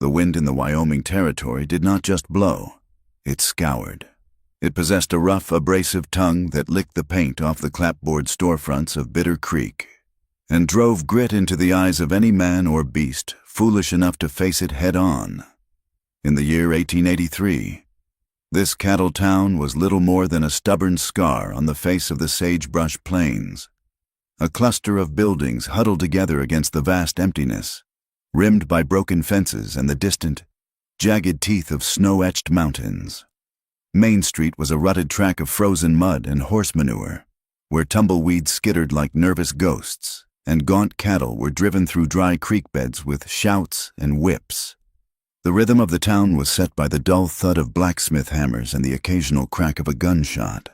The wind in the Wyoming Territory did not just blow, it scoured. It possessed a rough, abrasive tongue that licked the paint off the clapboard storefronts of Bitter Creek and drove grit into the eyes of any man or beast foolish enough to face it head-on. In the year 1883, this cattle town was little more than a stubborn scar on the face of the sagebrush plains, a cluster of buildings huddled together against the vast emptiness, rimmed by broken fences and the distant, jagged teeth of snow-etched mountains. Main Street was a rutted track of frozen mud and horse manure, where tumbleweeds skittered like nervous ghosts, and gaunt cattle were driven through dry creek beds with shouts and whips. The rhythm of the town was set by the dull thud of blacksmith hammers and the occasional crack of a gunshot,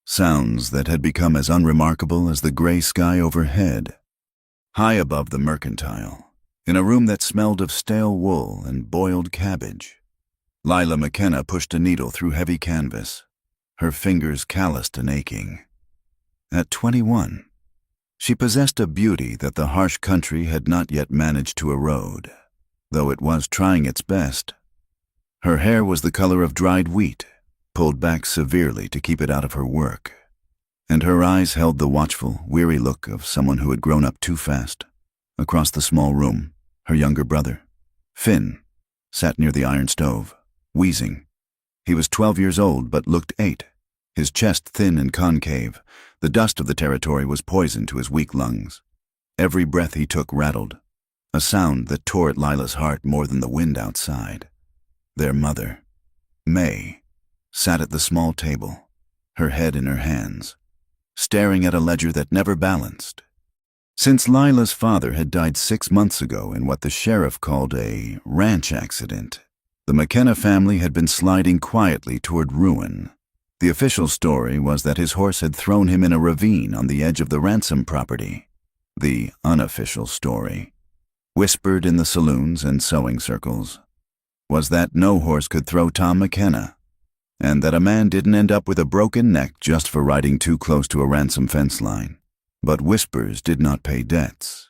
sounds that had become as unremarkable as the gray sky overhead. High above the mercantile, in a room that smelled of stale wool and boiled cabbage, Lila McKenna pushed a needle through heavy canvas, her fingers calloused and aching. At 21, she possessed a beauty that the harsh country had not yet managed to erode, though it was trying its best. Her hair was the color of dried wheat, pulled back severely to keep it out of her work, and her eyes held the watchful, weary look of someone who had grown up too fast. Across the small room, her younger brother, Finn, sat near the iron stove, wheezing. He was 12 years old but looked 8, his chest thin and concave. The dust of the territory was poison to his weak lungs. Every breath he took rattled, a sound that tore at Lila's heart more than the wind outside. Their mother, May, sat at the small table, her head in her hands, staring at a ledger that never balanced. Since Lila's father had died 6 months ago in what the sheriff called a ranch accident, the McKenna family had been sliding quietly toward ruin. The official story was that his horse had thrown him in a ravine on the edge of the Ransom property. The unofficial story, whispered in the saloons and sewing circles, was that no horse could throw Tom McKenna, and that a man didn't end up with a broken neck just for riding too close to a Ransom fence line. But whispers did not pay debts,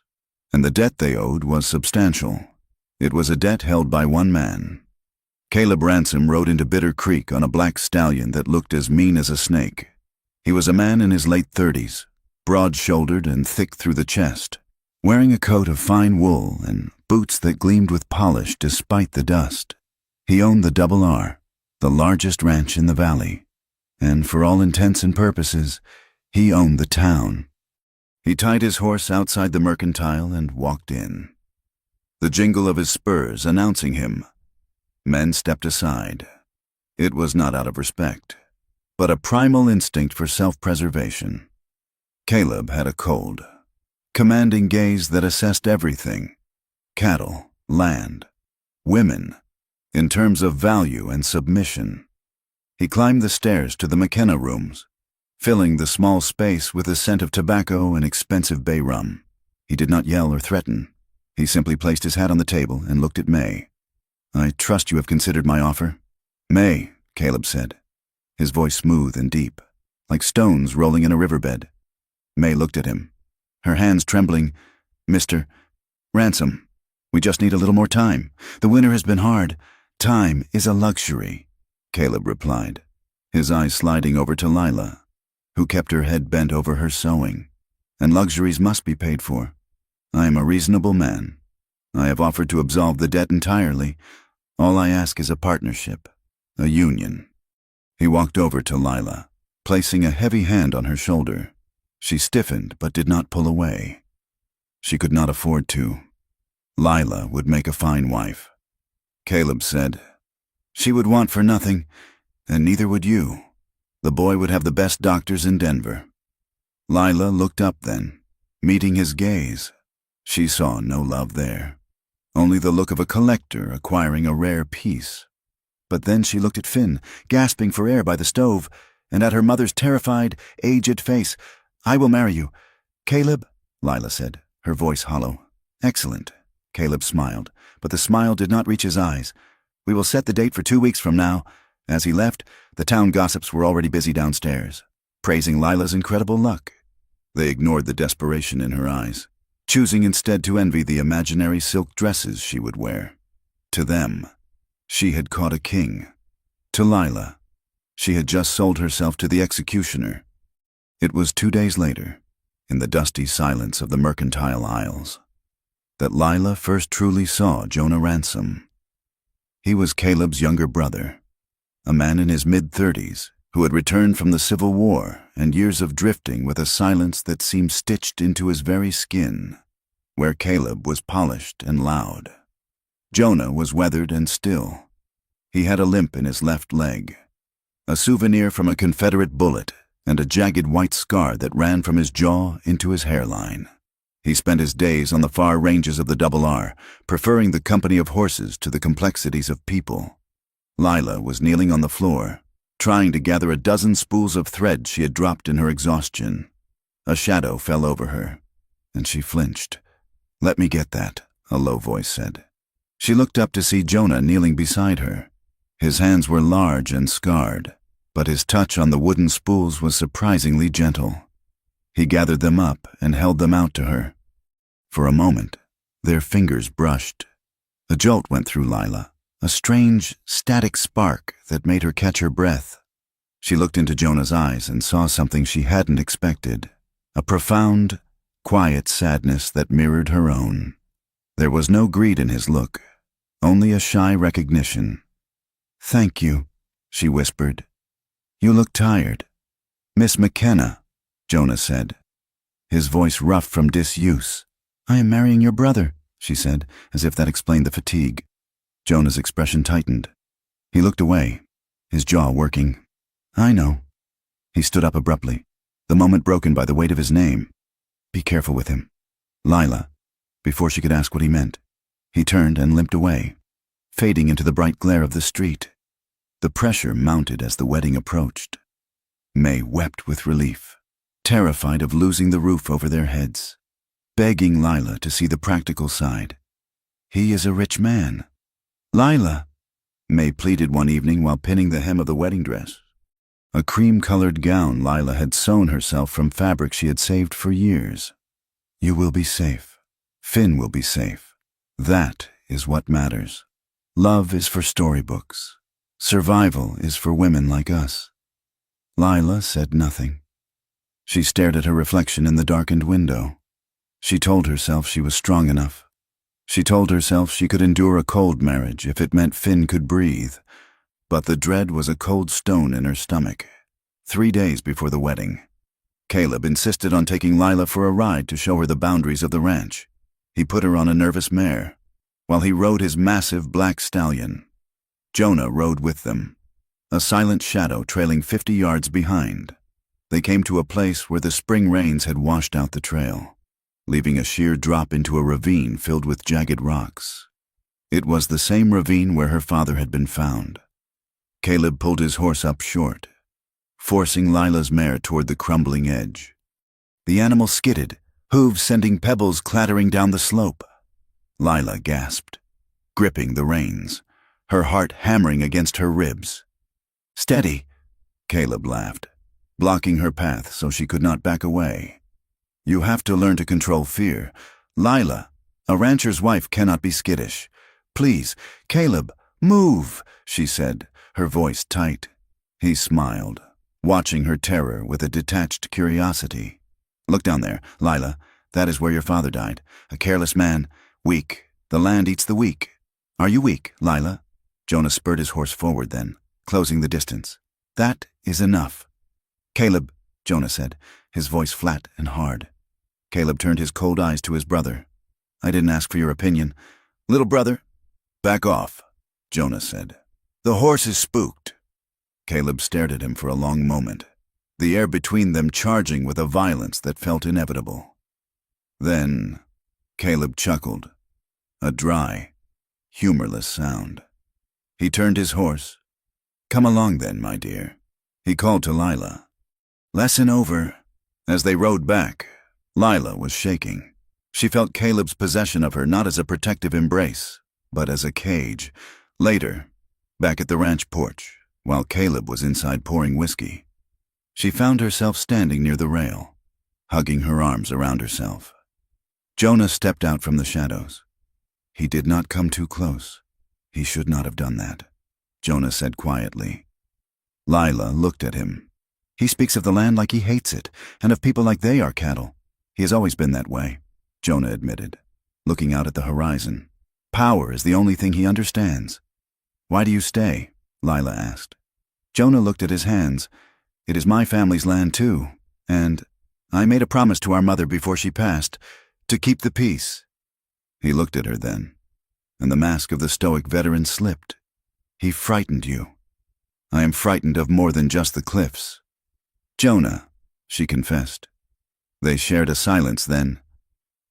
and the debt they owed was substantial. It was a debt held by one man. Caleb Ransom rode into Bitter Creek on a black stallion that looked as mean as a snake. He was a man in his late 30s, broad-shouldered and thick through the chest, wearing a coat of fine wool and boots that gleamed with polish despite the dust. He owned the Double R, the largest ranch in the valley, and for all intents and purposes, he owned the town. He tied his horse outside the mercantile and walked in, the jingle of his spurs announcing him. Men stepped aside. It was not out of respect, but a primal instinct for self-preservation. Caleb had a cold, commanding gaze that assessed everything: cattle, land, women, in terms of value and submission. He climbed the stairs to the McKenna rooms, filling the small space with the scent of tobacco and expensive bay rum. He did not yell or threaten. He simply placed his hat on the table and looked at May. "I trust you have considered my offer." "May," Caleb said, his voice smooth and deep, like stones rolling in a riverbed. May looked at him, her hands trembling. "Mr. Ransom, we just need a little more time. The winter has been hard." "Time is a luxury," Caleb replied, his eyes sliding over to Lila, who kept her head bent over her sewing. "And luxuries must be paid for. I am a reasonable man. I have offered to absolve the debt entirely. All I ask is a partnership, a union." He walked over to Lila, placing a heavy hand on her shoulder. She stiffened but did not pull away. She could not afford to. Lila would make a fine wife. Caleb said, "She would want for nothing, and neither would you. The boy would have the best doctors in Denver." Lila looked up then, meeting his gaze. She saw no love there, only the look of a collector acquiring a rare piece. But then she looked at Finn, gasping for air by the stove, and at her mother's terrified, aged face. "I will marry you." "Caleb," Lila said, her voice hollow. "Excellent." Caleb smiled, but the smile did not reach his eyes. "We will set the date for 2 weeks from now." As he left, the town gossips were already busy downstairs, praising Lila's incredible luck. They ignored the desperation in her eyes, choosing instead to envy the imaginary silk dresses she would wear. To them, she had caught a king. To Lila, she had just sold herself to the executioner. It was 2 days later, in the dusty silence of the mercantile aisles, that Lila first truly saw Jonah Ransom. He was Caleb's younger brother, a man in his mid-30s who had returned from the Civil War and years of drifting with a silence that seemed stitched into his very skin, where Caleb was polished and loud. Jonah was weathered and still. He had a limp in his left leg, a souvenir from a Confederate bullet, and a jagged white scar that ran from his jaw into his hairline. He spent his days on the far ranges of the Double R, preferring the company of horses to the complexities of people. Lila was kneeling on the floor, trying to gather a dozen spools of thread she had dropped in her exhaustion. A shadow fell over her, and she flinched. "Let me get that," a low voice said. She looked up to see Jonah kneeling beside her. His hands were large and scarred, but his touch on the wooden spools was surprisingly gentle. He gathered them up and held them out to her. For a moment, their fingers brushed. A jolt went through Lila, a strange, static spark that made her catch her breath. She looked into Jonah's eyes and saw something she hadn't expected, a profound, quiet sadness that mirrored her own. There was no greed in his look, only a shy recognition. "Thank you," she whispered. "You look tired." "Miss McKenna," Jonah said, his voice rough from disuse. "I am marrying your brother," she said, as if that explained the fatigue. Jonah's expression tightened. He looked away, his jaw working. "I know." He stood up abruptly, the moment broken by the weight of his name. "Be careful with him." "Lila," before she could ask what he meant. He turned and limped away, fading into the bright glare of the street. The pressure mounted as the wedding approached. May wept with relief, terrified of losing the roof over their heads, begging Lila to see the practical side. "He is a rich man." "Lila," May pleaded one evening while pinning the hem of the wedding dress, a cream-colored gown Lila had sewn herself from fabric she had saved for years. "You will be safe. Finn will be safe. That is what matters. Love is for storybooks. Survival is for women like us." Lila said nothing. She stared at her reflection in the darkened window. She told herself she was strong enough. She told herself she could endure a cold marriage if it meant Finn could breathe. But the dread was a cold stone in her stomach. 3 days before the wedding, Caleb insisted on taking Lila for a ride to show her the boundaries of the ranch. He put her on a nervous mare, while he rode his massive black stallion. Jonah rode with them, a silent shadow trailing 50 yards behind. They came to a place where the spring rains had washed out the trail, leaving a sheer drop into a ravine filled with jagged rocks. It was the same ravine where her father had been found. Caleb pulled his horse up short, forcing Lila's mare toward the crumbling edge. The animal skidded, hooves sending pebbles clattering down the slope. Lila gasped, gripping the reins, her heart hammering against her ribs. "Steady," Caleb laughed, blocking her path so she could not back away. "You have to learn to control fear. Lila, a rancher's wife cannot be skittish. Please, Caleb, move," she said, her voice tight. He smiled, watching her terror with a detached curiosity. "Look down there, Lila. That is where your father died. A careless man, weak. The land eats the weak. Are you weak, Lila?" Jonah spurred his horse forward then, closing the distance. "That is enough." "Caleb," Jonah said, his voice flat and hard. Caleb turned his cold eyes to his brother. "I didn't ask for your opinion. Little brother." "Back off," Jonah said. "The horse is spooked." Caleb stared at him for a long moment, the air between them charging with a violence that felt inevitable. Then Caleb chuckled, a dry, humorless sound. He turned his horse. "Come along then, my dear," he called to Lila. "Lesson over." As they rode back, Lila was shaking. She felt Caleb's possession of her not as a protective embrace, but as a cage. Later, back at the ranch porch, while Caleb was inside pouring whiskey, she found herself standing near the rail, hugging her arms around herself. Jonah stepped out from the shadows. He did not come too close. He should not have done that, Jonah said quietly. Lila looked at him. He speaks of the land like he hates it, and of people like they are cattle. He has always been that way, Jonah admitted, looking out at the horizon. Power is the only thing he understands. Why do you stay? Lila asked. Jonah looked at his hands. It is my family's land too, and I made a promise to our mother before she passed, to keep the peace. He looked at her then, and the mask of the stoic veteran slipped. He frightened you. I am frightened of more than just the cliffs. Jonah, she confessed. They shared a silence then,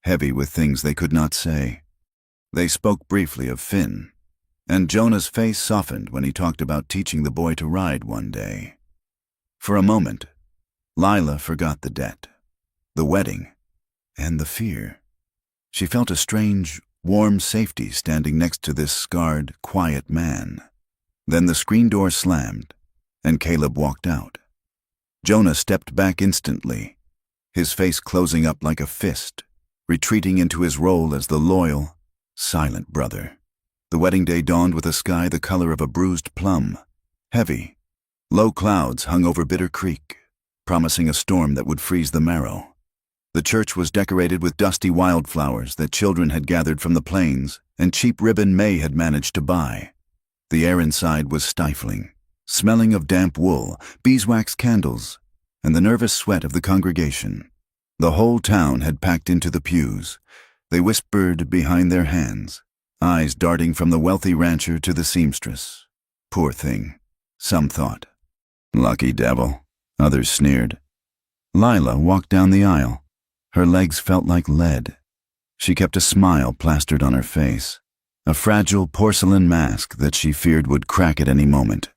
heavy with things they could not say. They spoke briefly of Finn, and Jonah's face softened when he talked about teaching the boy to ride one day. For a moment, Lila forgot the debt, the wedding, and the fear. She felt a strange, warm safety standing next to this scarred, quiet man. Then the screen door slammed, and Caleb walked out. Jonah stepped back instantly, his face closing up like a fist, retreating into his role as the loyal, silent brother. The wedding day dawned with a sky the color of a bruised plum, heavy. Low clouds hung over Bitter Creek, promising a storm that would freeze the marrow. The church was decorated with dusty wildflowers that children had gathered from the plains and cheap ribbon May had managed to buy. The air inside was stifling, smelling of damp wool, beeswax candles, and the nervous sweat of the congregation. The whole town had packed into the pews. They whispered behind their hands, eyes darting from the wealthy rancher to the seamstress. Poor thing, some thought. Lucky devil, others sneered. Lila walked down the aisle. Her legs felt like lead. She kept a smile plastered on her face, a fragile porcelain mask that she feared would crack at any moment.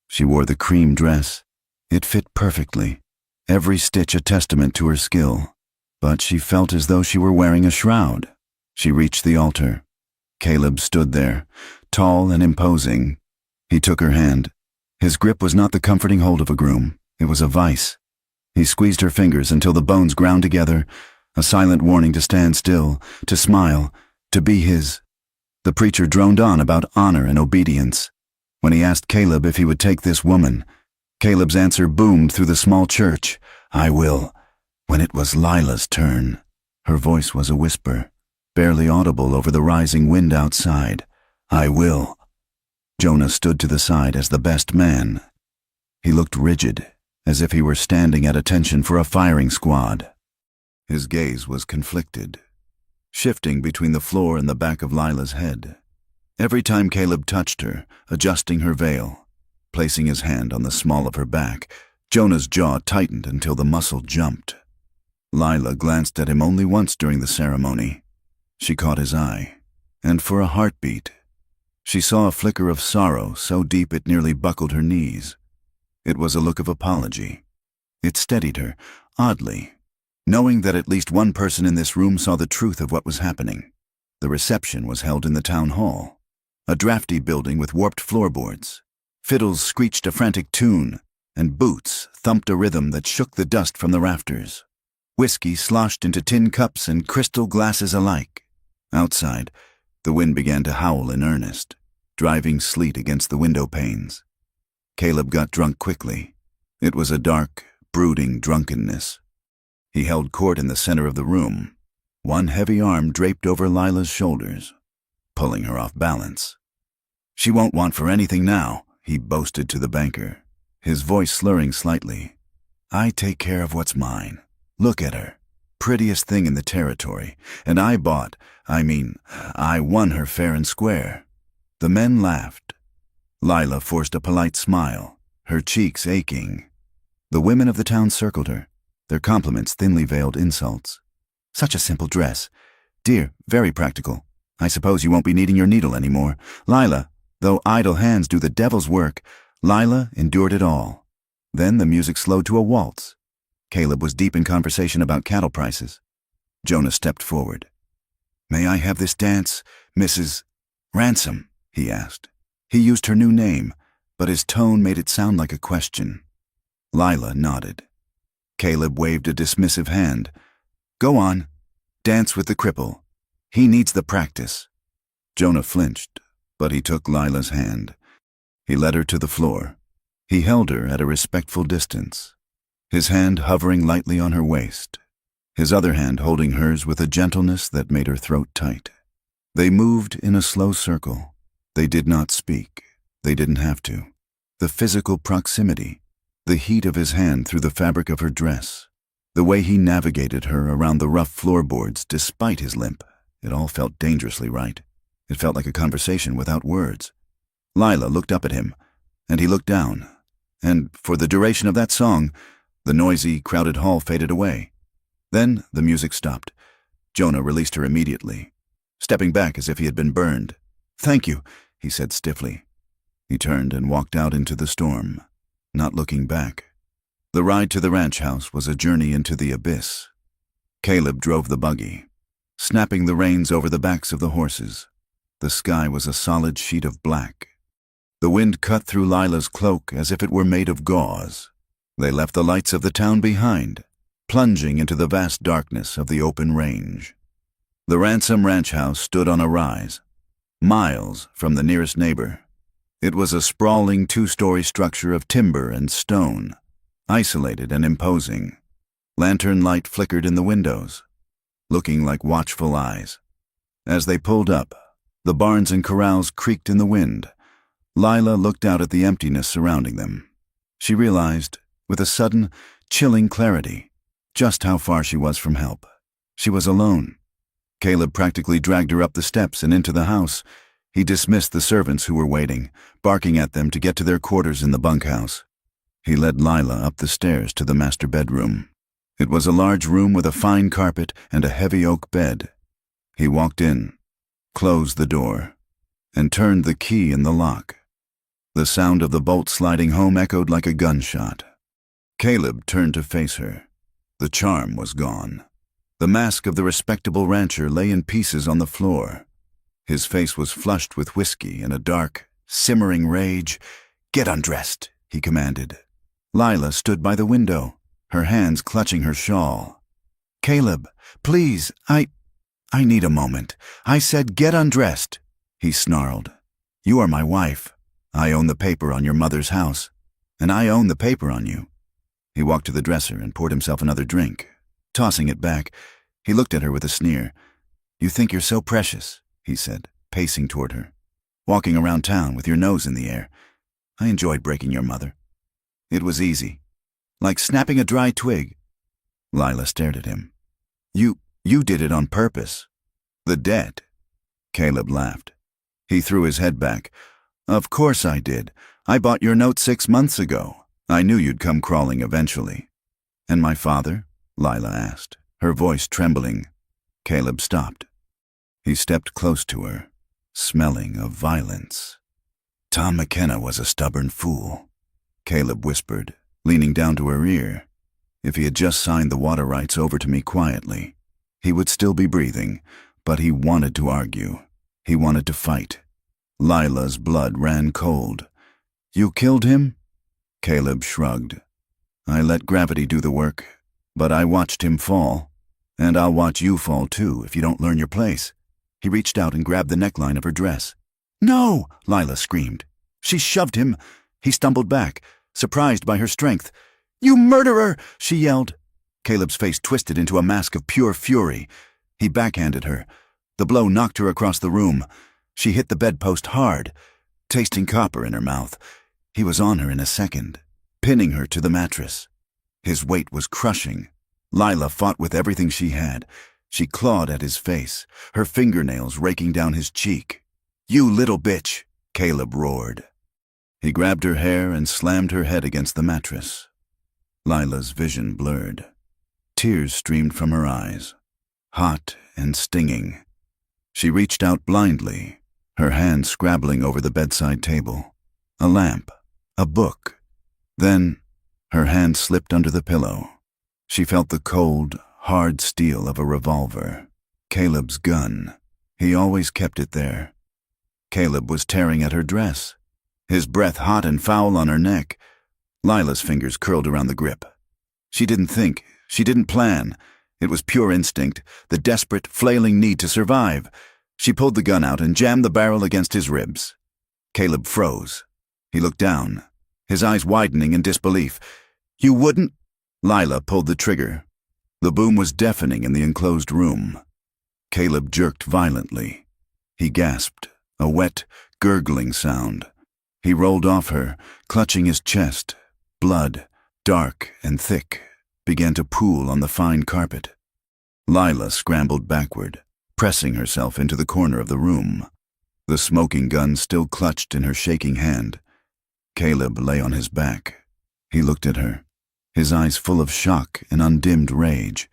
She wore the cream dress. It fit perfectly, every stitch a testament to her skill. But she felt as though she were wearing a shroud. She reached the altar. Caleb stood there, tall and imposing. He took her hand. His grip was not the comforting hold of a groom. It was a vice. He squeezed her fingers until the bones ground together, a silent warning to stand still, to smile, to be his. The preacher droned on about honor and obedience. When he asked Caleb if he would take this woman, Caleb's answer boomed through the small church, "I will." When it was Lila's turn, her voice was a whisper, barely audible over the rising wind outside. "I will." Jonah stood to the side as the best man. He looked rigid, as if he were standing at attention for a firing squad. His gaze was conflicted, shifting between the floor and the back of Lila's head. Every time Caleb touched her, adjusting her veil, placing his hand on the small of her back, Jonah's jaw tightened until the muscle jumped. Lila glanced at him only once during the ceremony. She caught his eye, and for a heartbeat, she saw a flicker of sorrow so deep it nearly buckled her knees. It was a look of apology. It steadied her, oddly, knowing that at least one person in this room saw the truth of what was happening. The reception was held in the town hall, a drafty building with warped floorboards. Fiddles screeched a frantic tune, and boots thumped a rhythm that shook the dust from the rafters. Whiskey sloshed into tin cups and crystal glasses alike. Outside, the wind began to howl in earnest, driving sleet against the window panes. Caleb got drunk quickly. It was a dark, brooding drunkenness. He held court in the center of the room, one heavy arm draped over Lila's shoulders, pulling her off balance. "She won't want for anything now," he boasted to the banker, his voice slurring slightly. "I take care of what's mine. Look at her. Prettiest thing in the territory. And I won her fair and square." The men laughed. Lila forced a polite smile, her cheeks aching. The women of the town circled her, their compliments thinly veiled insults. "Such a simple dress. Dear, very practical. I suppose you won't be needing your needle anymore." Lila, though idle hands do the devil's work, Lila endured it all. Then the music slowed to a waltz. Caleb was deep in conversation about cattle prices. Jonah stepped forward. "May I have this dance, Mrs. Ransom?" he asked. He used her new name, but his tone made it sound like a question. Lila nodded. Caleb waved a dismissive hand. "Go on. Dance with the cripple. He needs the practice." Jonah flinched, But he took Lila's hand. He led her to the floor. He held her at a respectful distance, his hand hovering lightly on her waist, his other hand holding hers with a gentleness that made her throat tight. They moved in a slow circle. They did not speak. They didn't have to. The physical proximity, the heat of his hand through the fabric of her dress, the way he navigated her around the rough floorboards despite his limp, it all felt dangerously right. It felt like a conversation without words. Lila looked up at him, and he looked down, and for the duration of that song, the noisy, crowded hall faded away. Then the music stopped. Jonah released her immediately, stepping back as if he had been burned. "Thank you," he said stiffly. He turned and walked out into the storm, not looking back. The ride to the ranch house was a journey into the abyss. Caleb drove the buggy, snapping the reins over the backs of the horses. The sky was a solid sheet of black. The wind cut through Lila's cloak as if it were made of gauze. They left the lights of the town behind, plunging into the vast darkness of the open range. The Ransom Ranch House stood on a rise, miles from the nearest neighbor. It was a sprawling two-story structure of timber and stone, isolated and imposing. Lantern light flickered in the windows, looking like watchful eyes. As they pulled up, the barns and corrals creaked in the wind. Lila looked out at the emptiness surrounding them. She realized, with a sudden, chilling clarity, just how far she was from help. She was alone. Caleb practically dragged her up the steps and into the house. He dismissed the servants who were waiting, barking at them to get to their quarters in the bunkhouse. He led Lila up the stairs to the master bedroom. It was a large room with a fine carpet and a heavy oak bed. He walked in, closed the door, and turned the key in the lock. The sound of the bolt sliding home echoed like a gunshot. Caleb turned to face her. The charm was gone. The mask of the respectable rancher lay in pieces on the floor. His face was flushed with whiskey and a dark, simmering rage. "Get undressed," he commanded. Lila stood by the window, her hands clutching her shawl. "Caleb, please, I need a moment. I said get undressed," he snarled. "You are my wife. I own the paper on your mother's house, and I own the paper on you." He walked to the dresser and poured himself another drink. Tossing it back, he looked at her with a sneer. "You think you're so precious," he said, pacing toward her. "Walking around town with your nose in the air. I enjoyed breaking your mother. It was easy. Like snapping a dry twig." Lila stared at him. You did it on purpose." "The debt?" Caleb laughed. He threw his head back. "Of course I did. I bought your note 6 months ago. I knew you'd come crawling eventually." "And my father?" Lila asked, her voice trembling. Caleb stopped. He stepped close to her, smelling of violence. "Tom McKenna was a stubborn fool," Caleb whispered, leaning down to her ear. "If he had just signed the water rights over to me quietly, he would still be breathing, but he wanted to argue. He wanted to fight." Lila's blood ran cold. "You killed him?" Caleb shrugged. "I let gravity do the work, but I watched him fall. And I'll watch you fall too if you don't learn your place." He reached out and grabbed the neckline of her dress. "No!" Lila screamed. She shoved him. He stumbled back, surprised by her strength. "You murderer!" she yelled. Caleb's face twisted into a mask of pure fury. He backhanded her. The blow knocked her across the room. She hit the bedpost hard, tasting copper in her mouth. He was on her in a second, pinning her to the mattress. His weight was crushing. Lila fought with everything she had. She clawed at his face, her fingernails raking down his cheek. "You little bitch!" Caleb roared. He grabbed her hair and slammed her head against the mattress. Lila's vision blurred. Tears streamed from her eyes, hot and stinging. She reached out blindly, her hand scrabbling over the bedside table. A lamp, a book. Then her hand slipped under the pillow. She felt the cold, hard steel of a revolver. Caleb's gun. He always kept it there. Caleb was tearing at her dress, his breath hot and foul on her neck. Lila's fingers curled around the grip. She didn't think. She didn't plan. It was pure instinct, the desperate, flailing need to survive. She pulled the gun out and jammed the barrel against his ribs. Caleb froze. He looked down, his eyes widening in disbelief. "You wouldn't?" Lila pulled the trigger. The boom was deafening in the enclosed room. Caleb jerked violently. He gasped, a wet, gurgling sound. He rolled off her, clutching his chest. Blood, dark and thick, began to pool on the fine carpet. Lila scrambled backward, pressing herself into the corner of the room. The smoking gun still clutched in her shaking hand. Caleb lay on his back. He looked at her, his eyes full of shock and undimmed rage.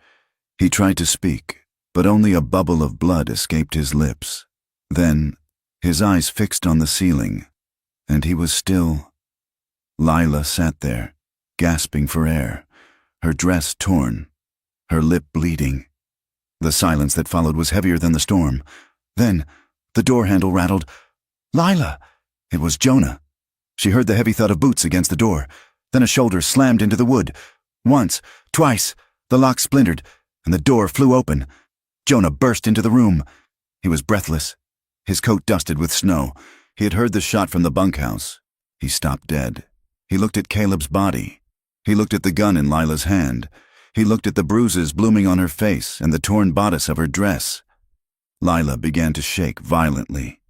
He tried to speak, but only a bubble of blood escaped his lips. Then, his eyes fixed on the ceiling, and he was still. Lila sat there, gasping for air, her dress torn, her lip bleeding. The silence that followed was heavier than the storm. Then, the door handle rattled. "Lila!" It was Jonah. She heard the heavy thud of boots against the door. Then a shoulder slammed into the wood. Once, twice, the lock splintered, and the door flew open. Jonah burst into the room. He was breathless, his coat dusted with snow. He had heard the shot from the bunkhouse. He stopped dead. He looked at Caleb's body. He looked at the gun in Lila's hand. He looked at the bruises blooming on her face and the torn bodice of her dress. Lila began to shake violently.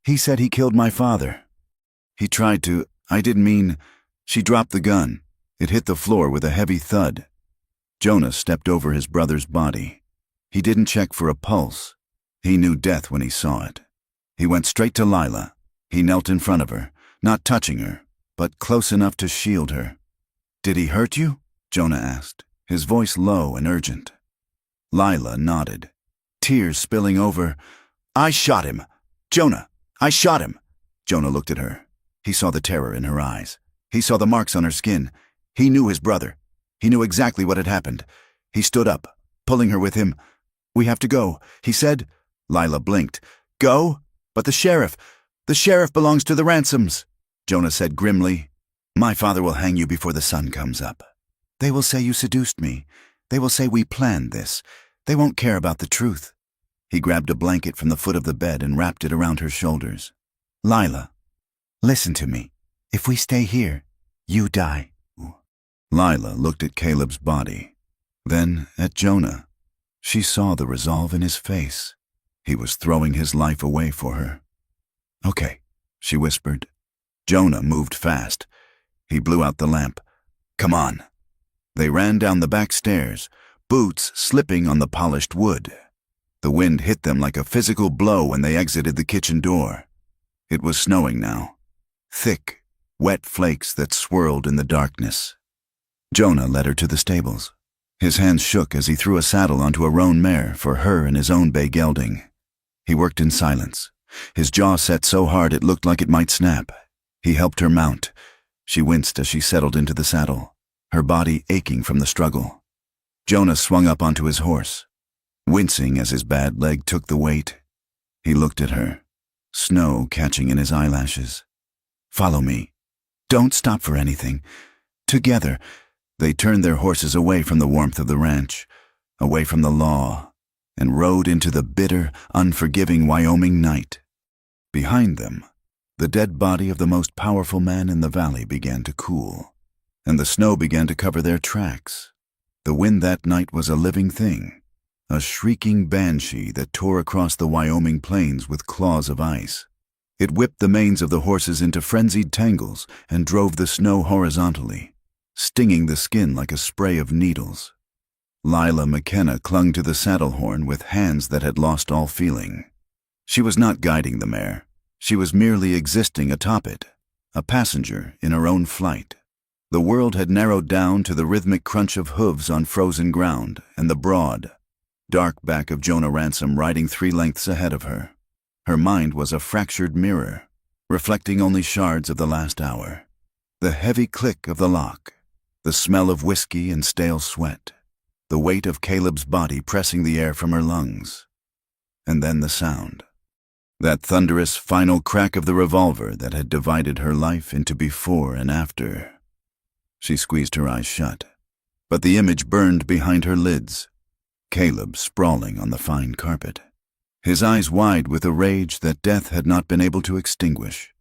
He said he killed my father. He tried to. I didn't mean. She dropped the gun. It hit the floor with a heavy thud. Jonah stepped over his brother's body. He didn't check for a pulse. He knew death when he saw it. He went straight to Lila. He knelt in front of her, not touching her, but close enough to shield her. "Did he hurt you?" Jonah asked, his voice low and urgent. Lila nodded, tears spilling over. "I shot him. Jonah, I shot him." Jonah looked at her. He saw the terror in her eyes. He saw the marks on her skin. He knew his brother. He knew exactly what had happened. He stood up, pulling her with him. "We have to go," he said. Lila blinked. "Go? But the sheriff belongs to the Ransoms," Jonah said grimly. "My father will hang you before the sun comes up. They will say you seduced me. They will say we planned this. They won't care about the truth." He grabbed a blanket from the foot of the bed and wrapped it around her shoulders. "Lila, listen to me. If we stay here, you die." Lila looked at Caleb's body, then at Jonah. She saw the resolve in his face. He was throwing his life away for her. "Okay," she whispered. Jonah moved fast. He blew out the lamp. "Come on." They ran down the back stairs, boots slipping on the polished wood. The wind hit them like a physical blow when they exited the kitchen door. It was snowing now. Thick, wet flakes that swirled in the darkness. Jonah led her to the stables. His hands shook as he threw a saddle onto a roan mare for her and his own bay gelding. He worked in silence, his jaw set so hard it looked like it might snap. He helped her mount. She winced as she settled into the saddle, her body aching from the struggle. Jonah swung up onto his horse, wincing as his bad leg took the weight. He looked at her, snow catching in his eyelashes. "Follow me. Don't stop for anything. Together." They turned their horses away from the warmth of the ranch, away from the law, and rode into the bitter, unforgiving Wyoming night. Behind them, the dead body of the most powerful man in the valley began to cool, and the snow began to cover their tracks. The wind that night was a living thing, a shrieking banshee that tore across the Wyoming plains with claws of ice. It whipped the manes of the horses into frenzied tangles and drove the snow horizontally, stinging the skin like a spray of needles. Lila McKenna clung to the saddle horn with hands that had lost all feeling. She was not guiding the mare. She was merely existing atop it, a passenger in her own flight. The world had narrowed down to the rhythmic crunch of hooves on frozen ground and the broad, dark back of Jonah Ransom riding 3 lengths ahead of her. Her mind was a fractured mirror, reflecting only shards of the last hour. The heavy click of the lock, the smell of whiskey and stale sweat, the weight of Caleb's body pressing the air from her lungs. And then the sound. That thunderous final crack of the revolver that had divided her life into before and after. She squeezed her eyes shut, but the image burned behind her lids. Caleb sprawling on the fine carpet, his eyes wide with a rage that death had not been able to extinguish.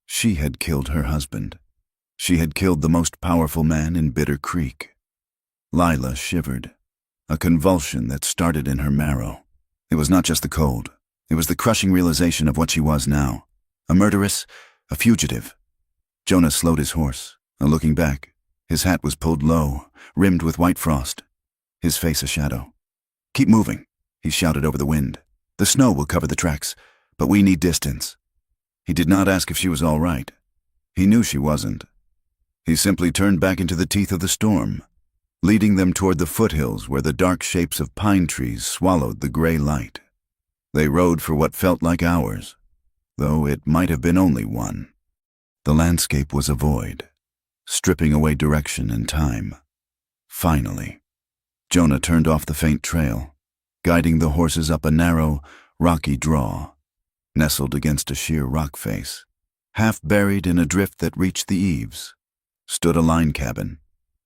She had killed her husband. She had killed the most powerful man in Bitter Creek. Lila shivered, a convulsion that started in her marrow. It was not just the cold. It was the crushing realization of what she was now. A murderess, a fugitive. Jonah slowed his horse, looking back. His hat was pulled low, rimmed with white frost. His face a shadow. "Keep moving," he shouted over the wind. "The snow will cover the tracks, but we need distance." He did not ask if she was all right. He knew she wasn't. He simply turned back into the teeth of the storm, leading them toward the foothills where the dark shapes of pine trees swallowed the gray light. They rode for what felt like hours, though it might have been only one. The landscape was a void, stripping away direction and time. Finally, Jonah turned off the faint trail, guiding the horses up a narrow, rocky draw, nestled against a sheer rock face. Half buried in a drift that reached the eaves, stood a line cabin.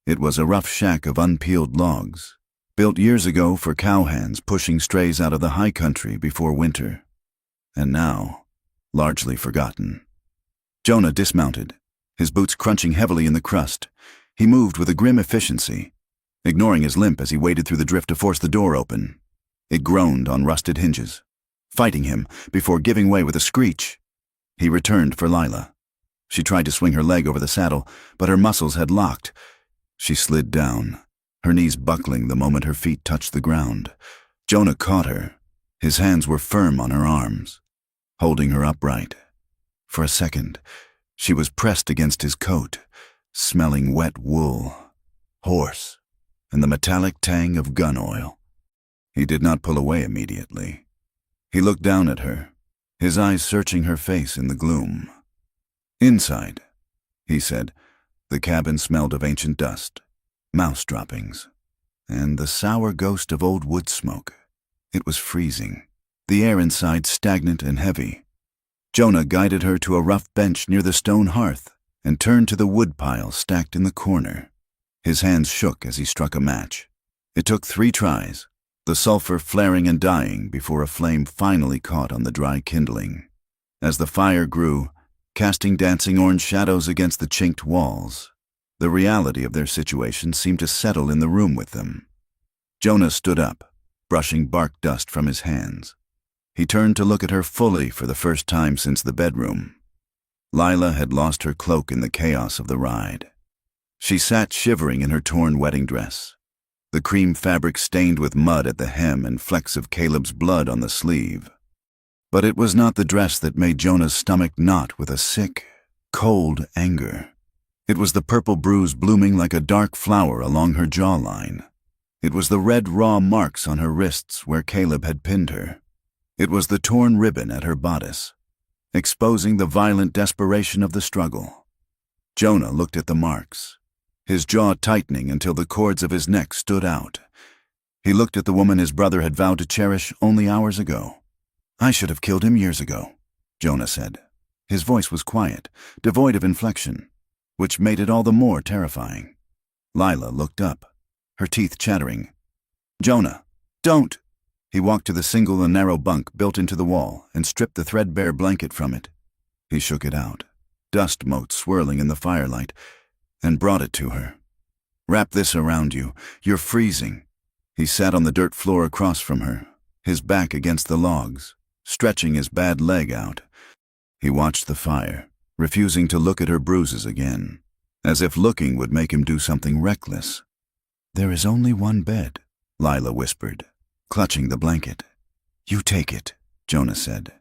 It was a rough shack of unpeeled logs, built years ago for cowhands pushing strays out of the high country before winter, and now largely forgotten. Jonah dismounted, his boots crunching heavily in the crust. He moved with a grim efficiency, ignoring his limp as he waded through the drift to force the door open. It groaned on rusted hinges, fighting him before giving way with a screech. He returned for Lila. She tried to swing her leg over the saddle, but her muscles had locked. She slid down, her knees buckling the moment her feet touched the ground. Jonah caught her. His hands were firm on her arms, holding her upright. For a second, she was pressed against his coat, smelling wet wool, horse, and the metallic tang of gun oil. He did not pull away immediately. He looked down at her, his eyes searching her face in the gloom. "Inside," he said. The cabin smelled of ancient dust, mouse droppings, and the sour ghost of old wood smoke. It was freezing, the air inside stagnant and heavy. Jonah guided her to a rough bench near the stone hearth and turned to the wood pile stacked in the corner. His hands shook as he struck a match. It took 3 tries, the sulfur flaring and dying before a flame finally caught on the dry kindling. As the fire grew, casting dancing orange shadows against the chinked walls, the reality of their situation seemed to settle in the room with them. Jonah stood up, brushing bark dust from his hands. He turned to look at her fully for the first time since the bedroom. Lila had lost her cloak in the chaos of the ride. She sat shivering in her torn wedding dress, the cream fabric stained with mud at the hem and flecks of Caleb's blood on the sleeve. But it was not the dress that made Jonah's stomach knot with a sick, cold anger. It was the purple bruise blooming like a dark flower along her jawline. It was the red raw marks on her wrists where Caleb had pinned her. It was the torn ribbon at her bodice, exposing the violent desperation of the struggle. Jonah looked at the marks, his jaw tightening until the cords of his neck stood out. He looked at the woman his brother had vowed to cherish only hours ago. "I should have killed him years ago," Jonah said. His voice was quiet, devoid of inflection, which made it all the more terrifying. Lila looked up, her teeth chattering. "Jonah, don't!" He walked to the single and narrow bunk built into the wall and stripped the threadbare blanket from it. He shook it out, dust motes swirling in the firelight, and brought it to her. "Wrap this around you. You're freezing." He sat on the dirt floor across from her, his back against the logs, stretching his bad leg out. He watched the fire, refusing to look at her bruises again, as if looking would make him do something reckless. "There is only one bed," Lila whispered, clutching the blanket. "You take it," Jonah said.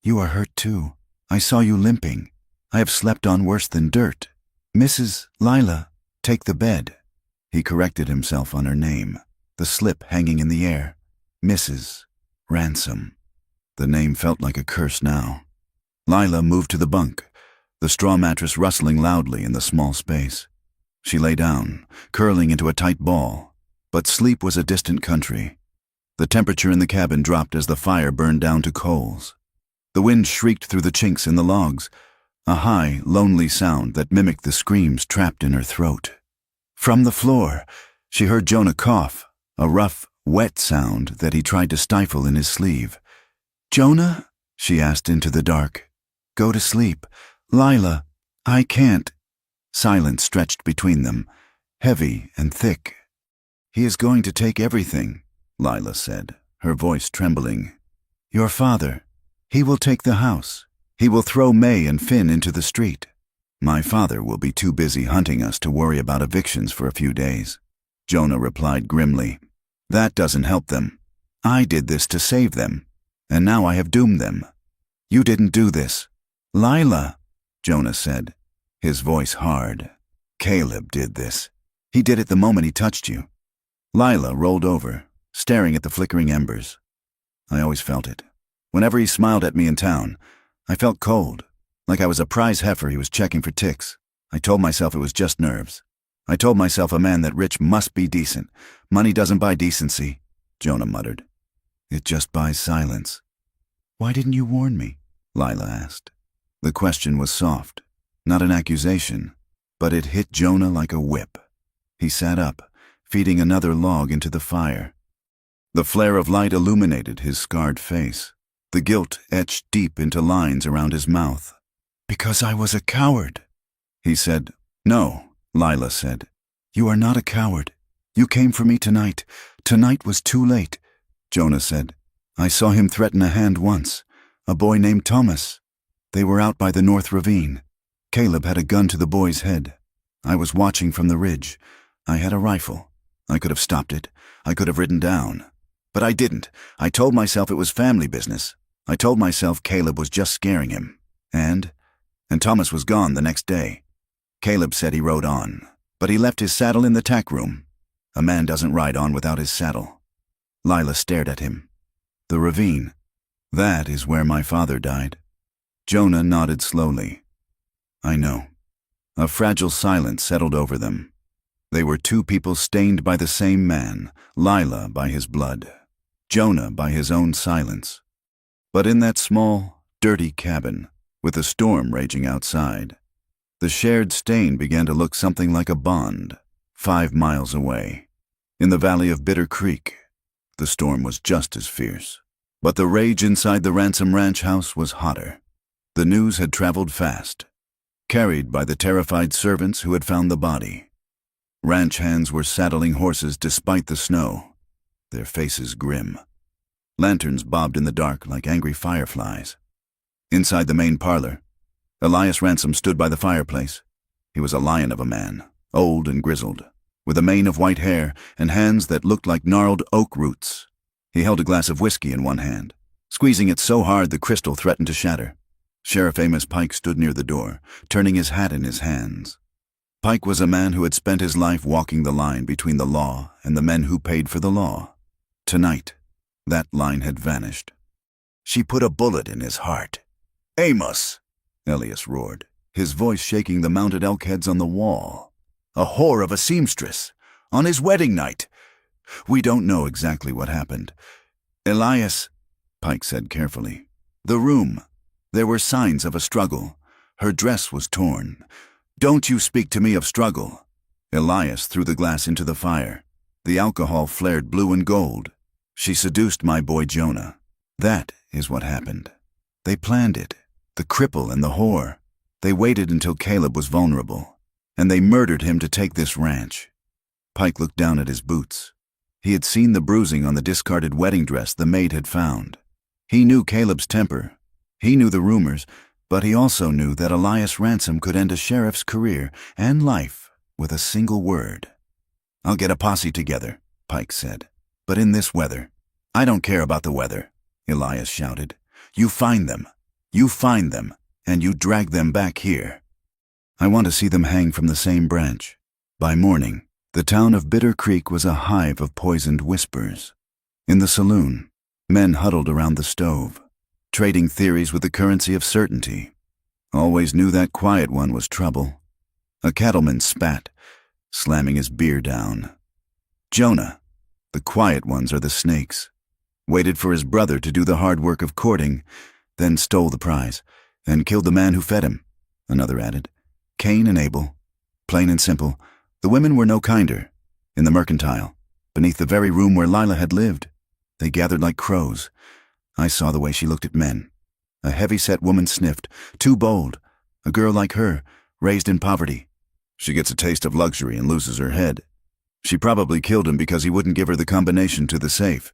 "You are hurt too. I saw you limping. I have slept on worse than dirt. Mrs. Lila, take the bed." He corrected himself on her name, the slip hanging in the air. Mrs. Ransom. The name felt like a curse now. Lila moved to the bunk, the straw mattress rustling loudly in the small space. She lay down, curling into a tight ball, but sleep was a distant country. The temperature in the cabin dropped as the fire burned down to coals. The wind shrieked through the chinks in the logs, a high, lonely sound that mimicked the screams trapped in her throat. From the floor, she heard Jonah cough, a rough, wet sound that he tried to stifle in his sleeve. "Jonah?" she asked into the dark. "Go to sleep. Lila, I can't." Silence stretched between them, heavy and thick. "He is going to take everything," Lila said, her voice trembling. "Your father. He will take the house. He will throw May and Finn into the street. My father will be too busy hunting us to worry about evictions for a few days," Jonah replied grimly. "That doesn't help them. I did this to save them, and now I have doomed them. You didn't do this." "Lila," Jonah said, his voice hard. "Caleb did this. He did it the moment he touched you." Lila rolled over, staring at the flickering embers. "I always felt it. Whenever he smiled at me in town, I felt cold, like I was a prize heifer he was checking for ticks. I told myself it was just nerves. I told myself a man that rich must be decent. Money doesn't buy decency," Jonah muttered. "It just buys silence." "Why didn't you warn me?" Lila asked. The question was soft, not an accusation, but it hit Jonah like a whip. He sat up, feeding another log into the fire. The flare of light illuminated his scarred face, the guilt etched deep into lines around his mouth. "Because I was a coward," he said. "No," Lila said. "You are not a coward. You came for me tonight. Tonight was too late," Jonah said. "I saw him threaten a hand once, a boy named Thomas. They were out by the North Ravine. Caleb had a gun to the boy's head. I was watching from the ridge. I had a rifle. I could have stopped it. I could have ridden down. But I didn't. I told myself it was family business. I told myself Caleb was just scaring him. And Thomas was gone the next day. Caleb said he rode on, but he left his saddle in the tack room. A man doesn't ride on without his saddle." Lila stared at him. "The ravine. That is where my father died." Jonah nodded slowly. "I know." A fragile silence settled over them. They were two people stained by the same man, Lila by his blood, Jonah by his own silence. But in that small, dirty cabin, with a storm raging outside, the shared stain began to look something like a bond, 5 miles away. In the valley of Bitter Creek, the storm was just as fierce. But the rage inside the Ransom Ranch house was hotter. The news had traveled fast, carried by the terrified servants who had found the body. Ranch hands were saddling horses despite the snow, their faces grim. Lanterns bobbed in the dark like angry fireflies. Inside the main parlor, Elias Ransom stood by the fireplace. He was a lion of a man, old and grizzled, with a mane of white hair and hands that looked like gnarled oak roots. He held a glass of whiskey in one hand, squeezing it so hard the crystal threatened to shatter. Sheriff Amos Pike stood near the door, turning his hat in his hands. Pike was a man who had spent his life walking the line between the law and the men who paid for the law. Tonight, that line had vanished. "She put a bullet in his heart." "Amos!" Elias roared, his voice shaking the mounted elk heads on the wall. "A whore of a seamstress! On his wedding night!" "We don't know exactly what happened." "Elias," Pike said carefully. "The room. There were signs of a struggle. Her dress was torn." "Don't you speak to me of struggle." Elias threw the glass into the fire. The alcohol flared blue and gold. "She seduced my boy Jonah. That is what happened. They planned it, the cripple and the whore. They waited until Caleb was vulnerable, and they murdered him to take this ranch." Pike looked down at his boots. He had seen the bruising on the discarded wedding dress the maid had found. He knew Caleb's temper. He knew the rumors, but he also knew that Elias Ransom could end a sheriff's career and life with a single word. "I'll get a posse together," Pike said. "But in this weather—" "I don't care about the weather," Elias shouted. "You find them. You find them, and you drag them back here. I want to see them hang from the same branch." By morning, the town of Bitter Creek was a hive of poisoned whispers. In the saloon, men huddled around the stove, trading theories with the currency of certainty. Always knew that quiet one was trouble. A cattleman spat, slamming his beer down. Jonah, the quiet ones are the snakes, waited for his brother to do the hard work of courting, then stole the prize, and killed the man who fed him, another added. Cain and Abel. Plain and simple, the women were no kinder. In the mercantile, beneath the very room where Lila had lived, they gathered like crows. I saw the way she looked at men. A heavy-set woman sniffed, too bold. A girl like her, raised in poverty. She gets a taste of luxury and loses her head. She probably killed him because he wouldn't give her the combination to the safe.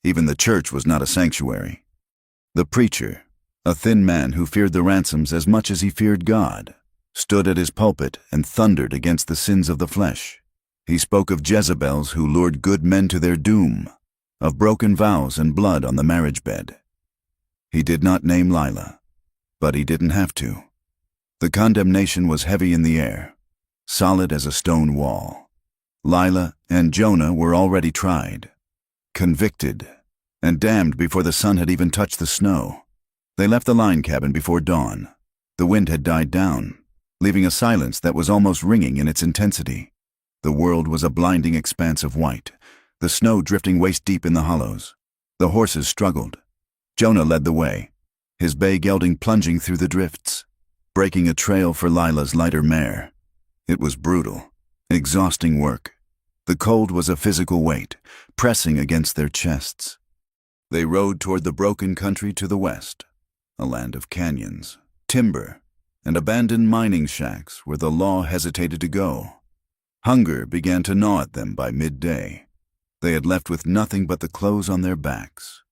Even the church was not a sanctuary. The preacher, a thin man who feared the ransoms as much as he feared God, stood at his pulpit and thundered against the sins of the flesh. He spoke of Jezebels who lured good men to their doom, of broken vows and blood on the marriage bed. He did not name Lila, but he didn't have to. The condemnation was heavy in the air, solid as a stone wall. Lila and Jonah were already tried, convicted, and damned before the sun had even touched the snow. They left the line cabin before dawn. The wind had died down, leaving a silence that was almost ringing in its intensity. The world was a blinding expanse of white, the snow drifting waist-deep in the hollows. The horses struggled. Jonah led the way, his bay gelding plunging through the drifts, breaking a trail for Lila's lighter mare. It was brutal, exhausting work. The cold was a physical weight, pressing against their chests. They rode toward the broken country to the west, a land of canyons, timber, and abandoned mining shacks where the law hesitated to go. Hunger began to gnaw at them by midday. They had left with nothing but the clothes on their backs.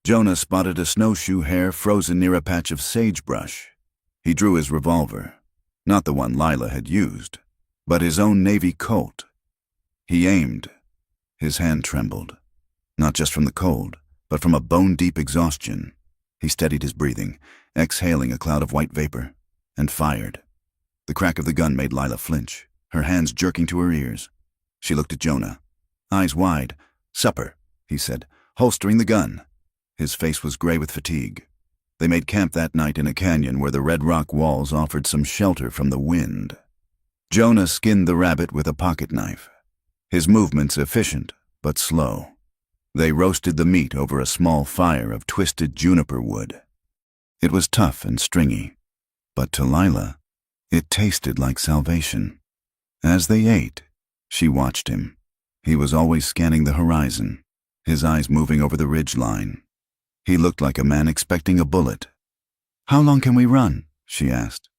Jonah spotted a snowshoe hare frozen near a patch of sagebrush. He drew his revolver, not the one Lila had used, but his own Navy Colt. He aimed. His hand trembled, not just from the cold, but from a bone-deep exhaustion. He steadied his breathing, exhaling a cloud of white vapor, and fired. The crack of the gun made Lila flinch, her hands jerking to her ears. She looked at Jonah, eyes wide. "Supper," he said, holstering the gun. His face was gray with fatigue. They made camp that night in a canyon where the red rock walls offered some shelter from the wind. Jonah skinned the rabbit with a pocket knife, his movements efficient but slow. They roasted the meat over a small fire of twisted juniper wood. It was tough and stringy, but to Lila, it tasted like salvation. As they ate, she watched him. He was always scanning the horizon, his eyes moving over the ridge line. He looked like a man expecting a bullet. "How long can we run?" she asked.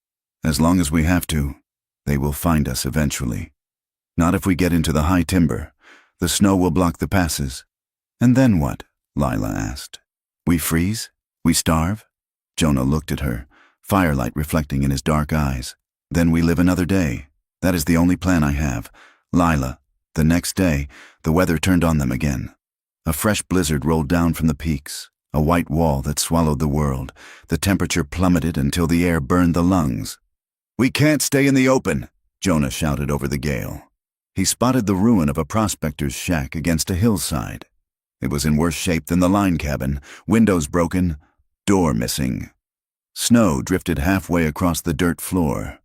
"As long as we have to. They will find us eventually. Not if we get into the high timber. The snow will block the passes." "And then what?" Lila asked. "We freeze? We starve?" Jonah looked at her, firelight reflecting in his dark eyes. "Then we live another day. That is the only plan I have." "Lila." The next day, the weather turned on them again. A fresh blizzard rolled down from the peaks, a white wall that swallowed the world. The temperature plummeted until the air burned the lungs. "We can't stay in the open," Jonah shouted over the gale. He spotted the ruin of a prospector's shack against a hillside. It was in worse shape than the line cabin, windows broken, door missing. Snow drifted halfway across the dirt floor.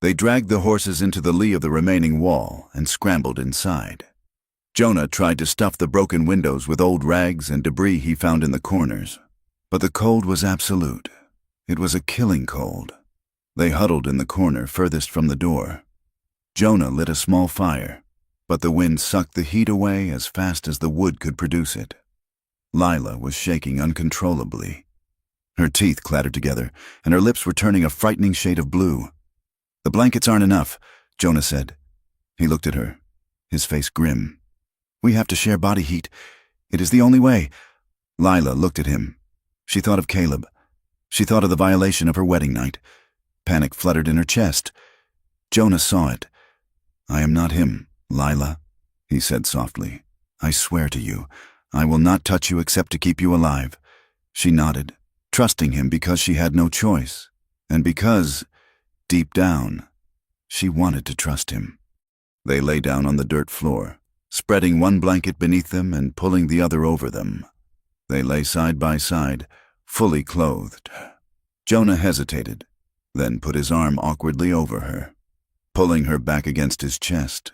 They dragged the horses into the lee of the remaining wall and scrambled inside. Jonah tried to stuff the broken windows with old rags and debris he found in the corners. But the cold was absolute. It was a killing cold. They huddled in the corner furthest from the door. Jonah lit a small fire, but the wind sucked the heat away as fast as the wood could produce it. Lila was shaking uncontrollably. Her teeth clattered together, and her lips were turning a frightening shade of blue. "The blankets aren't enough," Jonah said. He looked at her, his face grim. "We have to share body heat. It is the only way." Lila looked at him. She thought of Caleb. She thought of the violation of her wedding night. Panic fluttered in her chest. Jonah saw it. "I am not him, Lila," he said softly. "I swear to you, I will not touch you except to keep you alive." She nodded, trusting him because she had no choice, and because, deep down, she wanted to trust him. They lay down on the dirt floor, spreading one blanket beneath them and pulling the other over them. They lay side by side, fully clothed. Jonah hesitated, then put his arm awkwardly over her, pulling her back against his chest.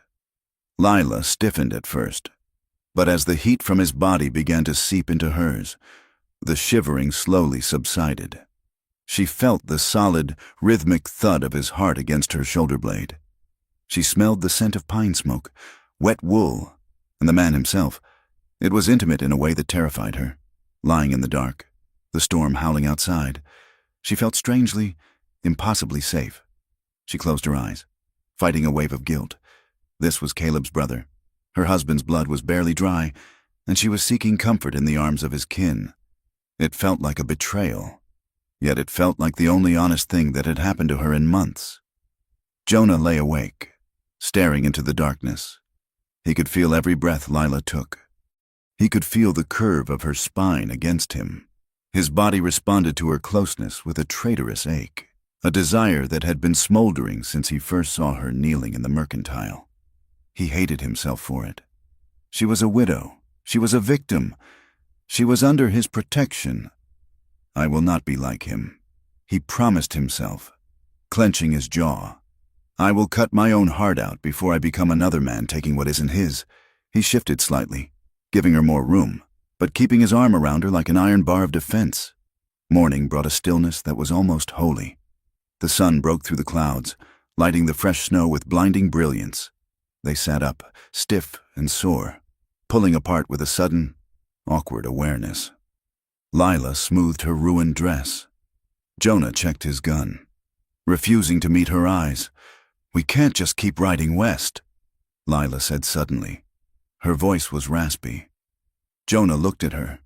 Lila stiffened at first, but as the heat from his body began to seep into hers, the shivering slowly subsided. She felt the solid, rhythmic thud of his heart against her shoulder blade. She smelled the scent of pine smoke, wet wool, and the man himself. It was intimate in a way that terrified her. lying in the dark, the storm howling outside. She felt strangely, impossibly safe. She closed her eyes, fighting a wave of guilt. This was Caleb's brother. Her husband's blood was barely dry, and she was seeking comfort in the arms of his kin. It felt like a betrayal, yet it felt like the only honest thing that had happened to her in months. Jonah lay awake, staring into the darkness. He could feel every breath Lila took. He could feel the curve of her spine against him. His body responded to her closeness with a traitorous ache, a desire that had been smoldering since he first saw her kneeling in the mercantile. He hated himself for it. She was a widow. She was a victim. She was under his protection. I will not be like him, he promised himself, clenching his jaw. I will cut my own heart out before I become another man taking what isn't his. He shifted slightly, giving her more room, but keeping his arm around her like an iron bar of defense. Morning brought a stillness that was almost holy. The sun broke through the clouds, lighting the fresh snow with blinding brilliance. They sat up, stiff and sore, pulling apart with a sudden, awkward awareness. Lila smoothed her ruined dress. Jonah checked his gun, refusing to meet her eyes. We can't just keep riding west, Lila said suddenly. Her voice was raspy. Jonah looked at her.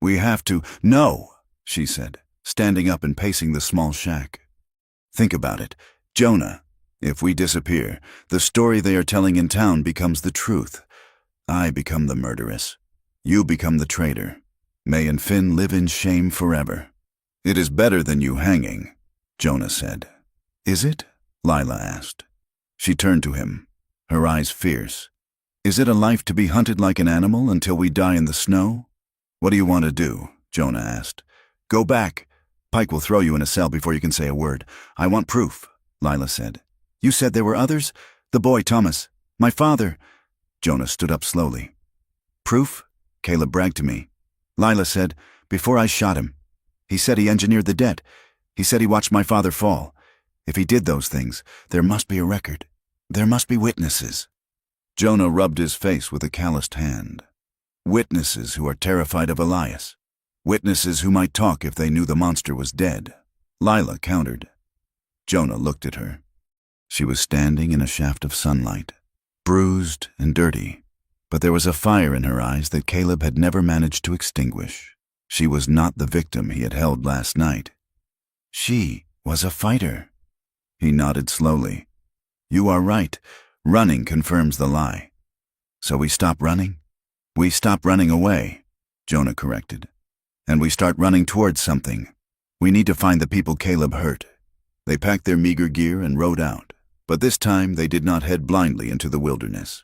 We have to— No, she said, standing up and pacing the small shack. Think about it, Jonah. If we disappear, the story they are telling in town becomes the truth. I become the murderess. You become the traitor. May and Finn live in shame forever. It is better than you hanging, Jonah said. Is it? Lila asked. She turned to him, her eyes fierce. Is it a life to be hunted like an animal until we die in the snow? What do you want to do? Jonah asked. Go back. Pike will throw you in a cell before you can say a word. I want proof, Lila said. You said there were others? The boy, Thomas. My father. Jonah stood up slowly. Proof? Caleb bragged to me. Lila said, before I shot him. He said he engineered the debt. He said he watched my father fall. If he did those things, there must be a record. There must be witnesses. Jonah rubbed his face with a calloused hand. Witnesses who are terrified of Elias. Witnesses who might talk if they knew the monster was dead. Lila countered. Jonah looked at her. She was standing in a shaft of sunlight, bruised and dirty, but there was a fire in her eyes that Caleb had never managed to extinguish. She was not the victim he had held last night. She was a fighter. He nodded slowly. You are right. Running confirms the lie. So we stop running? We stop running away, Jonah corrected. And we start running towards something. We need to find the people Caleb hurt. They packed their meager gear and rode out, but this time they did not head blindly into the wilderness.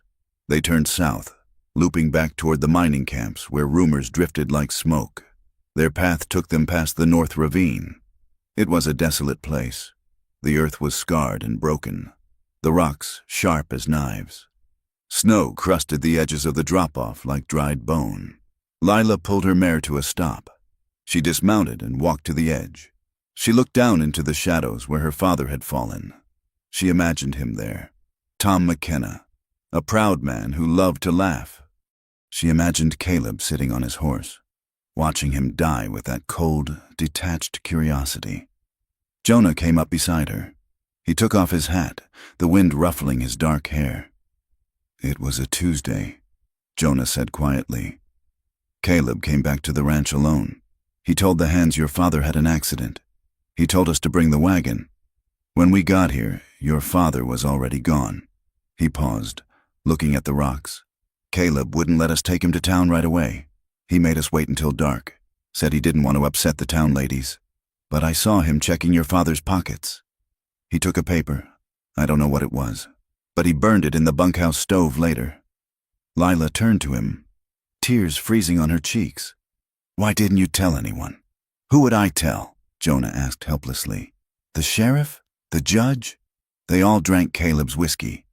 They turned south, looping back toward the mining camps where rumors drifted like smoke. Their path took them past the North Ravine. It was a desolate place. The earth was scarred and broken, the rocks sharp as knives. Snow crusted the edges of the drop-off like dried bone. Lila pulled her mare to a stop. She dismounted and walked to the edge. She looked down into the shadows where her father had fallen. She imagined him there, Tom McKenna, a proud man who loved to laugh. She imagined Caleb sitting on his horse, watching him die with that cold, detached curiosity. Jonah came up beside her. He took off his hat, the wind ruffling his dark hair. It was a Tuesday, Jonah said quietly. Caleb came back to the ranch alone. He told the hands your father had an accident. He told us to bring the wagon. When we got here, your father was already gone. He paused, looking at the rocks. Caleb wouldn't let us take him to town right away. He made us wait until dark, said he didn't want to upset the town ladies. But I saw him checking your father's pockets. He took a paper. I don't know what it was, but he burned it in the bunkhouse stove later. Lila turned to him, tears freezing on her cheeks. Why didn't you tell anyone? Who would I tell? Jonah asked helplessly. The sheriff? The judge? They all drank Caleb's whiskey.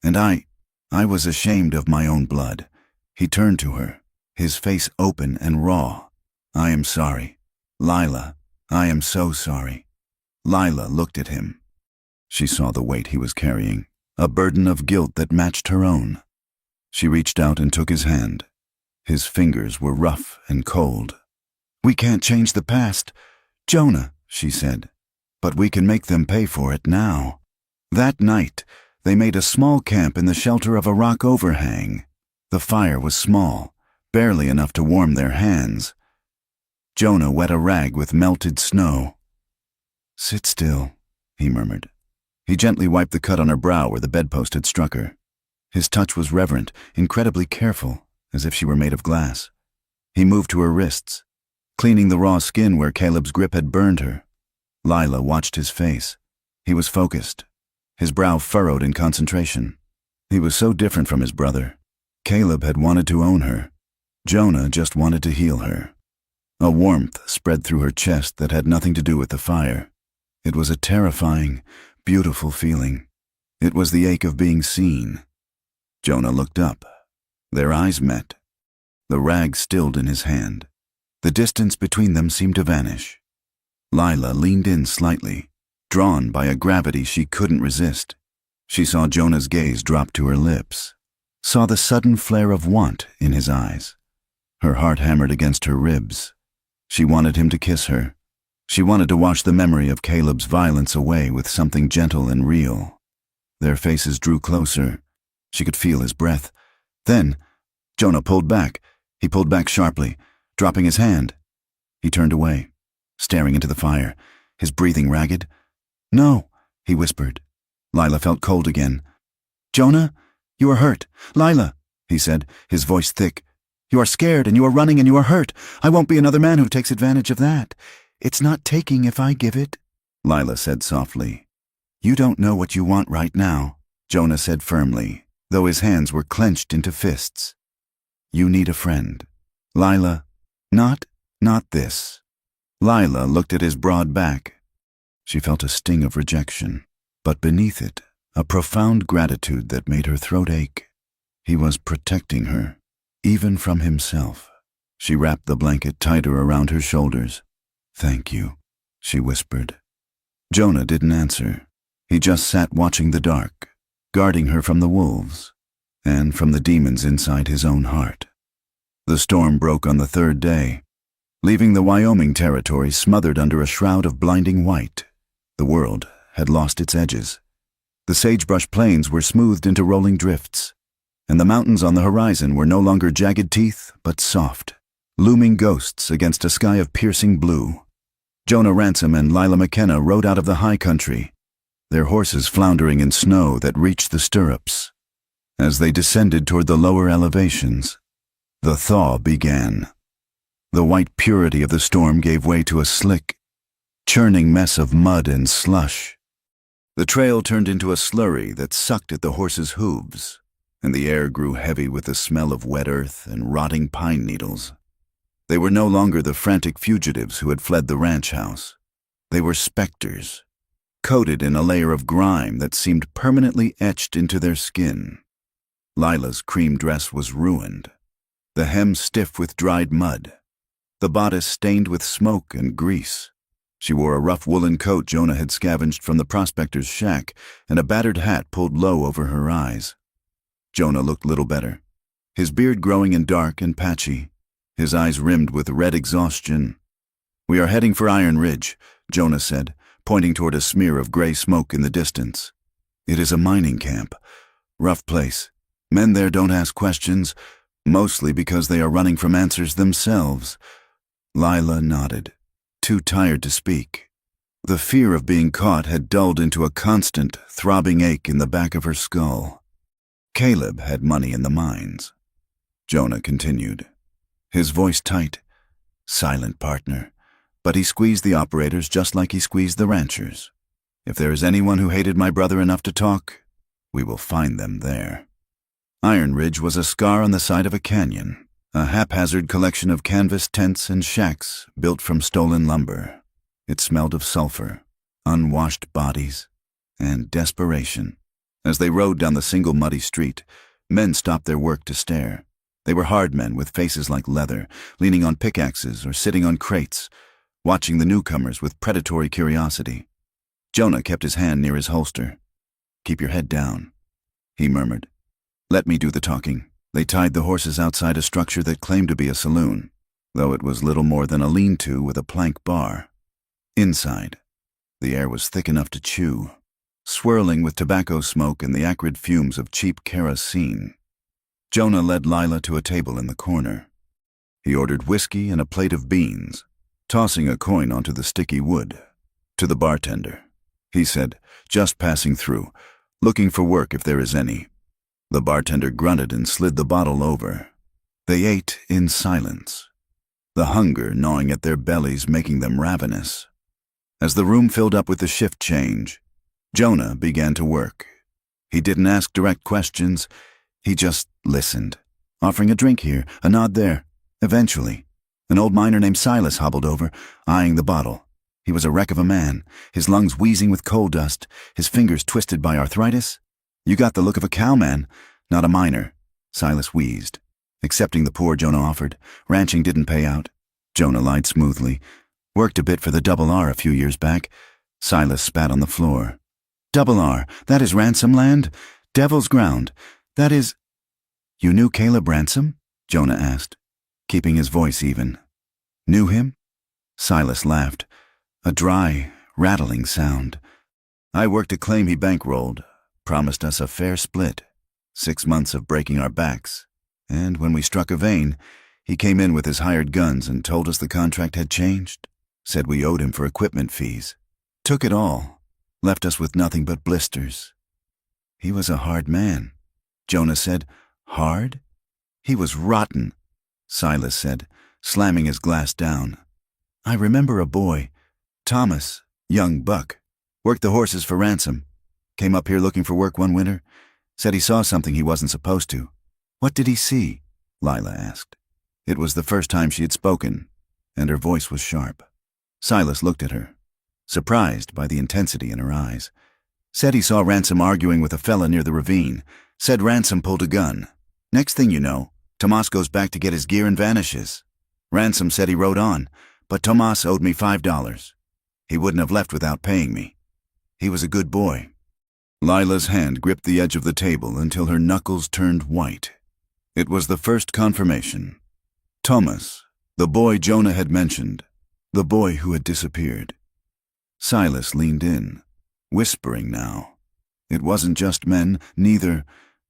And I was ashamed of my own blood. He turned to her, his face open and raw. I am sorry. Lila, I am so sorry. Lila looked at him. She saw the weight he was carrying, a burden of guilt that matched her own. She reached out and took his hand. His fingers were rough and cold. "We can't change the past, Jonah," she said, "but we can make them pay for it now." That night, they made a small camp in the shelter of a rock overhang. The fire was small, barely enough to warm their hands. Jonah wet a rag with melted snow. "Sit still," he murmured. He gently wiped the cut on her brow where the bedpost had struck her. His touch was reverent, incredibly careful, as if she were made of glass. He moved to her wrists, cleaning the raw skin where Caleb's grip had burned her. Lila watched his face. He was focused, his brow furrowed in concentration. He was so different from his brother. Caleb had wanted to own her. Jonah just wanted to heal her. A warmth spread through her chest that had nothing to do with the fire. It was a terrifying, beautiful feeling. It was the ache of being seen. Jonah looked up. Their eyes met. The rag stilled in his hand. The distance between them seemed to vanish. Lila leaned in slightly, drawn by a gravity she couldn't resist. She saw Jonah's gaze drop to her lips, saw the sudden flare of want in his eyes. Her heart hammered against her ribs. She wanted him to kiss her. She wanted to wash the memory of Caleb's violence away with something gentle and real. Their faces drew closer. She could feel his breath. Then, Jonah pulled back. He pulled back sharply, dropping his hand. He turned away, staring into the fire, his breathing ragged. "No," he whispered. Lila felt cold again. "Jonah, you are hurt. Lila," he said, his voice thick. "You are scared and you are running and you are hurt. I won't be another man who takes advantage of that. It's not taking if I give it," Lila said softly. "You don't know what you want right now," Jonah said firmly, though his hands were clenched into fists. "You need a friend. Lila, not this." Lila looked at his broad back. She felt a sting of rejection, but beneath it, a profound gratitude that made her throat ache. He was protecting her, even from himself. She wrapped the blanket tighter around her shoulders. "Thank you," she whispered. Jonah didn't answer. He just sat watching the dark, guarding her from the wolves, and from the demons inside his own heart. The storm broke on the third day, leaving the Wyoming territory smothered under a shroud of blinding white. The world had lost its edges. The sagebrush plains were smoothed into rolling drifts, and the mountains on the horizon were no longer jagged teeth, but soft, looming ghosts against a sky of piercing blue. Jonah Ransom and Lila McKenna rode out of the high country, their horses floundering in snow that reached the stirrups. As they descended toward the lower elevations, the thaw began. The white purity of the storm gave way to a slick, churning mess of mud and slush. The trail turned into a slurry that sucked at the horses' hooves, and the air grew heavy with the smell of wet earth and rotting pine needles. They were no longer the frantic fugitives who had fled the ranch house. They were specters, coated in a layer of grime that seemed permanently etched into their skin. Lila's cream dress was ruined, the hem stiff with dried mud, the bodice stained with smoke and grease. She wore a rough woolen coat Jonah had scavenged from the prospector's shack and a battered hat pulled low over her eyes. Jonah looked little better, his beard growing and dark and patchy, his eyes rimmed with red exhaustion. "We are heading for Iron Ridge," Jonah said, pointing toward a smear of gray smoke in the distance. "It is a mining camp. Rough place. Men there don't ask questions, mostly because they are running from answers themselves." Lila nodded, too tired to speak. The fear of being caught had dulled into a constant, throbbing ache in the back of her skull. Caleb had money in the mines. Jonah continued, his voice tight. "Silent partner, but he squeezed the operators just like he squeezed the ranchers. If there is anyone who hated my brother enough to talk, we will find them there." Iron Ridge was a scar on the side of a canyon, a haphazard collection of canvas tents and shacks built from stolen lumber. It smelled of sulfur, unwashed bodies, and desperation. As they rode down the single muddy street, men stopped their work to stare. They were hard men with faces like leather, leaning on pickaxes or sitting on crates, watching the newcomers with predatory curiosity. Jonah kept his hand near his holster. "Keep your head down," he murmured. "Let me do the talking." They tied the horses outside a structure that claimed to be a saloon. though it was little more than a lean-to with a plank bar. Inside, the air was thick enough to chew, swirling with tobacco smoke and the acrid fumes of cheap kerosene. Jonah led Lila to a table in the corner. He ordered whiskey and a plate of beans, tossing a coin onto the sticky wood. To the bartender, he said, "Just passing through, looking for work if there is any." The bartender grunted and slid the bottle over. They ate in silence, the hunger gnawing at their bellies, making them ravenous. As the room filled up with the shift change, Jonah began to work. He didn't ask direct questions. He just listened, offering a drink here, a nod there. Eventually, an old miner named Silas hobbled over, eyeing the bottle. He was a wreck of a man, his lungs wheezing with coal dust, his fingers twisted by arthritis. "You got the look of a cowman, not a miner," Silas wheezed, accepting the pour Jonah offered. Ranching didn't pay out. Jonah lied smoothly. "Worked a bit for the Double R a few years back." Silas spat on the floor. "Double R, that is Ransom land? Devil's Ground, that is—" "You knew Caleb Ransom?" Jonah asked, keeping his voice even. "Knew him?" Silas laughed, a dry, rattling sound. "I worked a claim he bankrolled, promised us a fair split, 6 months of breaking our backs, and when we struck a vein, he came in with his hired guns and told us the contract had changed, said we owed him for equipment fees. Took it all, left us with nothing but blisters. He was a hard man." Jonah said. "Hard?" "He was rotten," Silas said, slamming his glass down. "I remember a boy, Thomas, young buck, worked the horses for Ransom. Came up here looking for work one winter. Said he saw something he wasn't supposed to." "What did he see?" Lila asked. It was the first time she had spoken, and her voice was sharp. Silas looked at her, surprised by the intensity in her eyes. "Said he saw Ransom arguing with a fella near the ravine. Said Ransom pulled a gun. Next thing you know, Tomas goes back to get his gear and vanishes. Ransom said he rode on, but Tomas owed me $5. He wouldn't have left without paying me. He was a good boy." Lila's hand gripped the edge of the table until her knuckles turned white. It was the first confirmation. Thomas, the boy Jonah had mentioned, the boy who had disappeared. Silas leaned in, whispering now. It wasn't just men, neither.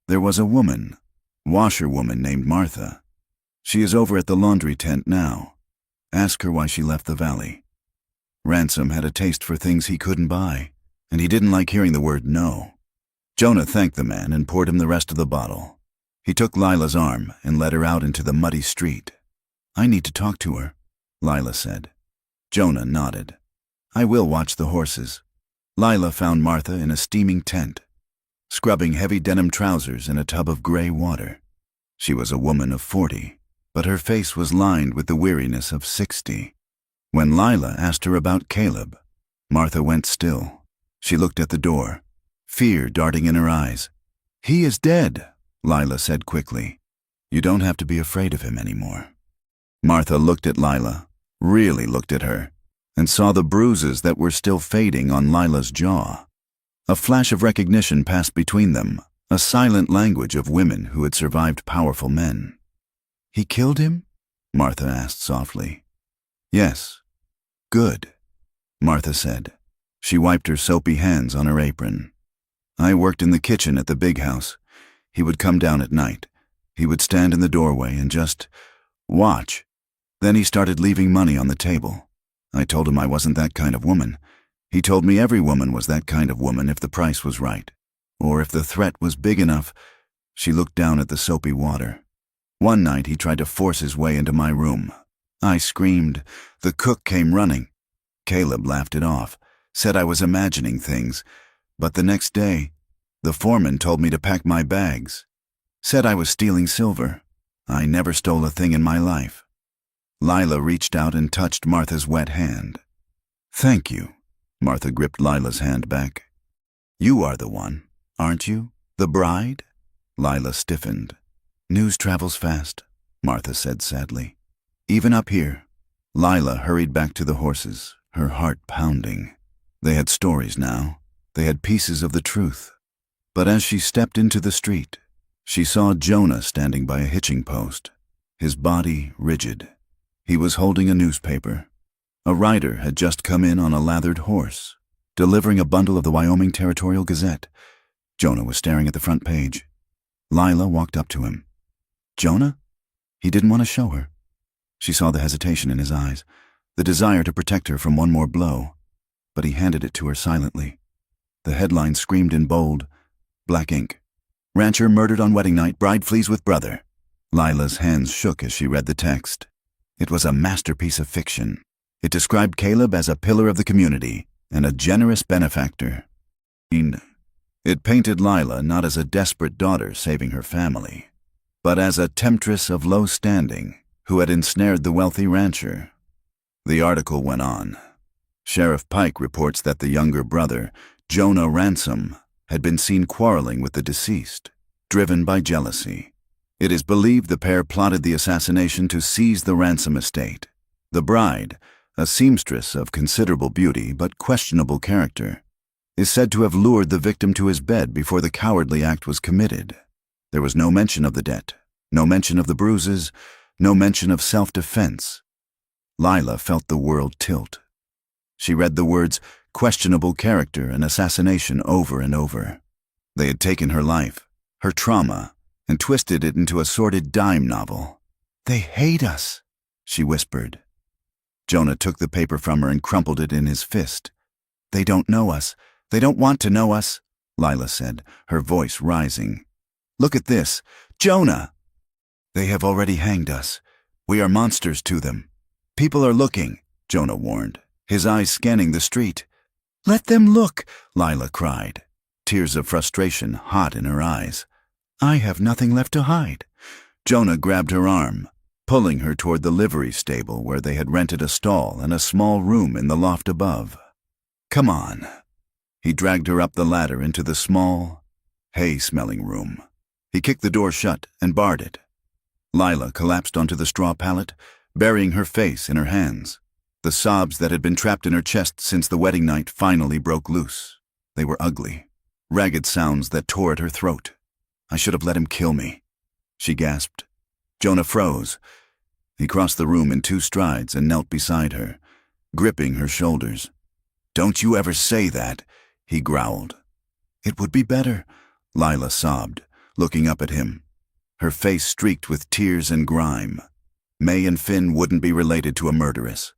There was a woman, washerwoman named Martha. She is over at the laundry tent now. Ask her why she left the valley. Ransom had a taste for things he couldn't buy, and he didn't like hearing the word no. Jonah thanked the man and poured him the rest of the bottle. He took Lila's arm and led her out into the muddy street. "I need to talk to her," Lila said. Jonah nodded. "I will watch the horses." Lila found Martha in a steaming tent, scrubbing heavy denim trousers in a tub of gray water. She was a woman of 40, but her face was lined with the weariness of 60. When Lila asked her about Caleb, Martha went still. She looked at the door, fear darting in her eyes. "He is dead," Lila said quickly. "You don't have to be afraid of him anymore." Martha looked at Lila, really looked at her, and saw the bruises that were still fading on Lila's jaw. A flash of recognition passed between them, a silent language of women who had survived powerful men. "He killed him?" Martha asked softly. "Yes." "Good," Martha said. She wiped her soapy hands on her apron. "I worked in the kitchen at the big house. He would come down at night. He would stand in the doorway and just watch. Then he started leaving money on the table. I told him I wasn't that kind of woman. He told me every woman was that kind of woman if the price was right, or if the threat was big enough." She looked down at the soapy water. "One night he tried to force his way into my room. I screamed. The cook came running. Caleb laughed it off, said I was imagining things, but the next day, the foreman told me to pack my bags. Said I was stealing silver. I never stole a thing in my life." Lila reached out and touched Martha's wet hand. "Thank you." Martha gripped Lila's hand back. "You are the one, aren't you? The bride?" Lila stiffened. "News travels fast," Martha said sadly. "Even up here." Lila hurried back to the horses, her heart pounding. They had stories now. They had pieces of the truth. But as she stepped into the street, she saw Jonah standing by a hitching post, his body rigid. He was holding a newspaper. A rider had just come in on a lathered horse, delivering a bundle of the Wyoming Territorial Gazette. Jonah was staring at the front page. Lila walked up to him. Jonah? He didn't want to show her. She saw the hesitation in his eyes, the desire to protect her from one more blow, but he handed it to her silently. The headline screamed in bold, black ink. Rancher murdered on wedding night, bride flees with brother. Lila's hands shook as she read the text. It was a masterpiece of fiction. It described Caleb as a pillar of the community and a generous benefactor. It painted Lila not as a desperate daughter saving her family, but as a temptress of low standing who had ensnared the wealthy rancher. The article went on. Sheriff Pike reports that the younger brother, Jonah Ransom, had been seen quarreling with the deceased, driven by jealousy. It is believed the pair plotted the assassination to seize the Ransom estate. The bride, a seamstress of considerable beauty but questionable character, is said to have lured the victim to his bed before the cowardly act was committed. There was no mention of the debt, no mention of the bruises, no mention of self-defense. Lila felt the world tilt. She read the words questionable character and assassination over and over. They had taken her life, her trauma, and twisted it into a sordid dime novel. They hate us, she whispered. Jonah took the paper from her and crumpled it in his fist. They don't know us. They don't want to know us, Lila said, her voice rising. Look at this. Jonah! They have already hanged us. We are monsters to them. People are looking, Jonah warned, his eyes scanning the street. Let them look, Lila cried, tears of frustration hot in her eyes. I have nothing left to hide. Jonah grabbed her arm, pulling her toward the livery stable where they had rented a stall and a small room in the loft above. Come on. He dragged her up the ladder into the small, hay-smelling room. He kicked the door shut and barred it. Lila collapsed onto the straw pallet, burying her face in her hands. The sobs that had been trapped in her chest since the wedding night finally broke loose. They were ugly, ragged sounds that tore at her throat. I should have let him kill me, she gasped. Jonah froze. He crossed the room in 2 strides and knelt beside her, gripping her shoulders. Don't you ever say that, he growled. It would be better, Lila sobbed, looking up at him, her face streaked with tears and grime. May and Finn wouldn't be related to a murderess.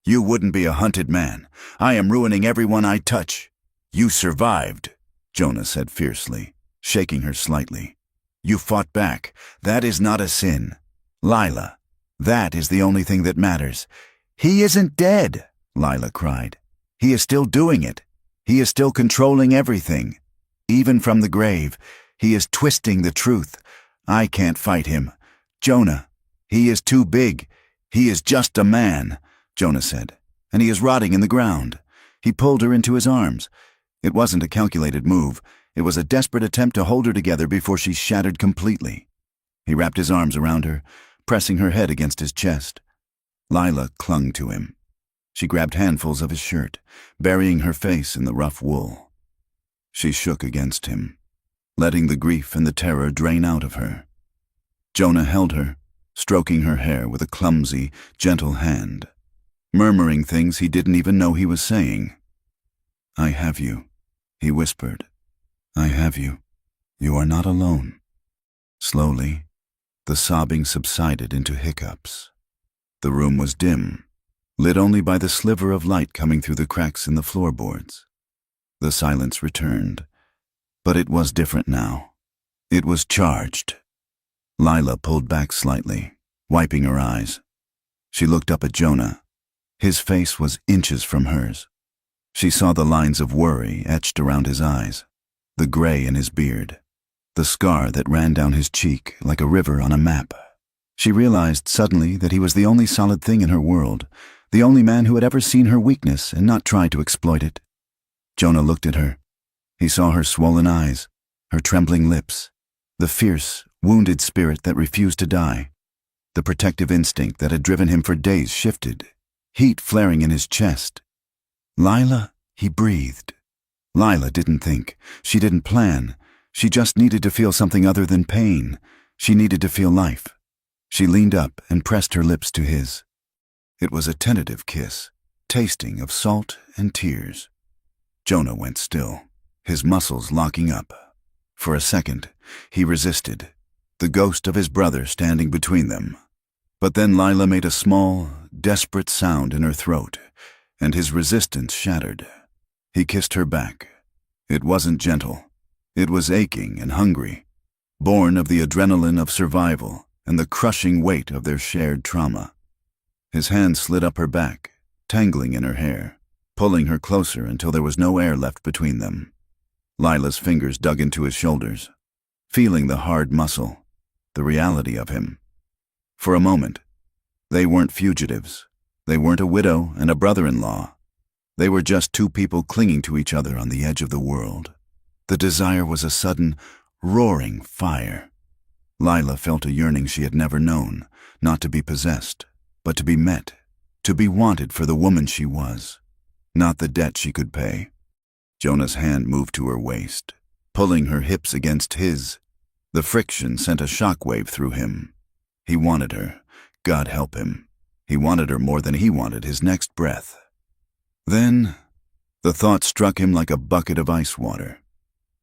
You wouldn't be a hunted man. I am ruining everyone I touch. You survived, Jonah said fiercely, shaking her slightly. You fought back. That is not a sin. Lila, that is the only thing that matters. He isn't dead, Lila cried. He is still doing it. He is still controlling everything. Even from the grave, he is twisting the truth. I can't fight him. Jonah, he is too big. He is just a man, Jonah said, and he is rotting in the ground. He pulled her into his arms. It wasn't a calculated move. It was a desperate attempt to hold her together before she shattered completely. He wrapped his arms around her, pressing her head against his chest. Lila clung to him. She grabbed handfuls of his shirt, burying her face in the rough wool. She shook against him, letting the grief and the terror drain out of her. Jonah held her, stroking her hair with a clumsy, gentle hand, murmuring things he didn't even know he was saying. I have you, he whispered. I have you. You are not alone. Slowly, the sobbing subsided into hiccups. The room was dim, lit only by the sliver of light coming through the cracks in the floorboards. The silence returned, but it was different now. It was charged. Lila pulled back slightly, wiping her eyes. She looked up at Jonah. His face was inches from hers. She saw the lines of worry etched around his eyes, the gray in his beard, the scar that ran down his cheek like a river on a map. She realized suddenly that he was the only solid thing in her world, the only man who had ever seen her weakness and not tried to exploit it. Jonah looked at her. He saw her swollen eyes, her trembling lips, the fierce, wounded spirit that refused to die. The protective instinct that had driven him for days shifted, heat flaring in his chest. Lila, he breathed. Lila didn't think. She didn't plan. She just needed to feel something other than pain. She needed to feel life. She leaned up and pressed her lips to his. It was a tentative kiss, tasting of salt and tears. Jonah went still, his muscles locking up. For a second, he resisted, the ghost of his brother standing between them. But then Lila made a small, desperate sound in her throat, and his resistance shattered. He kissed her back. It wasn't gentle. It was aching and hungry, born of the adrenaline of survival and the crushing weight of their shared trauma. His hand slid up her back, tangling in her hair, pulling her closer until there was no air left between them. Lila's fingers dug into his shoulders, feeling the hard muscle, the reality of him. For a moment, they weren't fugitives. They weren't a widow and a brother-in-law. They were just two people clinging to each other on the edge of the world. The desire was a sudden, roaring fire. Lila felt a yearning she had never known, not to be possessed, but to be met, to be wanted for the woman she was, not the debt she could pay. Jonah's hand moved to her waist, pulling her hips against his. The friction sent a shockwave through him. He wanted her, God help him. He wanted her more than he wanted his next breath. Then, the thought struck him like a bucket of ice water.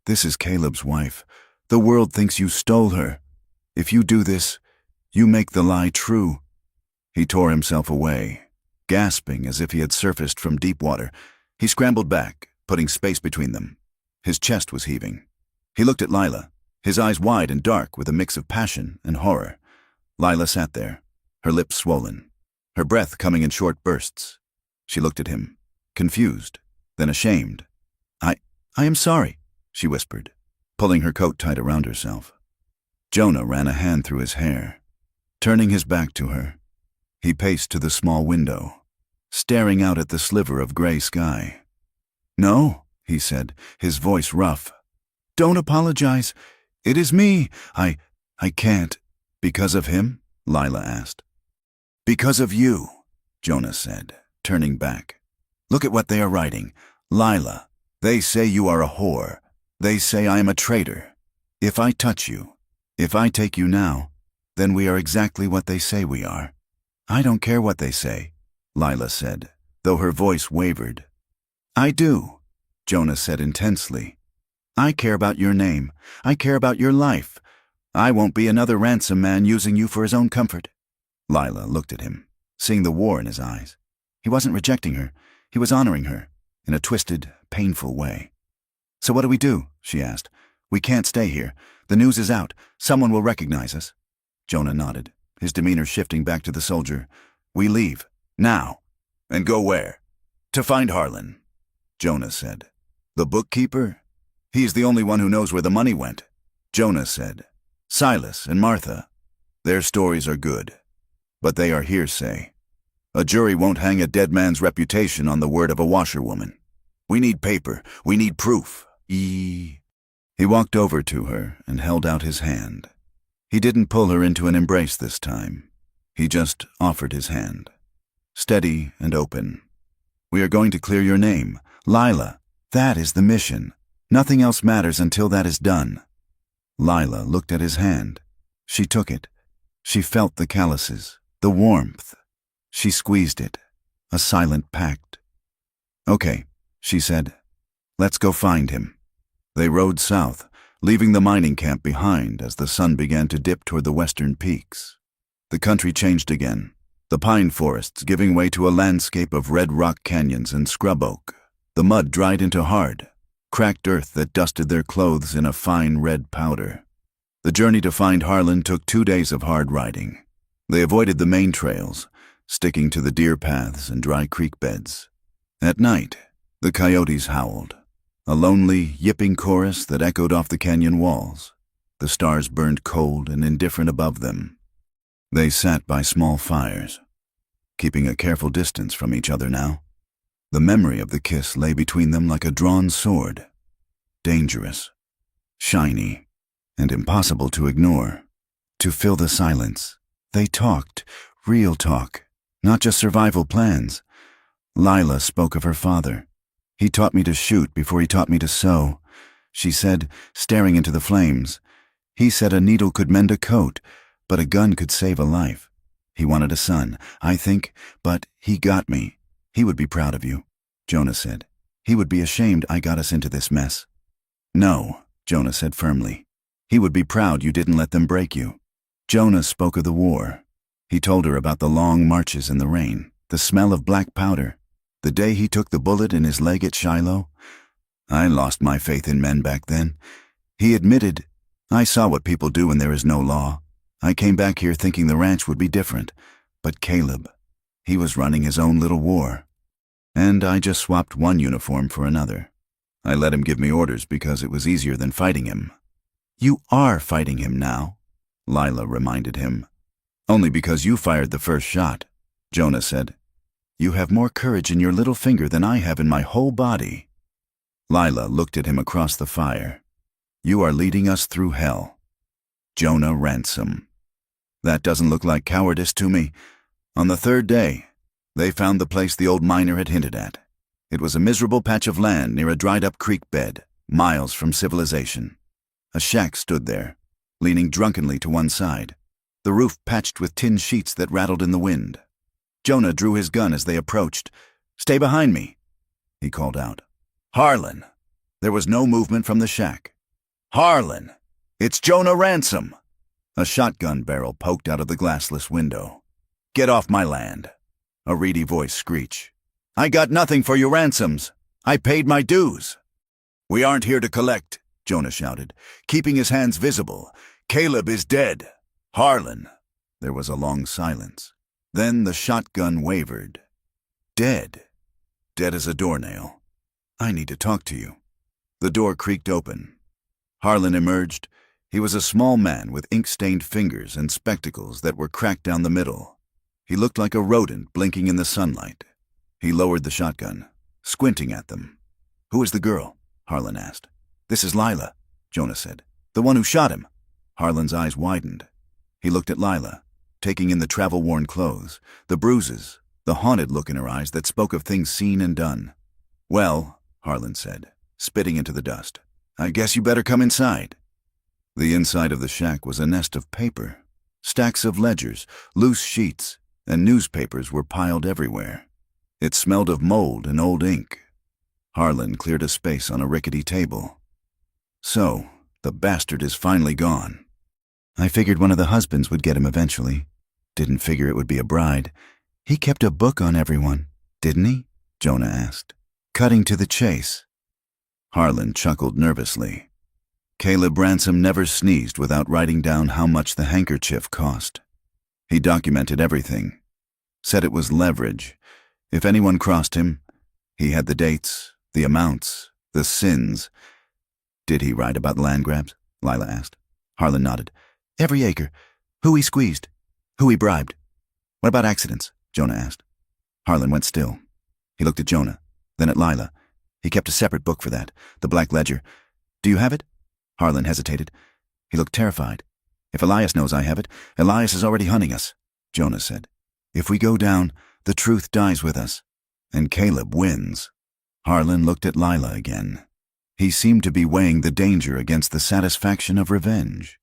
This is Caleb's wife. The world thinks you stole her. If you do this, you make the lie true. He tore himself away, gasping as if he had surfaced from deep water. He scrambled back, putting space between them. His chest was heaving. He looked at Lila, his eyes wide and dark with a mix of passion and horror. Lila sat there, her lips swollen, her breath coming in short bursts. She looked at him, confused, then ashamed. I am sorry, she whispered, pulling her coat tight around herself. Jonah ran a hand through his hair. Turning his back to her, he paced to the small window, staring out at the sliver of gray sky. No, he said, his voice rough. Don't apologize. It is me. I can't. Because of him? Lila asked. Because of you, Jonah said, turning back. Look at what they are writing. Lila, they say you are a whore. They say I am a traitor. If I touch you, if I take you now, then we are exactly what they say we are. I don't care what they say, Lila said, though her voice wavered. I do, Jonah said intensely. I care about your name. I care about your life. I won't be another ransom man using you for his own comfort. Lila looked at him, seeing the war in his eyes. He wasn't rejecting her. He was honoring her, in a twisted, painful way. So what do we do? She asked. We can't stay here. The news is out. Someone will recognize us. Jonah nodded, his demeanor shifting back to the soldier. We leave. Now. And go where? To find Harlan, Jonah said. The bookkeeper? He's the only one who knows where the money went. Jonah said. Silas and Martha. Their stories are good, but they are hearsay. A jury won't hang a dead man's reputation on the word of a washerwoman. We need paper. We need proof. He walked over to her and held out his hand. He didn't pull her into an embrace this time. He just offered his hand. Steady and open. We are going to clear your name. Lila, that is the mission. Nothing else matters until that is done. Lila looked at his hand. She took it. She felt the calluses, the warmth. She squeezed it, a silent pact. Okay, she said. Let's go find him. They rode south, leaving the mining camp behind as the sun began to dip toward the western peaks. The country changed again, the pine forests giving way to a landscape of red rock canyons and scrub oak. The mud dried into hard, cracked earth that dusted their clothes in a fine red powder. The journey to find Harlan took 2 days of hard riding. They avoided the main trails, sticking to the deer paths and dry creek beds. At night, the coyotes howled, a lonely, yipping chorus that echoed off the canyon walls. The stars burned cold and indifferent above them. They sat by small fires, keeping a careful distance from each other now. The memory of the kiss lay between them like a drawn sword, dangerous, shiny, and impossible to ignore. To fill the silence, they talked, real talk, not just survival plans. Lila spoke of her father. He taught me to shoot before he taught me to sew, she said, staring into the flames. He said a needle could mend a coat, but a gun could save a life. He wanted a son, I think, but he got me. He would be proud of you, Jonah said. He would be ashamed I got us into this mess. No, Jonah said firmly. He would be proud you didn't let them break you. Jonah spoke of the war. He told her about the long marches in the rain, the smell of black powder, the day he took the bullet in his leg at Shiloh. I lost my faith in men back then. He admitted, I saw what people do when there is no law. I came back here thinking the ranch would be different. But Caleb, he was running his own little war. And I just swapped one uniform for another. I let him give me orders because it was easier than fighting him. You are fighting him now, Lila reminded him. Only because you fired the first shot, Jonah said. You have more courage in your little finger than I have in my whole body. Lila looked at him across the fire. You are leading us through hell. Jonah Ransom. That doesn't look like cowardice to me. On the third day, they found the place the old miner had hinted at. It was a miserable patch of land near a dried-up creek bed, miles from civilization. A shack stood there, leaning drunkenly to one side, the roof patched with tin sheets that rattled in the wind. Jonah drew his gun as they approached. Stay behind me, he called out. Harlan. There was no movement from the shack. Harlan, it's Jonah Ransom. A shotgun barrel poked out of the glassless window. Get off my land, a reedy voice screeched. I got nothing for your ransoms. I paid my dues. We aren't here to collect, Jonah shouted, keeping his hands visible. Caleb is dead. Harlan. There was a long silence. Then the shotgun wavered. Dead. Dead as a doornail. I need to talk to you. The door creaked open. Harlan emerged. He was a small man with ink-stained fingers and spectacles that were cracked down the middle. He looked like a rodent blinking in the sunlight. He lowered the shotgun, squinting at them. Who is the girl? Harlan asked. This is Lila, Jonah said. The one who shot him. Harlan's eyes widened. He looked at Lila, taking in the travel-worn clothes, the bruises, the haunted look in her eyes that spoke of things seen and done. Well, Harlan said, spitting into the dust, I guess you better come inside. The inside of the shack was a nest of paper. Stacks of ledgers, loose sheets, and newspapers were piled everywhere. It smelled of mold and old ink. Harlan cleared a space on a rickety table. So, the bastard is finally gone. I figured one of the husbands would get him eventually. Didn't figure it would be a bride. He kept a book on everyone, didn't he? Jonah asked, cutting to the chase. Harlan chuckled nervously. Caleb Ransom never sneezed without writing down how much the handkerchief cost. He documented everything. Said it was leverage. If anyone crossed him, he had the dates, the amounts, the sins. Did he write about the land grabs? Lila asked. Harlan nodded. Every acre. Who he squeezed. Who he bribed. What about accidents? Jonah asked. Harlan went still. He looked at Jonah, then at Lila. He kept a separate book for that, the black ledger. Do you have it? Harlan hesitated. He looked terrified. If Elias knows I have it, Elias is already hunting us, Jonah said. If we go down, the truth dies with us, and Caleb wins. Harlan looked at Lila again. He seemed to be weighing the danger against the satisfaction of revenge.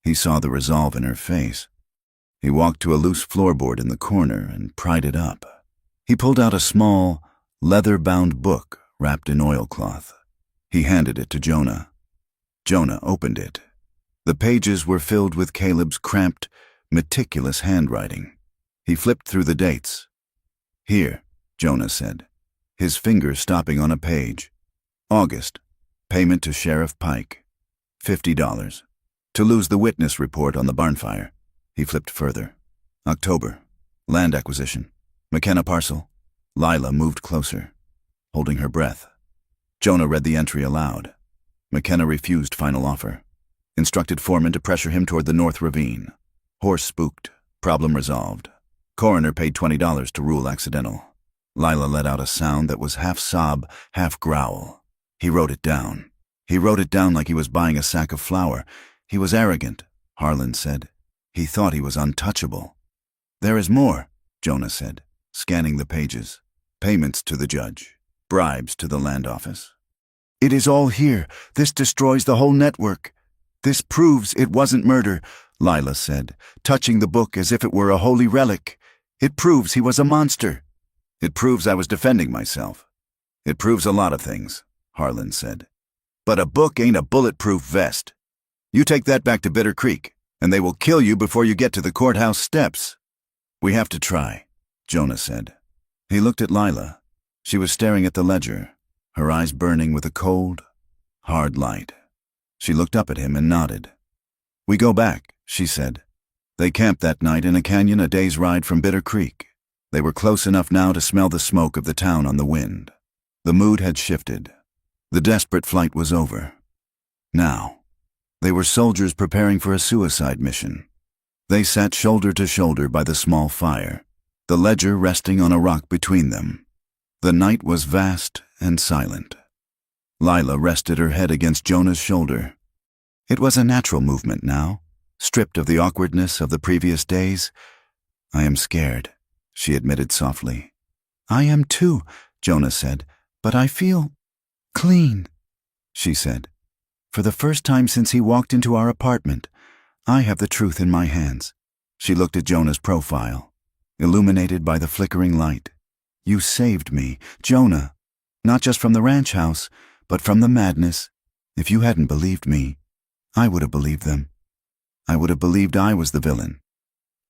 He saw the resolve in her face. He walked to a loose floorboard in the corner and pried it up. He pulled out a small, leather-bound book wrapped in oilcloth. He handed it to Jonah. Jonah opened it. The pages were filled with Caleb's cramped, meticulous handwriting. He flipped through the dates. Here, Jonah said, his finger stopping on a page. August, payment to Sheriff Pike, $50. To lose the witness report on the barn fire. He flipped further. October, land acquisition. McKenna parcel. Lila moved closer, holding her breath. Jonah read the entry aloud. McKenna refused final offer. Instructed foreman to pressure him toward the North Ravine. Horse spooked. Problem resolved. Coroner paid $20 to rule accidental. Lila let out a sound that was half sob, half growl. He wrote it down. He wrote it down like he was buying a sack of flour. He was arrogant, Harlan said. He thought he was untouchable. There is more, Jonah said, scanning the pages. Payments to the judge. Bribes to the land office. It is all here. This destroys the whole network. This proves it wasn't murder. Lila said, touching the book as if it were a holy relic. "It proves he was a monster." "It proves I was defending myself." "It proves a lot of things," Harlan said. "But a book ain't a bulletproof vest. You take that back to Bitter Creek, and they will kill you before you get to the courthouse steps." "We have to try," Jonah said. He looked at Lila. She was staring at the ledger, her eyes burning with a cold, hard light. She looked up at him and nodded. "We go back," she said. They camped that night in a canyon a day's ride from Bitter Creek. They were close enough now to smell the smoke of the town on the wind. The mood had shifted. The desperate flight was over. Now, they were soldiers preparing for a suicide mission. They sat shoulder to shoulder by the small fire, the ledger resting on a rock between them. The night was vast and silent. Lila rested her head against Jonah's shoulder. It was a natural movement now, stripped of the awkwardness of the previous days. "I am scared," she admitted softly. "I am too," Jonah said, "but I feel clean," she said. "For the first time since he walked into our apartment, I have the truth in my hands." She looked at Jonah's profile, illuminated by the flickering light. "You saved me, Jonah, not just from the ranch house, but from the madness. If you hadn't believed me, I would have believed them. I would have believed I was the villain."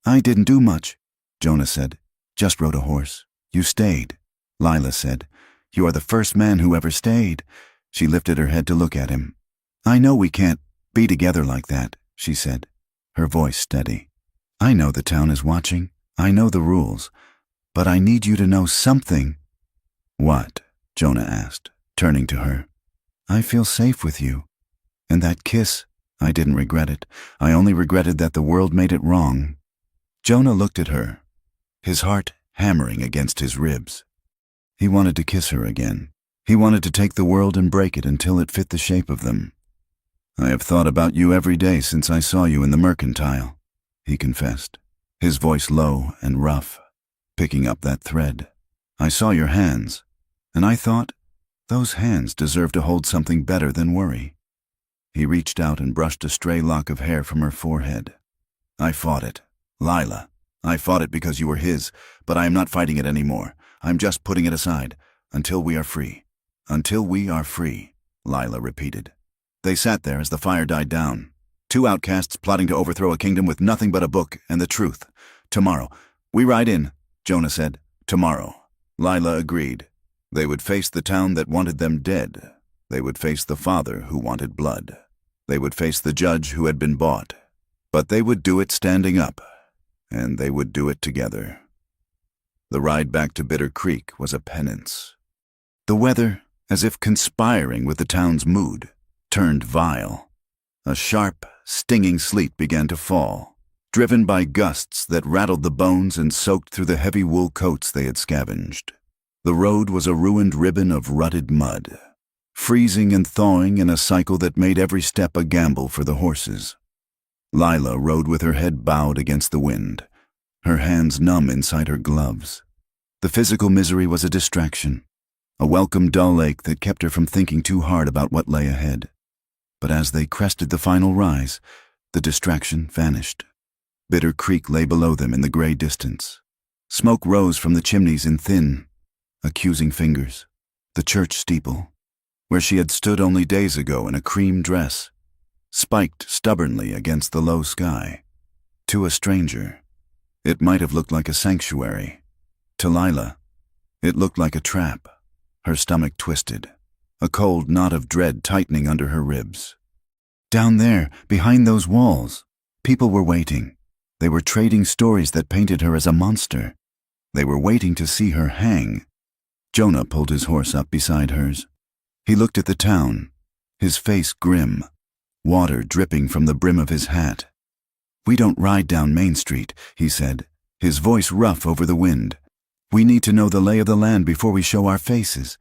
"I didn't do much," Jonah said. "Just rode a horse." "You stayed," Lila said. "You are the first man who ever stayed." She lifted her head to look at him. "I know we can't be together like that," she said, her voice steady. "I know the town is watching. I know the rules. But I need you to know something." "What?" Jonah asked, turning to her. "I feel safe with you. And that kiss, I didn't regret it. I only regretted that the world made it wrong." Jonah looked at her, his heart hammering against his ribs. He wanted to kiss her again. He wanted to take the world and break it until it fit the shape of them. "I have thought about you every day since I saw you in the mercantile," he confessed, his voice low and rough, picking up that thread. "I saw your hands, and I thought, those hands deserve to hold something better than worry." He reached out and brushed a stray lock of hair from her forehead. "I fought it, Lila. I fought it because you were his, but I am not fighting it anymore. I'm just putting it aside, until we are free." "Until we are free," Lila repeated. They sat there as the fire died down. Two outcasts plotting to overthrow a kingdom with nothing but a book and the truth. "Tomorrow. We ride in," Jonah said. "Tomorrow." Lila agreed. They would face the town that wanted them dead. They would face the father who wanted blood. They would face the judge who had been bought. But they would do it standing up, and they would do it together. The ride back to Bitter Creek was a penance. The weather, as if conspiring with the town's mood, turned vile. A sharp, stinging sleet began to fall, driven by gusts that rattled the bones and soaked through the heavy wool coats they had scavenged. The road was a ruined ribbon of rutted mud, freezing and thawing in a cycle that made every step a gamble for the horses. Lila rode with her head bowed against the wind, her hands numb inside her gloves. The physical misery was a distraction, a welcome dull ache that kept her from thinking too hard about what lay ahead. But as they crested the final rise, the distraction vanished. Bitter Creek lay below them in the gray distance. Smoke rose from the chimneys in thin, accusing fingers. The church steeple, where she had stood only days ago in a cream dress, spiked stubbornly against the low sky. To a stranger, it might have looked like a sanctuary. To Lila, it looked like a trap. Her stomach twisted, a cold knot of dread tightening under her ribs. Down there, behind those walls, people were waiting. They were trading stories that painted her as a monster. They were waiting to see her hang. Jonah pulled his horse up beside hers. He looked at the town, his face grim, water dripping from the brim of his hat. "We don't ride down Main Street," he said, his voice rough over the wind. "We need to know the lay of the land before we show our faces."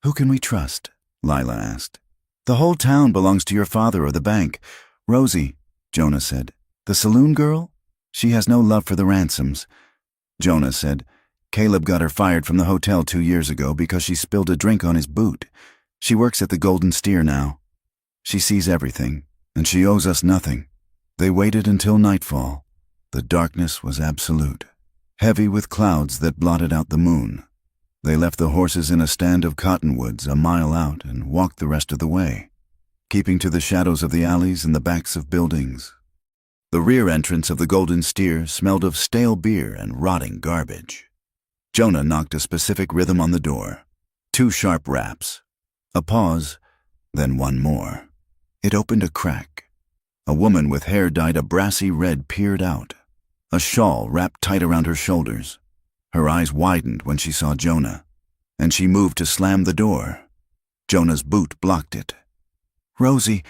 "Who can we trust?" Lila asked. "The whole town belongs to your father or the bank." "Rosie," Jonah said. "The saloon girl? She has no love for the Ransoms." Jonah said, "Caleb got her fired from the hotel 2 years ago because she spilled a drink on his boot. She works at the Golden Steer now. She sees everything, and she owes us nothing. They waited until nightfall. The darkness was absolute, heavy with clouds that blotted out the moon. They left the horses in a stand of cottonwoods a mile out and walked the rest of the way, keeping to the shadows of the alleys and the backs of buildings. The rear entrance of the Golden Steer smelled of stale beer and rotting garbage. Jonah knocked a specific rhythm on the door. 2 sharp raps. A pause, then one more. It opened a crack. A woman with hair dyed a brassy red peered out, a shawl wrapped tight around her shoulders. Her eyes widened when she saw Jonah, and she moved to slam the door. Jonah's boot blocked it. "Rosie,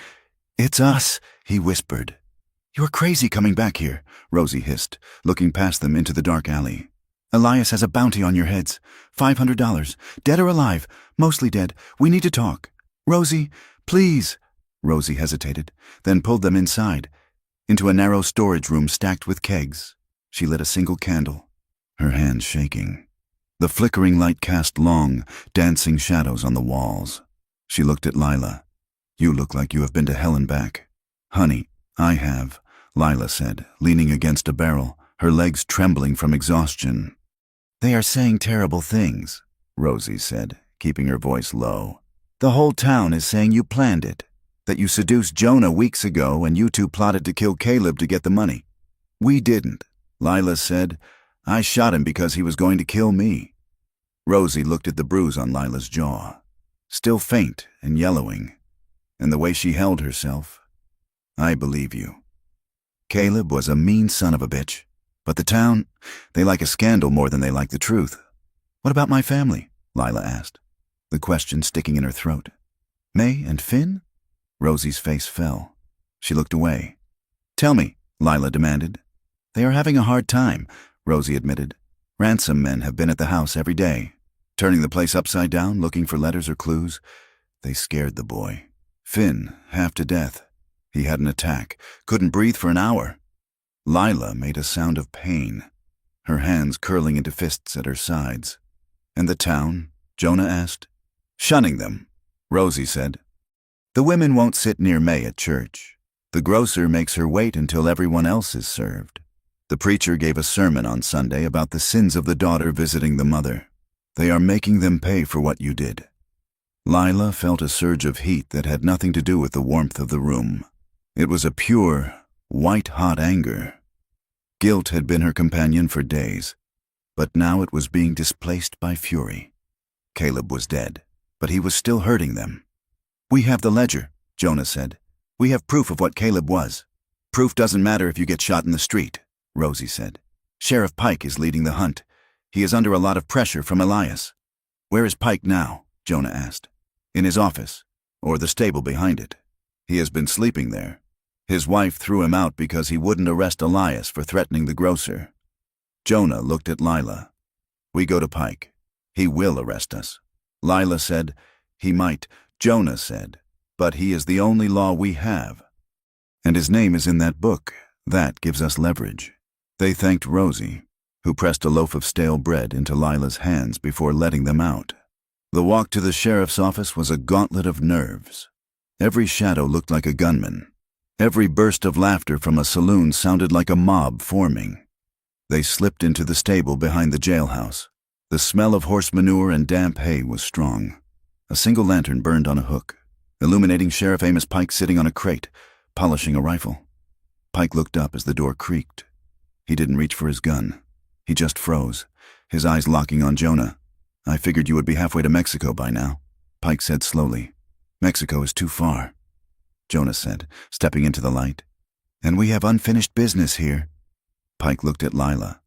it's us," he whispered. "You're crazy coming back here," Rosie hissed, looking past them into the dark alley. "Elias has a bounty on your heads. $500, dead or alive, mostly dead. We need to talk. Rosie, please." Rosie hesitated, then pulled them inside, into a narrow storage room stacked with kegs. She lit a single candle, her hands shaking. The flickering light cast long, dancing shadows on the walls. She looked at Lila. "You look like you have been to hell and back." "Honey, I have," Lila said, leaning against a barrel, her legs trembling from exhaustion. "They are saying terrible things," Rosie said, keeping her voice low. "The whole town is saying you planned it, that you seduced Jonah weeks ago and you two plotted to kill Caleb to get the money." "We didn't," Lila said. "I shot him because he was going to kill me." Rosie looked at the bruise on Lila's jaw, still faint and yellowing, and the way she held herself. "I believe you. Caleb was a mean son of a bitch, but the town, they like a scandal more than they like the truth." "What about my family?" Lila asked, the question sticking in her throat. "May and Finn?" Rosie's face fell. She looked away. "Tell me," Lila demanded. "They are having a hard time," Rosie admitted. "Ransom men have been at the house every day, turning the place upside down, looking for letters or clues. They scared the boy. Finn, half to death. He had an attack, couldn't breathe for an hour." Lila made a sound of pain, her hands curling into fists at her sides. "And the town?" Jonah asked. "Shunning them," Rosie said. "The women won't sit near May at church. The grocer makes her wait until everyone else is served. The preacher gave a sermon on Sunday about the sins of the daughter visiting the mother. They are making them pay for what you did." Lila felt a surge of heat that had nothing to do with the warmth of the room. It was a pure, white-hot anger. Guilt had been her companion for days, but now it was being displaced by fury. Caleb was dead, but he was still hurting them. "We have the ledger," Jonah said. "We have proof of what Caleb was." "Proof doesn't matter if you get shot in the street," Rosie said. "Sheriff Pike is leading the hunt. He is under a lot of pressure from Elias." "Where is Pike now?" Jonah asked. "In his office, or the stable behind it. He has been sleeping there. His wife threw him out because he wouldn't arrest Elias for threatening the grocer." Jonah looked at Lila. "We go to Pike. He will arrest us." Lila said. "He might," Jonah said, "but he is the only law we have. And his name is in that book. That gives us leverage." They thanked Rosie, who pressed a loaf of stale bread into Lila's hands before letting them out. The walk to the sheriff's office was a gauntlet of nerves. Every shadow looked like a gunman. Every burst of laughter from a saloon sounded like a mob forming. They slipped into the stable behind the jailhouse. The smell of horse manure and damp hay was strong. A single lantern burned on a hook, illuminating Sheriff Amos Pike sitting on a crate, polishing a rifle. Pike looked up as the door creaked. He didn't reach for his gun. He just froze, his eyes locking on Jonah. "I figured you would be halfway to Mexico by now," Pike said slowly. "Mexico is too far," Jonah said, stepping into the light. "And we have unfinished business here." Pike looked at Lila.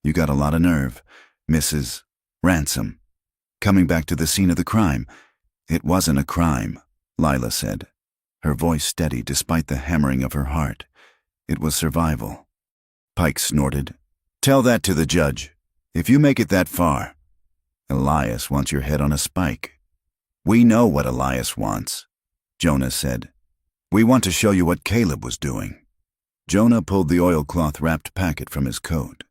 "You got a lot of nerve, Mrs. Ransom. Coming back to the scene of the crime." "It wasn't a crime," Lila said, her voice steady despite the hammering of her heart. "It was survival." Pike snorted. "Tell that to the judge. If you make it that far." "Elias wants your head on a spike." "We know what Elias wants," Jonah said. "We want to show you what Caleb was doing." Jonah pulled the oilcloth-wrapped packet from his coat.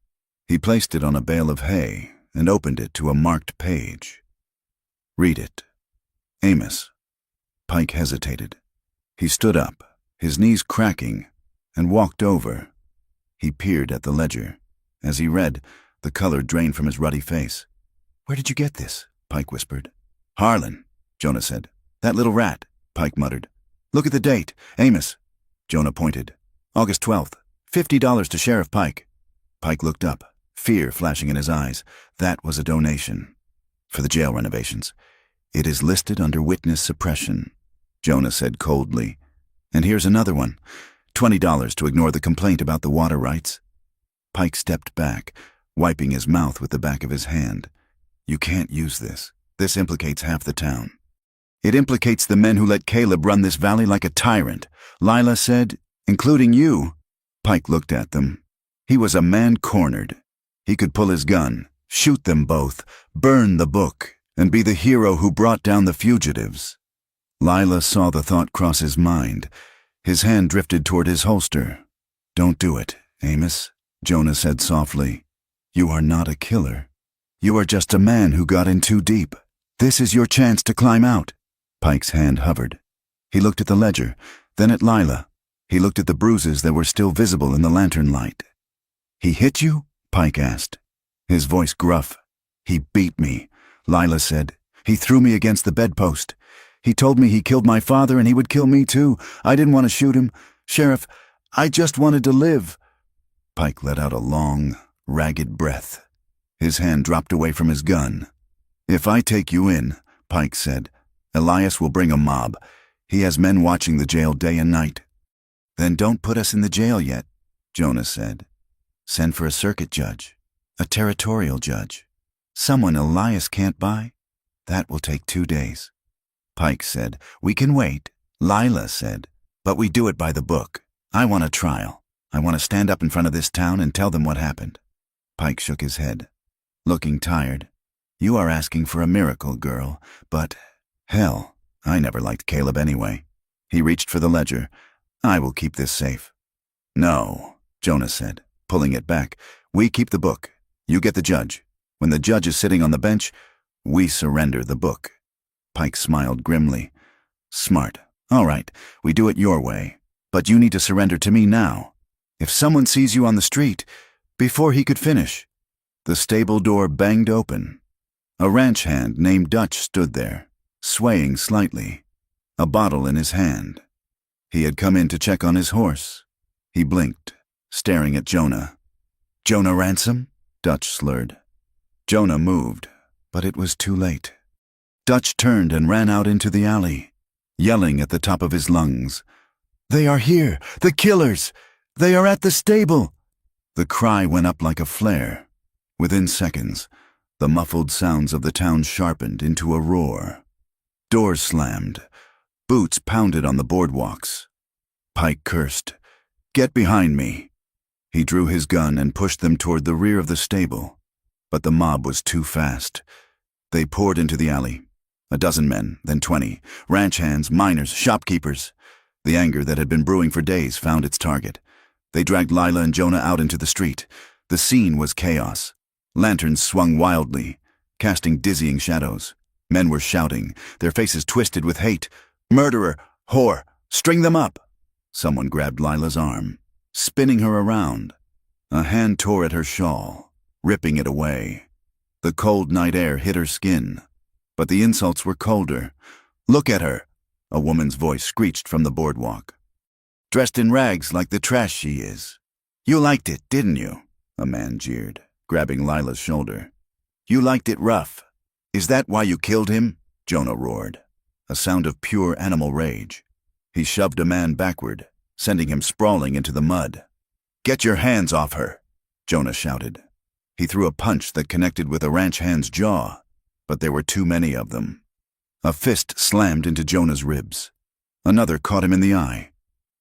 He placed it on a bale of hay and opened it to a marked page. "Read it." "Amos." Pike hesitated. He stood up, his knees cracking, and walked over. He peered at the ledger. As he read, the color drained from his ruddy face. "Where did you get this?" Pike whispered. "Harlan," Jonah said. "That little rat," Pike muttered. "Look at the date. Amos." Jonah pointed. "August 12th. $50 to Sheriff Pike." Pike looked up, fear flashing in his eyes. That was a donation. "For the jail renovations. It is listed under witness suppression," Jonah said coldly. "And here's another one. $20 to ignore the complaint about the water rights." Pike stepped back, wiping his mouth with the back of his hand. "You can't use this. This implicates half the town." "It implicates the men who let Caleb run this valley like a tyrant," Lila said, "including you." Pike looked at them. He was a man cornered. He could pull his gun, shoot them both, burn the book, and be the hero who brought down the fugitives. Lila saw the thought cross his mind. His hand drifted toward his holster. "Don't do it, Amos," Jonah said softly. "You are not a killer. You are just a man who got in too deep. This is your chance to climb out." Pike's hand hovered. He looked at the ledger, then at Lila. He looked at the bruises that were still visible in the lantern light. "He hit you?" Pike asked. His voice gruff. "He beat me," Lila said. "He threw me against the bedpost. He told me he killed my father and he would kill me too. I didn't want to shoot him. Sheriff, I just wanted to live." Pike let out a long, ragged breath. His hand dropped away from his gun. "If I take you in," Pike said, "Elias will bring a mob. He has men watching the jail day and night." "Then don't put us in the jail yet," Jonah said. "Send for a circuit judge, a territorial judge, someone Elias can't buy. That will take 2 days." Pike said, "We can wait." Lila said, "But we do it by the book. I want a trial. I want to stand up in front of this town and tell them what happened." Pike shook his head, looking tired. "You are asking for a miracle, girl, but hell, I never liked Caleb anyway." He reached for the ledger. "I will keep this safe." "No," Jonah said, pulling it back. "We keep the book. You get the judge. When the judge is sitting on the bench, we surrender the book." Pike smiled grimly. "Smart. All right, we do it your way. But you need to surrender to me now. If someone sees you on the street..." Before he could finish, the stable door banged open. A ranch hand named Dutch stood there, swaying slightly, a bottle in his hand. He had come in to check on his horse. He blinked, staring at Jonah. "Jonah Ransom?" Dutch slurred. Jonah moved, but it was too late. Dutch turned and ran out into the alley, yelling at the top of his lungs. "They are here! The killers! They are at the stable!" The cry went up like a flare. Within seconds, the muffled sounds of the town sharpened into a roar. Doors slammed. Boots pounded on the boardwalks. Pike cursed. "Get behind me." He drew his gun and pushed them toward the rear of the stable. But the mob was too fast. They poured into the alley. 12 men, then 20. Ranch hands, miners, shopkeepers. The anger that had been brewing for days found its target. They dragged Lila and Jonah out into the street. The scene was chaos. Lanterns swung wildly, casting dizzying shadows. Men were shouting, their faces twisted with hate. "Murderer! Whore! String them up!" Someone grabbed Lila's arm, spinning her around. A hand tore at her shawl, ripping it away. The cold night air hit her skin, but the insults were colder. "Look at her!" a woman's voice screeched from the boardwalk. "Dressed in rags like the trash she is. You liked it, didn't you?" a man jeered, grabbing Lila's shoulder. "You liked it rough. Is that why you killed him?" Jonah roared, a sound of pure animal rage. He shoved a man backward, sending him sprawling into the mud. "Get your hands off her!" Jonah shouted. He threw a punch that connected with a ranch hand's jaw, but there were too many of them. A fist slammed into Jonah's ribs. Another caught him in the eye.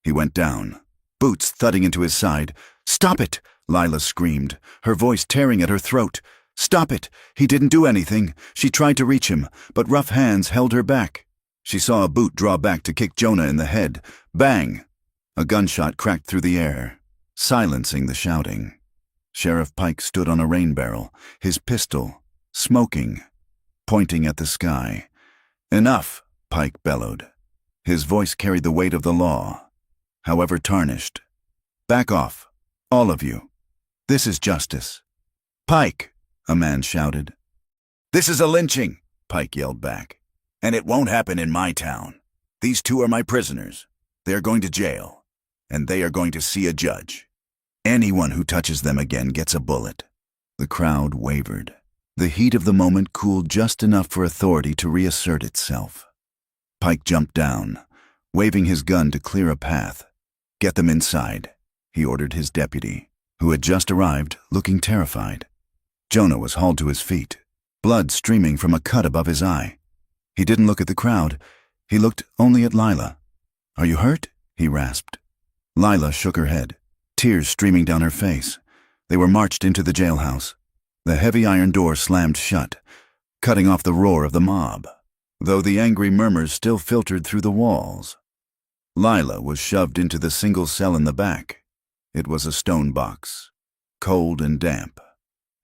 He went down, boots thudding into his side. "Stop it!" Lila screamed, her voice tearing at her throat. "Stop it! He didn't do anything." She tried to reach him, but rough hands held her back. She saw a boot draw back to kick Jonah in the head. Bang! A gunshot cracked through the air, silencing the shouting. Sheriff Pike stood on a rain barrel, his pistol, smoking, pointing at the sky. "Enough!" Pike bellowed. His voice carried the weight of the law, however tarnished. Back off, all of you. This is justice." "Pike!" a man shouted. "This is a lynching," Pike yelled back. "And it won't happen in my town. These two are my prisoners. They're going to jail, and they are going to see a judge. Anyone who touches them again gets a bullet." The crowd wavered. The heat of the moment cooled just enough for authority to reassert itself. Pike jumped down, waving his gun to clear a path. "Get them inside," he ordered his deputy, who had just arrived, looking terrified. Jonah was hauled to his feet, blood streaming from a cut above his eye. He didn't look at the crowd. He looked only at Lila. "Are you hurt?" he rasped. Lila shook her head, tears streaming down her face. They were marched into the jailhouse. The heavy iron door slammed shut, cutting off the roar of the mob, though the angry murmurs still filtered through the walls. Lila was shoved into the single cell in the back. It was a stone box, cold and damp,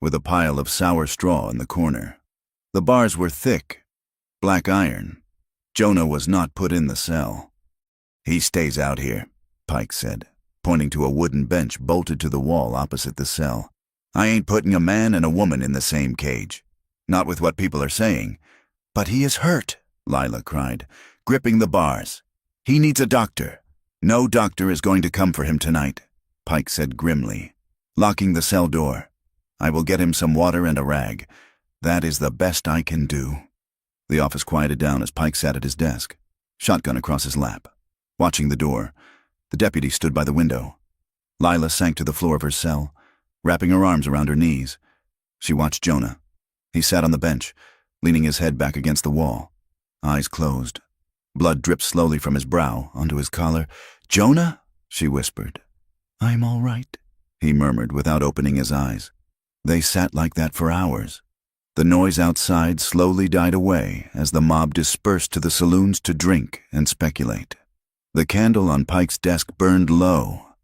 with a pile of sour straw in the corner. The bars were thick, black iron. Jonah was not put in the cell. "He stays out here," Pike said, pointing to a wooden bench bolted to the wall opposite the cell. "I ain't putting a man and a woman in the same cage. Not with what people are saying." "But he is hurt," Lila cried, gripping the bars. "He needs a doctor." "No doctor is going to come for him tonight," Pike said grimly, locking the cell door. "I will get him some water and a rag. That is the best I can do." The office quieted down as Pike sat at his desk, shotgun across his lap, watching the door. The deputy stood by the window. Lila sank to the floor of her cell, wrapping her arms around her knees. She watched Jonah. He sat on the bench, leaning his head back against the wall, eyes closed. Blood dripped slowly from his brow onto his collar. "Jonah?" she whispered. "I'm all right," he murmured without opening his eyes. They sat like that for hours. The noise outside slowly died away as the mob dispersed to the saloons to drink and speculate. The candle on Pike's desk burned low.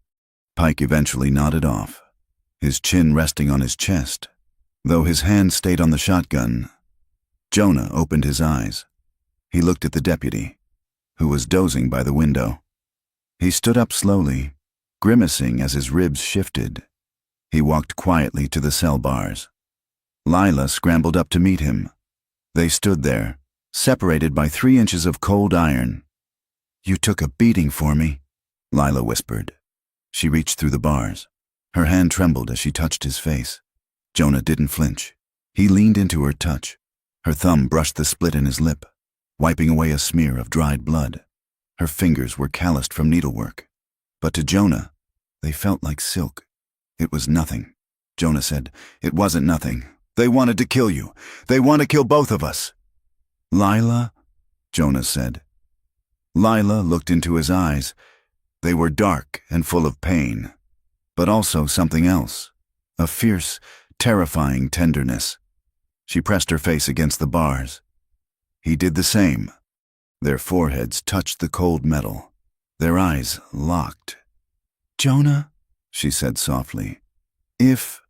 Pike eventually nodded off, his chin resting on his chest, though his hand stayed on the shotgun. Jonah opened his eyes. He looked at the deputy, who was dozing by the window. He stood up slowly, grimacing as his ribs shifted. He walked quietly to the cell bars. Lila scrambled up to meet him. They stood there, separated by 3 inches of cold iron. "You took a beating for me," Lila whispered. She reached through the bars. Her hand trembled as she touched his face. Jonah didn't flinch. He leaned into her touch. Her thumb brushed the split in his lip, wiping away a smear of dried blood. Her fingers were calloused from needlework, but to Jonah, they felt like silk. "It was nothing," Jonah said. "It wasn't nothing. They wanted to kill you. They want to kill both of us." "Lila?" Jonah said. Lila looked into his eyes. They were dark and full of pain, but also something else, a fierce, terrifying tenderness. She pressed her face against the bars. He did the same. Their foreheads touched the cold metal. Their eyes locked. "Jonah," she said softly, If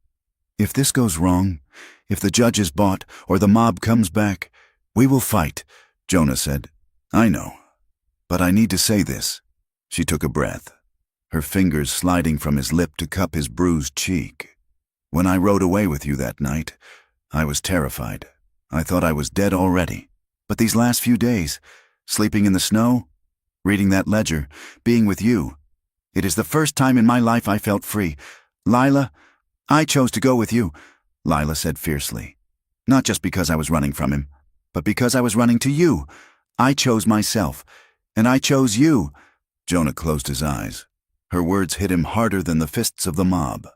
this goes wrong, if the judge is bought or the mob comes back, we will fight," Jonah said. "I know, but I need to say this." She took a breath, her fingers sliding from his lip to cup his bruised cheek. "When I rode away with you that night, I was terrified. I thought I was dead already. But these last few days, sleeping in the snow, reading that ledger, being with you, it is the first time in my life I felt free. Lila, I chose to go with you," Lila said fiercely. "Not just because I was running from him, but because I was running to you. I chose myself, and I chose you." Jonah closed his eyes. Her words hit him harder than the fists of the mob.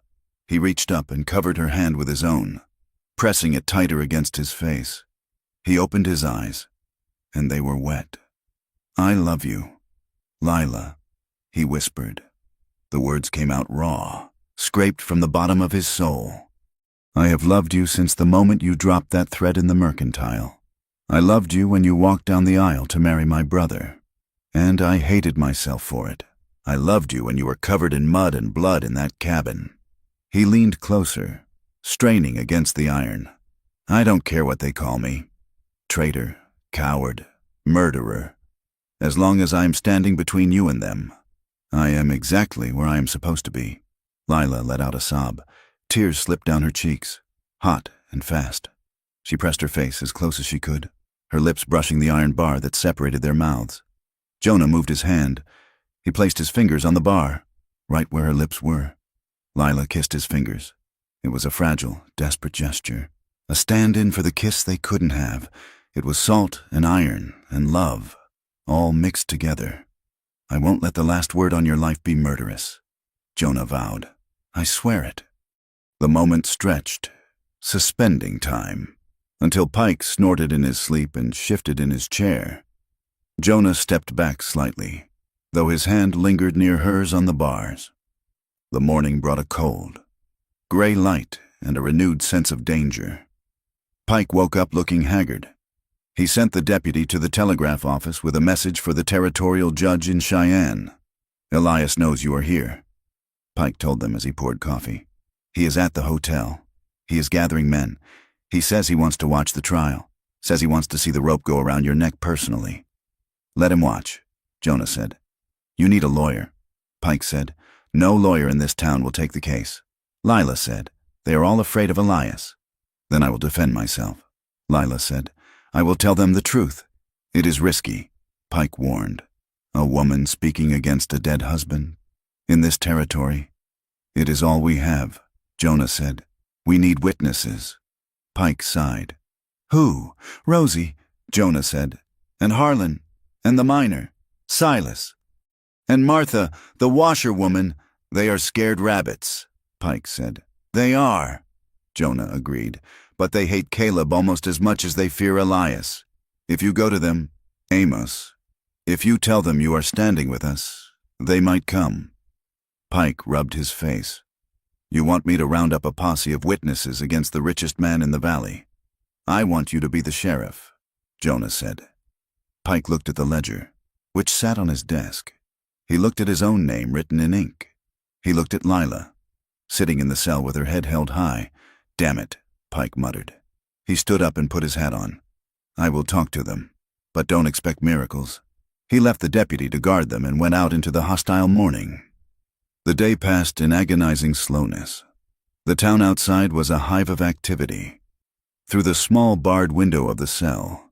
He reached up and covered her hand with his own, pressing it tighter against his face. He opened his eyes, and they were wet. "I love you, Lila," he whispered. The words came out raw, scraped from the bottom of his soul. "I have loved you since the moment you dropped that thread in the mercantile. I loved you when you walked down the aisle to marry my brother, and I hated myself for it. I loved you when you were covered in mud and blood in that cabin." He leaned closer, straining against the iron. "I don't care what they call me. Traitor, coward, murderer. As long as I'm standing between you and them, I am exactly where I am supposed to be. Lila let out a sob. Tears slipped down her cheeks, hot and fast. She pressed her face as close as she could, her lips brushing the iron bar that separated their mouths. Jonah moved his hand. He placed his fingers on the bar, right where her lips were. Lila kissed his fingers. It was a fragile, desperate gesture, a stand-in for the kiss they couldn't have. It was salt and iron and love, all mixed together. I won't let the last word on your life be murderous, Jonah vowed. I swear it. The moment stretched, suspending time, until Pike snorted in his sleep and shifted in his chair. Jonah stepped back slightly, though his hand lingered near hers on the bars. The morning brought a cold, gray light and a renewed sense of danger. Pike woke up looking haggard. He sent the deputy to the telegraph office with a message for the territorial judge in Cheyenne. Elias knows you are here, Pike told them as he poured coffee. He is at the hotel. He is gathering men. He says he wants to watch the trial, says he wants to see the rope go around your neck personally. Let him watch, Jonah said. You need a lawyer, Pike said. No lawyer in this town will take the case. Lila said. They are all afraid of Elias. Then I will defend myself, Lila said. I will tell them the truth. It is risky, Pike warned. A woman speaking against a dead husband? In this territory? It is all we have, Jonah said. We need witnesses. Pike sighed. Who? Rosie, Jonah said. And Harlan. And the miner. Silas. And Martha, the washerwoman. They are scared rabbits, Pike said. They are, Jonah agreed. But they hate Caleb almost as much as they fear Elias. If you go to them, Amos, if you tell them you are standing with us, they might come. Pike rubbed his face. You want me to round up a posse of witnesses against the richest man in the valley? I want you to be the sheriff, Jonah said. Pike looked at the ledger, which sat on his desk. He looked at his own name written in ink. He looked at Lila, sitting in the cell with her head held high. Damn it, Pike muttered. He stood up and put his hat on. I will talk to them, but don't expect miracles. He left the deputy to guard them and went out into the hostile morning. The day passed in agonizing slowness. The town outside was a hive of activity. Through the small barred window of the cell,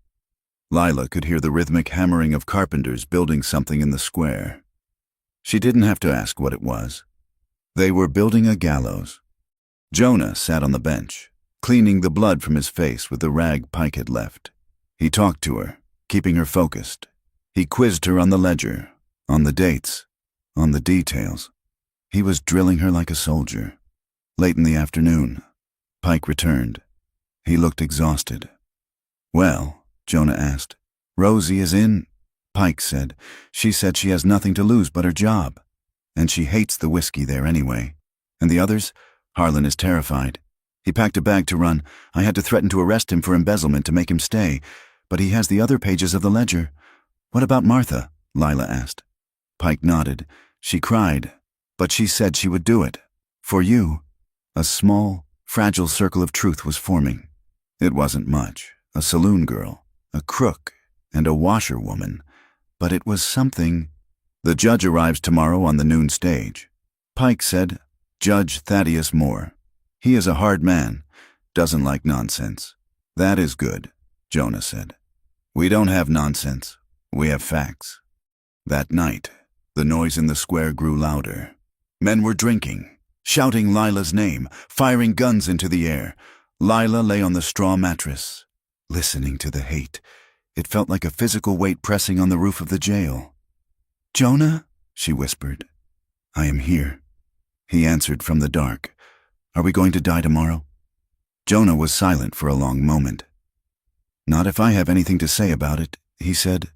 Lila could hear the rhythmic hammering of carpenters building something in the square. She didn't have to ask what it was. They were building a gallows. Jonah sat on the bench, cleaning the blood from his face with the rag Pike had left. He talked to her, keeping her focused. He quizzed her on the ledger, on the dates, on the details. He was drilling her like a soldier. Late in the afternoon, Pike returned. He looked exhausted. Well, Jonah asked. Rosie is in, Pike said. She said she has nothing to lose but her job. And she hates the whiskey there anyway. And the others? Harlan is terrified. He packed a bag to run. I had to threaten to arrest him for embezzlement to make him stay. But he has the other pages of the ledger. What about Martha? Lila asked. Pike nodded. She cried, but she said she would do it. For you. A small, fragile circle of truth was forming. It wasn't much. A saloon girl, a crook, and a washerwoman. But it was something. The judge arrives tomorrow on the noon stage. Pike said, Judge Thaddeus Moore. He is a hard man, doesn't like nonsense. That is good, Jonah said. We don't have nonsense. We have facts. That night, the noise in the square grew louder. Men were drinking, shouting Lila's name, firing guns into the air. Lila lay on the straw mattress, listening to the hate. It felt like a physical weight pressing on the roof of the jail. Jonah, she whispered. I am here. He answered from the dark. Are we going to die tomorrow? Jonah was silent for a long moment. Not if I have anything to say about it, he said,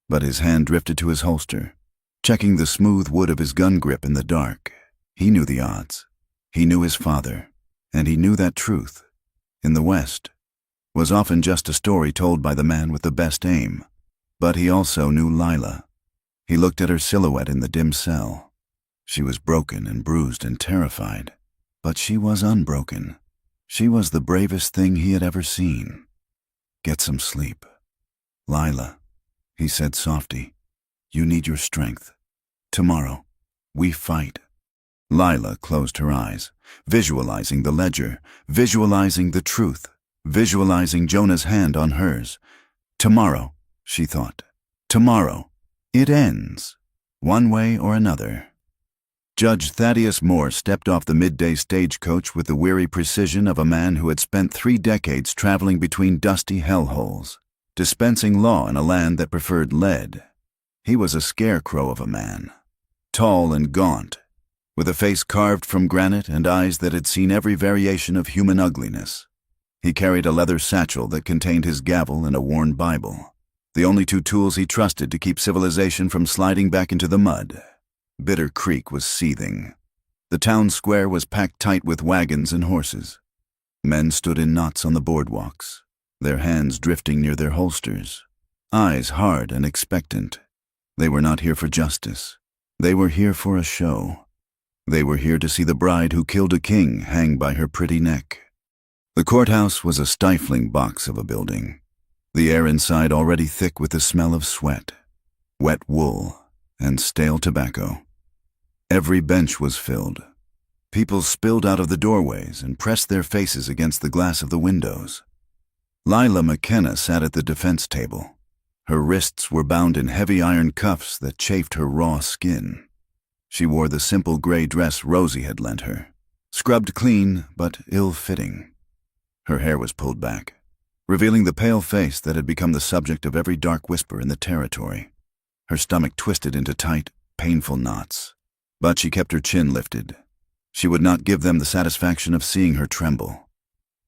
but his hand drifted to his holster, checking the smooth wood of his gun grip in the dark. He knew the odds. He knew his father, and he knew that truth, in the West, was often just a story told by the man with the best aim. But he also knew Lila. He looked at her silhouette in the dim cell. She was broken and bruised and terrified, but she was unbroken. She was the bravest thing he had ever seen. Get some sleep. Lila, he said softly, you need your strength. Tomorrow, We fight. Lila closed her eyes, visualizing the ledger, visualizing the truth, visualizing Jonah's hand on hers. Tomorrow, she thought. Tomorrow. It ends. One way or another. Judge Thaddeus Moore stepped off the midday stagecoach with the weary precision of a man who had spent 3 decades traveling between dusty hellholes, dispensing law in a land that preferred lead. He was a scarecrow of a man, tall and gaunt, with a face carved from granite and eyes that had seen every variation of human ugliness. He carried a leather satchel that contained his gavel and a worn Bible, the only 2 tools he trusted to keep civilization from sliding back into the mud. Bitter Creek was seething. The town square was packed tight with wagons and horses. Men stood in knots on the boardwalks, their hands drifting near their holsters, eyes hard and expectant. They were not here for justice. They were here for a show. They were here to see the bride who killed a king hang by her pretty neck. The courthouse was a stifling box of a building, the air inside already thick with the smell of sweat, wet wool, and stale tobacco. Every bench was filled. People spilled out of the doorways and pressed their faces against the glass of the windows. Lila McKenna sat at the defense table. Her wrists were bound in heavy iron cuffs that chafed her raw skin. She wore the simple gray dress Rosie had lent her, scrubbed clean but ill-fitting. Her hair was pulled back, revealing the pale face that had become the subject of every dark whisper in the territory. Her stomach twisted into tight, painful knots, but she kept her chin lifted. She would not give them the satisfaction of seeing her tremble.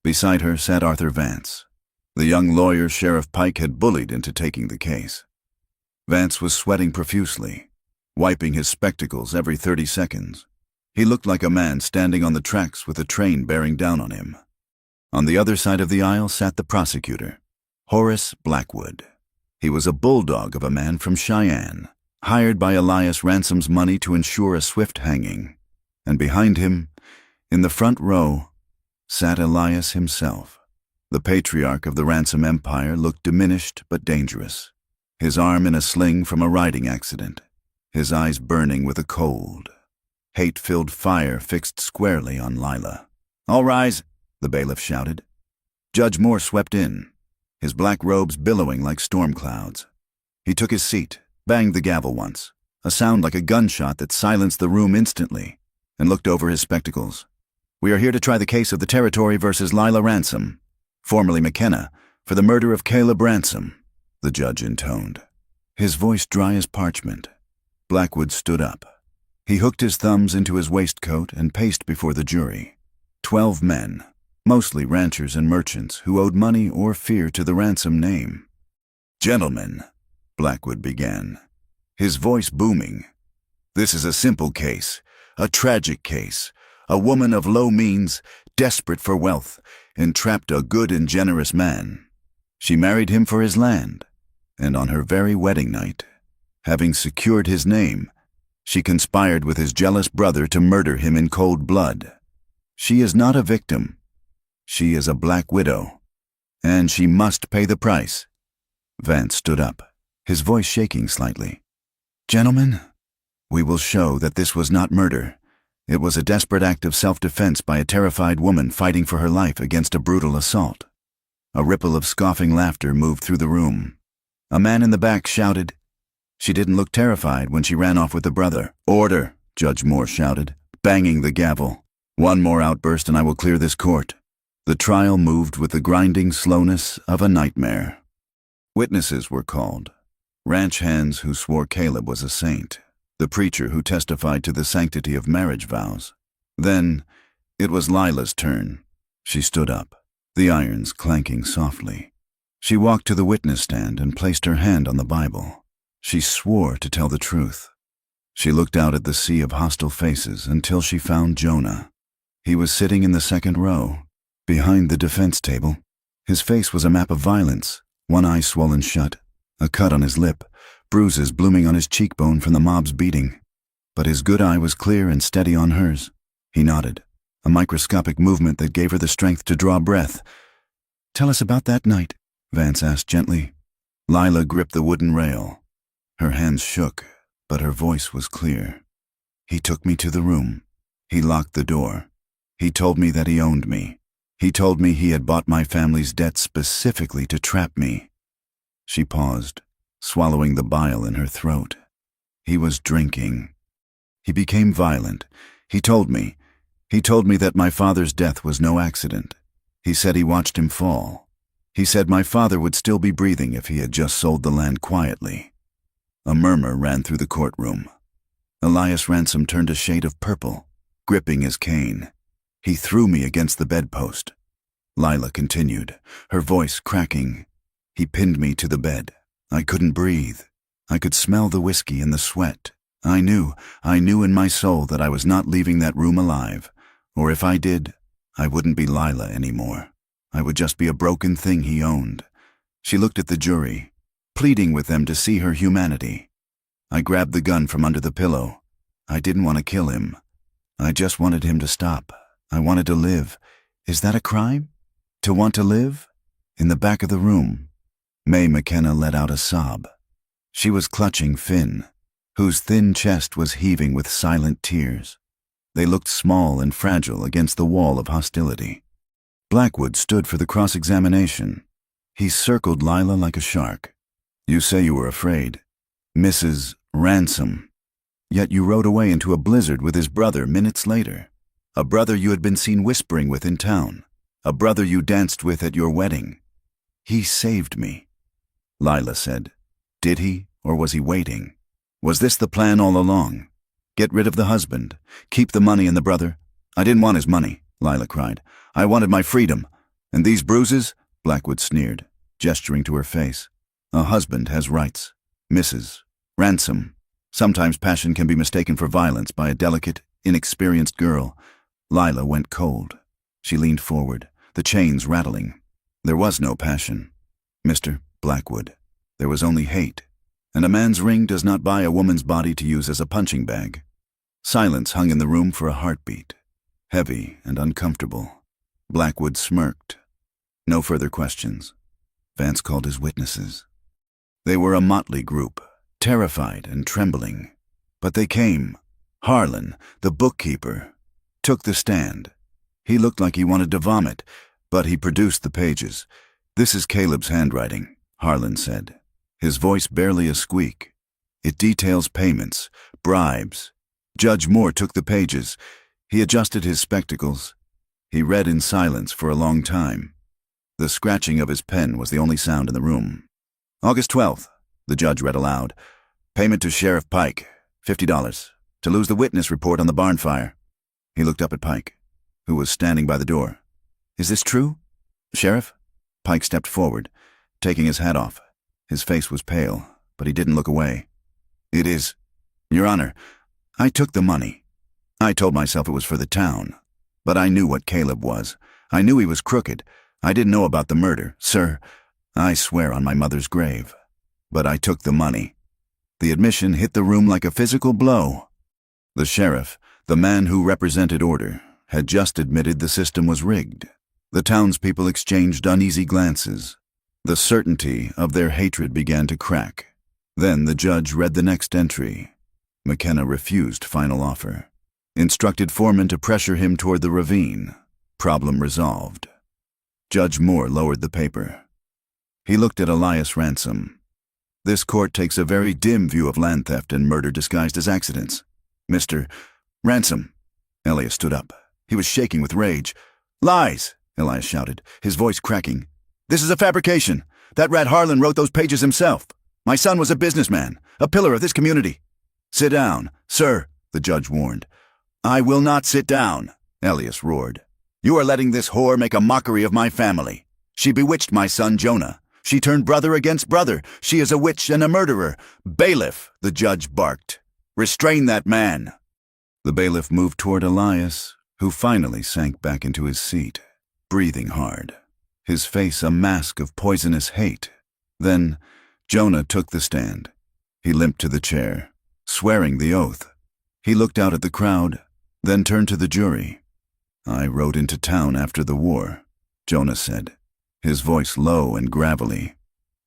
Beside her sat Arthur Vance, the young lawyer Sheriff Pike had bullied into taking the case. Vance was sweating profusely, wiping his spectacles every 30 seconds. He looked like a man standing on the tracks with a train bearing down on him. On the other side of the aisle sat the prosecutor, Horace Blackwood. He was a bulldog of a man from Cheyenne, hired by Elias Ransom's money to ensure a swift hanging. And behind him, in the front row, sat Elias himself. The patriarch of the Ransom Empire looked diminished but dangerous, his arm in a sling from a riding accident, his eyes burning with a cold, hate-filled fire fixed squarely on Lila. "All rise," the bailiff shouted. Judge Moore swept in, his black robes billowing like storm clouds. He took his seat, banged the gavel once, a sound like a gunshot that silenced the room instantly, and looked over his spectacles. "We are here to try the case of the Territory versus Lila Ransom, formerly McKenna, for the murder of Caleb Ransom," the judge intoned, his voice dry as parchment. Blackwood stood up. He hooked his thumbs into his waistcoat and paced before the jury. 12 men, mostly ranchers and merchants who owed money or fear to the Ransom name. "Gentlemen," Blackwood began, his voice booming, "this is a simple case, a tragic case. A woman of low means, desperate for wealth, entrapped a good and generous man. She married him for his land, and on her very wedding night, having secured his name, she conspired with his jealous brother to murder him in cold blood. She is not a victim. She is a black widow, and she must pay the price." Vance stood up, his voice shaking slightly. "Gentlemen, we will show that this was not murder. It was a desperate act of self-defense by a terrified woman fighting for her life against a brutal assault." A ripple of scoffing laughter moved through the room. A man in the back shouted, "She didn't look terrified when she ran off with the brother." "Order," Judge Moore shouted, banging the gavel. "One more outburst and I will clear this court." The trial moved with the grinding slowness of a nightmare. Witnesses were called. Ranch hands who swore Caleb was a saint. The preacher who testified to the sanctity of marriage vows. Then, it was Lila's turn. She stood up, the irons clanking softly. She walked to the witness stand and placed her hand on the Bible. She swore to tell the truth. She looked out at the sea of hostile faces until she found Jonah. He was sitting in the second row, behind the defense table. His face was a map of violence, one eye swollen shut, a cut on his lip, bruises blooming on his cheekbone from the mob's beating. But his good eye was clear and steady on hers. He nodded, a microscopic movement that gave her the strength to draw breath. "Tell us about that night," Vance asked gently. Lila gripped the wooden rail. Her hands shook, but her voice was clear. He took me to the room. He locked the door. He told me that he owned me. He told me he had bought my family's debt specifically to trap me. She paused, swallowing the bile in her throat. He was drinking. He became violent. He told me that my father's death was no accident. He said he watched him fall. He said my father would still be breathing if he had just sold the land quietly. A murmur ran through the courtroom. Elias Ransom turned a shade of purple, gripping his cane. He threw me against the bedpost. Lila continued, her voice cracking. He pinned me to the bed. I couldn't breathe. I could smell the whiskey and the sweat. I knew in my soul that I was not leaving that room alive, or if I did, I wouldn't be Lila anymore. I would just be a broken thing he owned. She looked at the jury, pleading with them to see her humanity. I grabbed the gun from under the pillow. I didn't want to kill him. I just wanted him to stop. I wanted to live. Is that a crime? To want to live? In the back of the room, Mae McKenna let out a sob. She was clutching Finn, whose thin chest was heaving with silent tears. They looked small and fragile against the wall of hostility. Blackwood stood for the cross-examination. He circled Lila like a shark. You say you were afraid. Mrs. Ransom. Yet you rode away into a blizzard with his brother minutes later. A brother you had been seen whispering with in town. A brother you danced with at your wedding. He saved me, Lila said. Did he, or was he waiting? Was this the plan all along? Get rid of the husband, keep the money and the brother? I didn't want his money, Lila cried. I wanted my freedom. And these bruises? Blackwood sneered, gesturing to her face. A husband has rights. Mrs. Ransom. Sometimes passion can be mistaken for violence by a delicate, inexperienced girl. Lila went cold. She leaned forward, the chains rattling. There was no passion, Mr. Blackwood. There was only hate. And a man's ring does not buy a woman's body to use as a punching bag. Silence hung in the room for a heartbeat, heavy and uncomfortable. Blackwood smirked. No further questions. Vance called his witnesses. They were a motley group, terrified and trembling. But they came. Harlan, the bookkeeper, took the stand. He looked like he wanted to vomit, but he produced the pages. This is Caleb's handwriting, Harlan said, his voice barely a squeak. It details payments, bribes. Judge Moore took the pages. He adjusted his spectacles. He read in silence for a long time. The scratching of his pen was the only sound in the room. August 12th, the judge read aloud. Payment to Sheriff Pike, $50, to lose the witness report on the barn fire. He looked up at Pike, who was standing by the door. Is this true, Sheriff? Pike stepped forward, taking his hat off. His face was pale, but he didn't look away. It is. Your Honor, I took the money. I told myself it was for the town. But I knew what Caleb was. I knew he was crooked. I didn't know about the murder, sir. I swear on my mother's grave. But I took the money. The admission hit the room like a physical blow. The sheriff, the man who represented order, had just admitted the system was rigged. The townspeople exchanged uneasy glances. The certainty of their hatred began to crack. Then the judge read the next entry. McKenna refused final offer. Instructed foreman to pressure him toward the ravine. Problem resolved. Judge Moore lowered the paper. He looked at Elias Ransom. This court takes a very dim view of land theft and murder disguised as accidents. Mr. Ransom. Elias stood up. He was shaking with rage. Lies, Elias shouted, his voice cracking. This is a fabrication. That rat Harlan wrote those pages himself. My son was a businessman, a pillar of this community. Sit down, sir, the judge warned. I will not sit down, Elias roared. You are letting this whore make a mockery of my family. She bewitched my son Jonah. She turned brother against brother. She is a witch and a murderer. Bailiff, the judge barked. Restrain that man. The bailiff moved toward Elias, who finally sank back into his seat, breathing hard, his face a mask of poisonous hate. Then Jonah took the stand. He limped to the chair, swearing the oath. He looked out at the crowd, then turned to the jury. I rode into town after the war, Jonah said, his voice low and gravelly.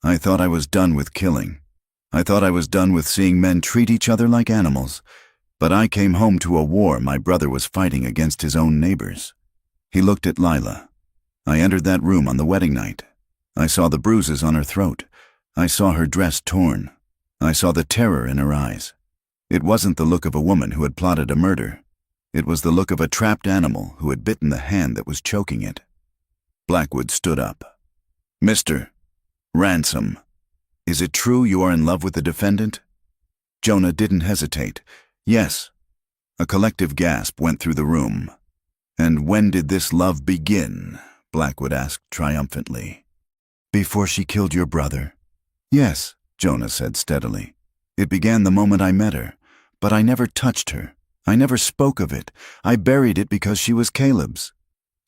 I thought I was done with killing. I thought I was done with seeing men treat each other like animals. But I came home to a war my brother was fighting against his own neighbors. He looked at Lila. I entered that room on the wedding night. I saw the bruises on her throat. I saw her dress torn. I saw the terror in her eyes. It wasn't the look of a woman who had plotted a murder. It was the look of a trapped animal who had bitten the hand that was choking it. Blackwood stood up. "Mr. Ransom, is it true you are in love with the defendant?" Jonah didn't hesitate. "Yes." A collective gasp went through the room. "And when did this love begin?" Blackwood asked triumphantly. "Before she killed your brother." "Yes," Jonah said steadily. "It began the moment I met her, but I never touched her. I never spoke of it. I buried it because she was Caleb's."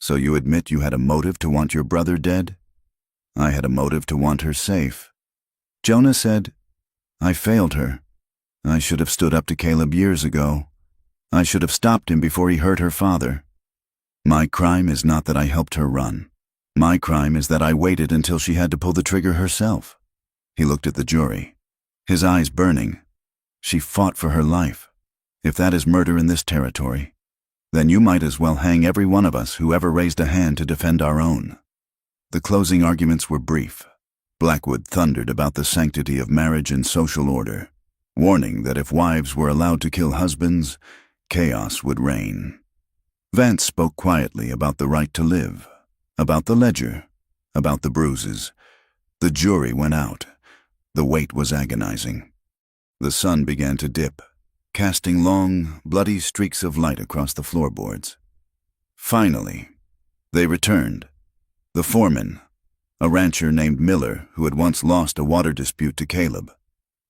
"So you admit you had a motive to want your brother dead?" "I had a motive to want her safe." Jonah said, "I failed her. I should have stood up to Caleb years ago. I should have stopped him before he hurt her father. My crime is not that I helped her run. My crime is that I waited until she had to pull the trigger herself." He looked at the jury, his eyes burning. "She fought for her life. If that is murder in this territory, then you might as well hang every one of us who ever raised a hand to defend our own." The closing arguments were brief. Blackwood thundered about the sanctity of marriage and social order, warning that if wives were allowed to kill husbands, chaos would reign. Vance spoke quietly about the right to live, about the ledger, about the bruises. The jury went out. The wait was agonizing. The sun began to dip, casting long, bloody streaks of light across the floorboards. Finally, they returned. The foreman, a rancher named Miller who had once lost a water dispute to Caleb,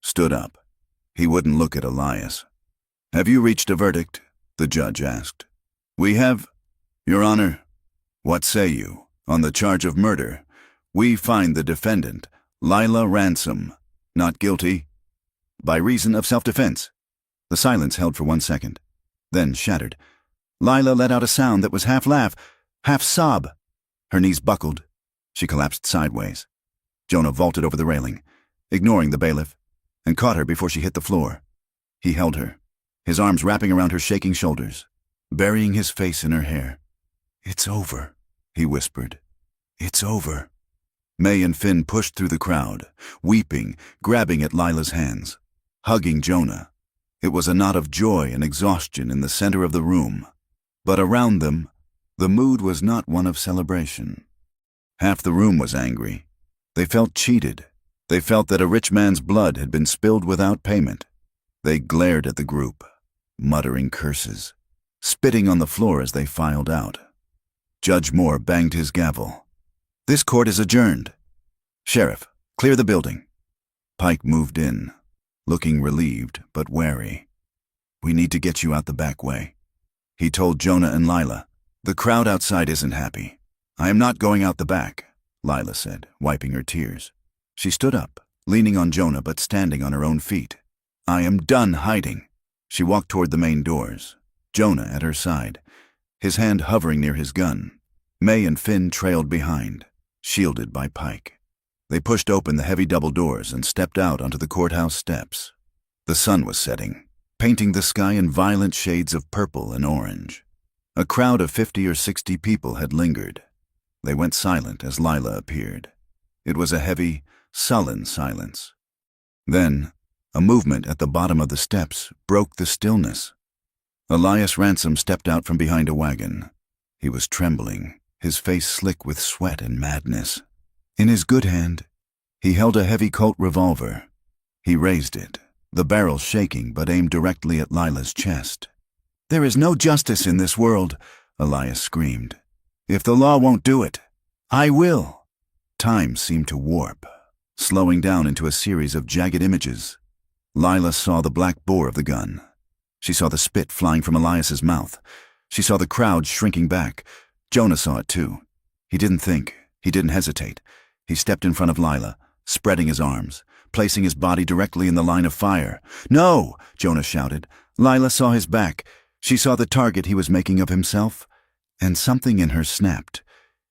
stood up. He wouldn't look at Elias. "Have you reached a verdict?" the judge asked. "We have, Your Honor." "What say you? On the charge of murder, we find the defendant, Lila Ransom, not guilty, by reason of self-defense." The silence held for 1 second, then shattered. Lila let out a sound that was half laugh, half sob. Her knees buckled. She collapsed sideways. Jonah vaulted over the railing, ignoring the bailiff, and caught her before she hit the floor. He held her, his arms wrapping around her shaking shoulders, burying his face in her hair. "It's over," he whispered. "It's over." May and Finn pushed through the crowd, weeping, grabbing at Lila's hands, hugging Jonah. It was a knot of joy and exhaustion in the center of the room. But around them, the mood was not one of celebration. Half the room was angry. They felt cheated. They felt that a rich man's blood had been spilled without payment. They glared at the group, muttering curses, spitting on the floor as they filed out. Judge Moore banged his gavel. "This court is adjourned. Sheriff, clear the building." Pike moved in, looking relieved but wary. "We need to get you out the back way," he told Jonah and Lila. "The crowd outside isn't happy." "I am not going out the back," Lila said, wiping her tears. She stood up, leaning on Jonah but standing on her own feet. "I am done hiding." She walked toward the main doors, Jonah at her side, his hand hovering near his gun. May and Finn trailed behind, shielded by Pike. They pushed open the heavy double doors and stepped out onto the courthouse steps. The sun was setting, painting the sky in violent shades of purple and orange. A crowd of 50 or 60 people had lingered. They went silent as Lila appeared. It was a heavy, sullen silence. Then, a movement at the bottom of the steps broke the stillness. Elias Ransom stepped out from behind a wagon. He was trembling, his face slick with sweat and madness. In his good hand, he held a heavy Colt revolver. He raised it, the barrel shaking but aimed directly at Lila's chest. "There is no justice in this world," Elias screamed. "If the law won't do it, I will." Time seemed to warp, slowing down into a series of jagged images. Lila saw the black bore of the gun. She saw the spit flying from Elias's mouth. She saw the crowd shrinking back. Jonah saw it too. He didn't think. He didn't hesitate. He stepped in front of Lila, spreading his arms, placing his body directly in the line of fire. "No!" Jonah shouted. Lila saw his back. She saw the target he was making of himself, and something in her snapped.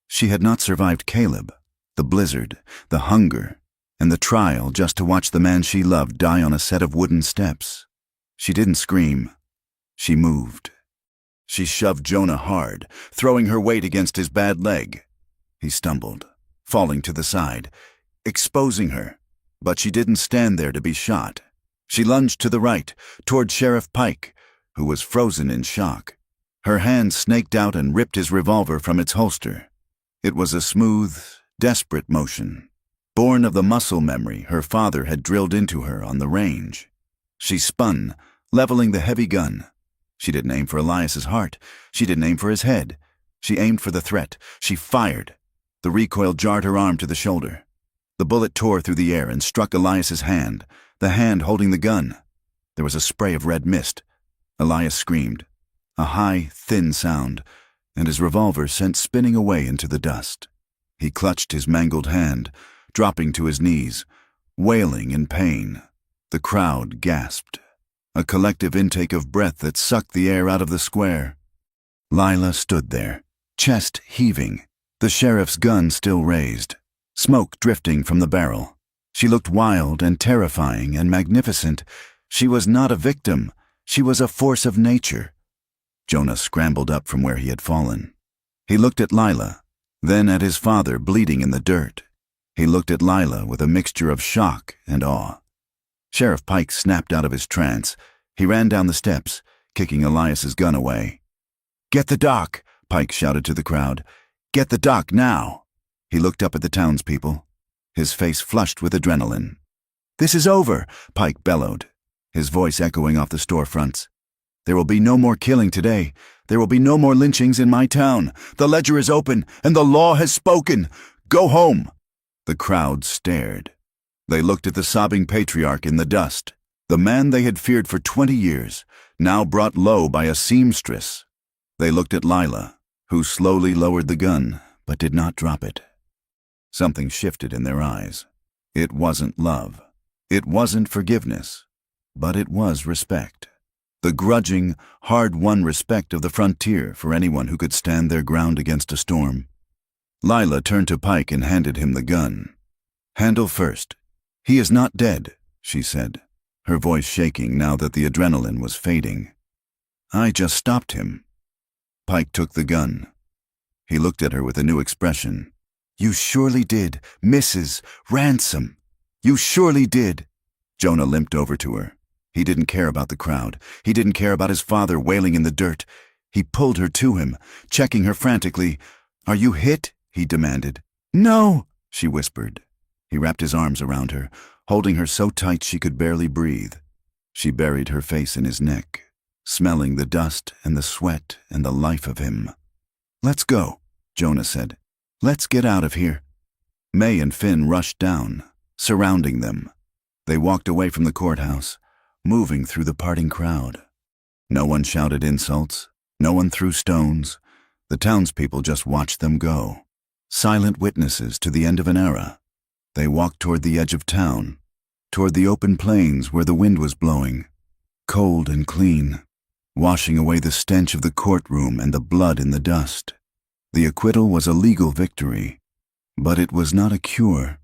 She had not survived Caleb, the blizzard, the hunger, and the trial just to watch the man she loved die on a set of wooden steps. She didn't scream. She moved. She shoved Jonah hard, throwing her weight against his bad leg. He stumbled, falling to the side, exposing her, but she didn't stand there to be shot. She lunged to the right, toward Sheriff Pike, who was frozen in shock. Her hand snaked out and ripped his revolver from its holster. It was a smooth, desperate motion, born of the muscle memory her father had drilled into her on the range. She spun, leveling the heavy gun. She didn't aim for Elias's heart. She didn't aim for his head. She aimed for the threat. She fired. The recoil jarred her arm to the shoulder. The bullet tore through the air and struck Elias's hand, the hand holding the gun. There was a spray of red mist. Elias screamed, a high, thin sound, and his revolver sent spinning away into the dust. He clutched his mangled hand, dropping to his knees, wailing in pain. The crowd gasped, a collective intake of breath that sucked the air out of the square. Lila stood there, chest heaving, the sheriff's gun still raised, smoke drifting from the barrel. She looked wild and terrifying and magnificent. She was not a victim. She was a force of nature. Jonah scrambled up from where he had fallen. He looked at Lila, then at his father bleeding in the dirt. He looked at Lila with a mixture of shock and awe. Sheriff Pike snapped out of his trance. He ran down the steps, kicking Elias's gun away. "Get the doc," Pike shouted to the crowd. "Get the doc now." He looked up at the townspeople, his face flushed with adrenaline. "This is over," Pike bellowed, his voice echoing off the storefronts. "There will be no more killing today. There will be no more lynchings in my town. The ledger is open, and the law has spoken. Go home." The crowd stared. They looked at the sobbing patriarch in the dust, the man they had feared for 20 years, now brought low by a seamstress. They looked at Lila, who slowly lowered the gun, but did not drop it. Something shifted in their eyes. It wasn't love. It wasn't forgiveness. But it was respect. The grudging, hard-won respect of the frontier for anyone who could stand their ground against a storm. Lila turned to Pike and handed him the gun. "Handle first. He is not dead," she said, her voice shaking now that the adrenaline was fading. "I just stopped him." Pike took the gun. He looked at her with a new expression. "You surely did, Mrs. Ransom. You surely did." Jonah limped over to her. He didn't care about the crowd. He didn't care about his father wailing in the dirt. He pulled her to him, checking her frantically. "Are you hit?" he demanded. "No," she whispered. He wrapped his arms around her, holding her so tight she could barely breathe. She buried her face in his neck, smelling the dust and the sweat and the life of him. "Let's go," Jonah said. "Let's get out of here." May and Finn rushed down, surrounding them. They walked away from the courthouse, moving through the parting crowd. No one shouted insults. No one threw stones. The townspeople just watched them go, silent witnesses to the end of an era. They walked toward the edge of town, toward the open plains where the wind was blowing, cold and clean, washing away the stench of the courtroom and the blood in the dust. The acquittal was a legal victory, but it was not a cure.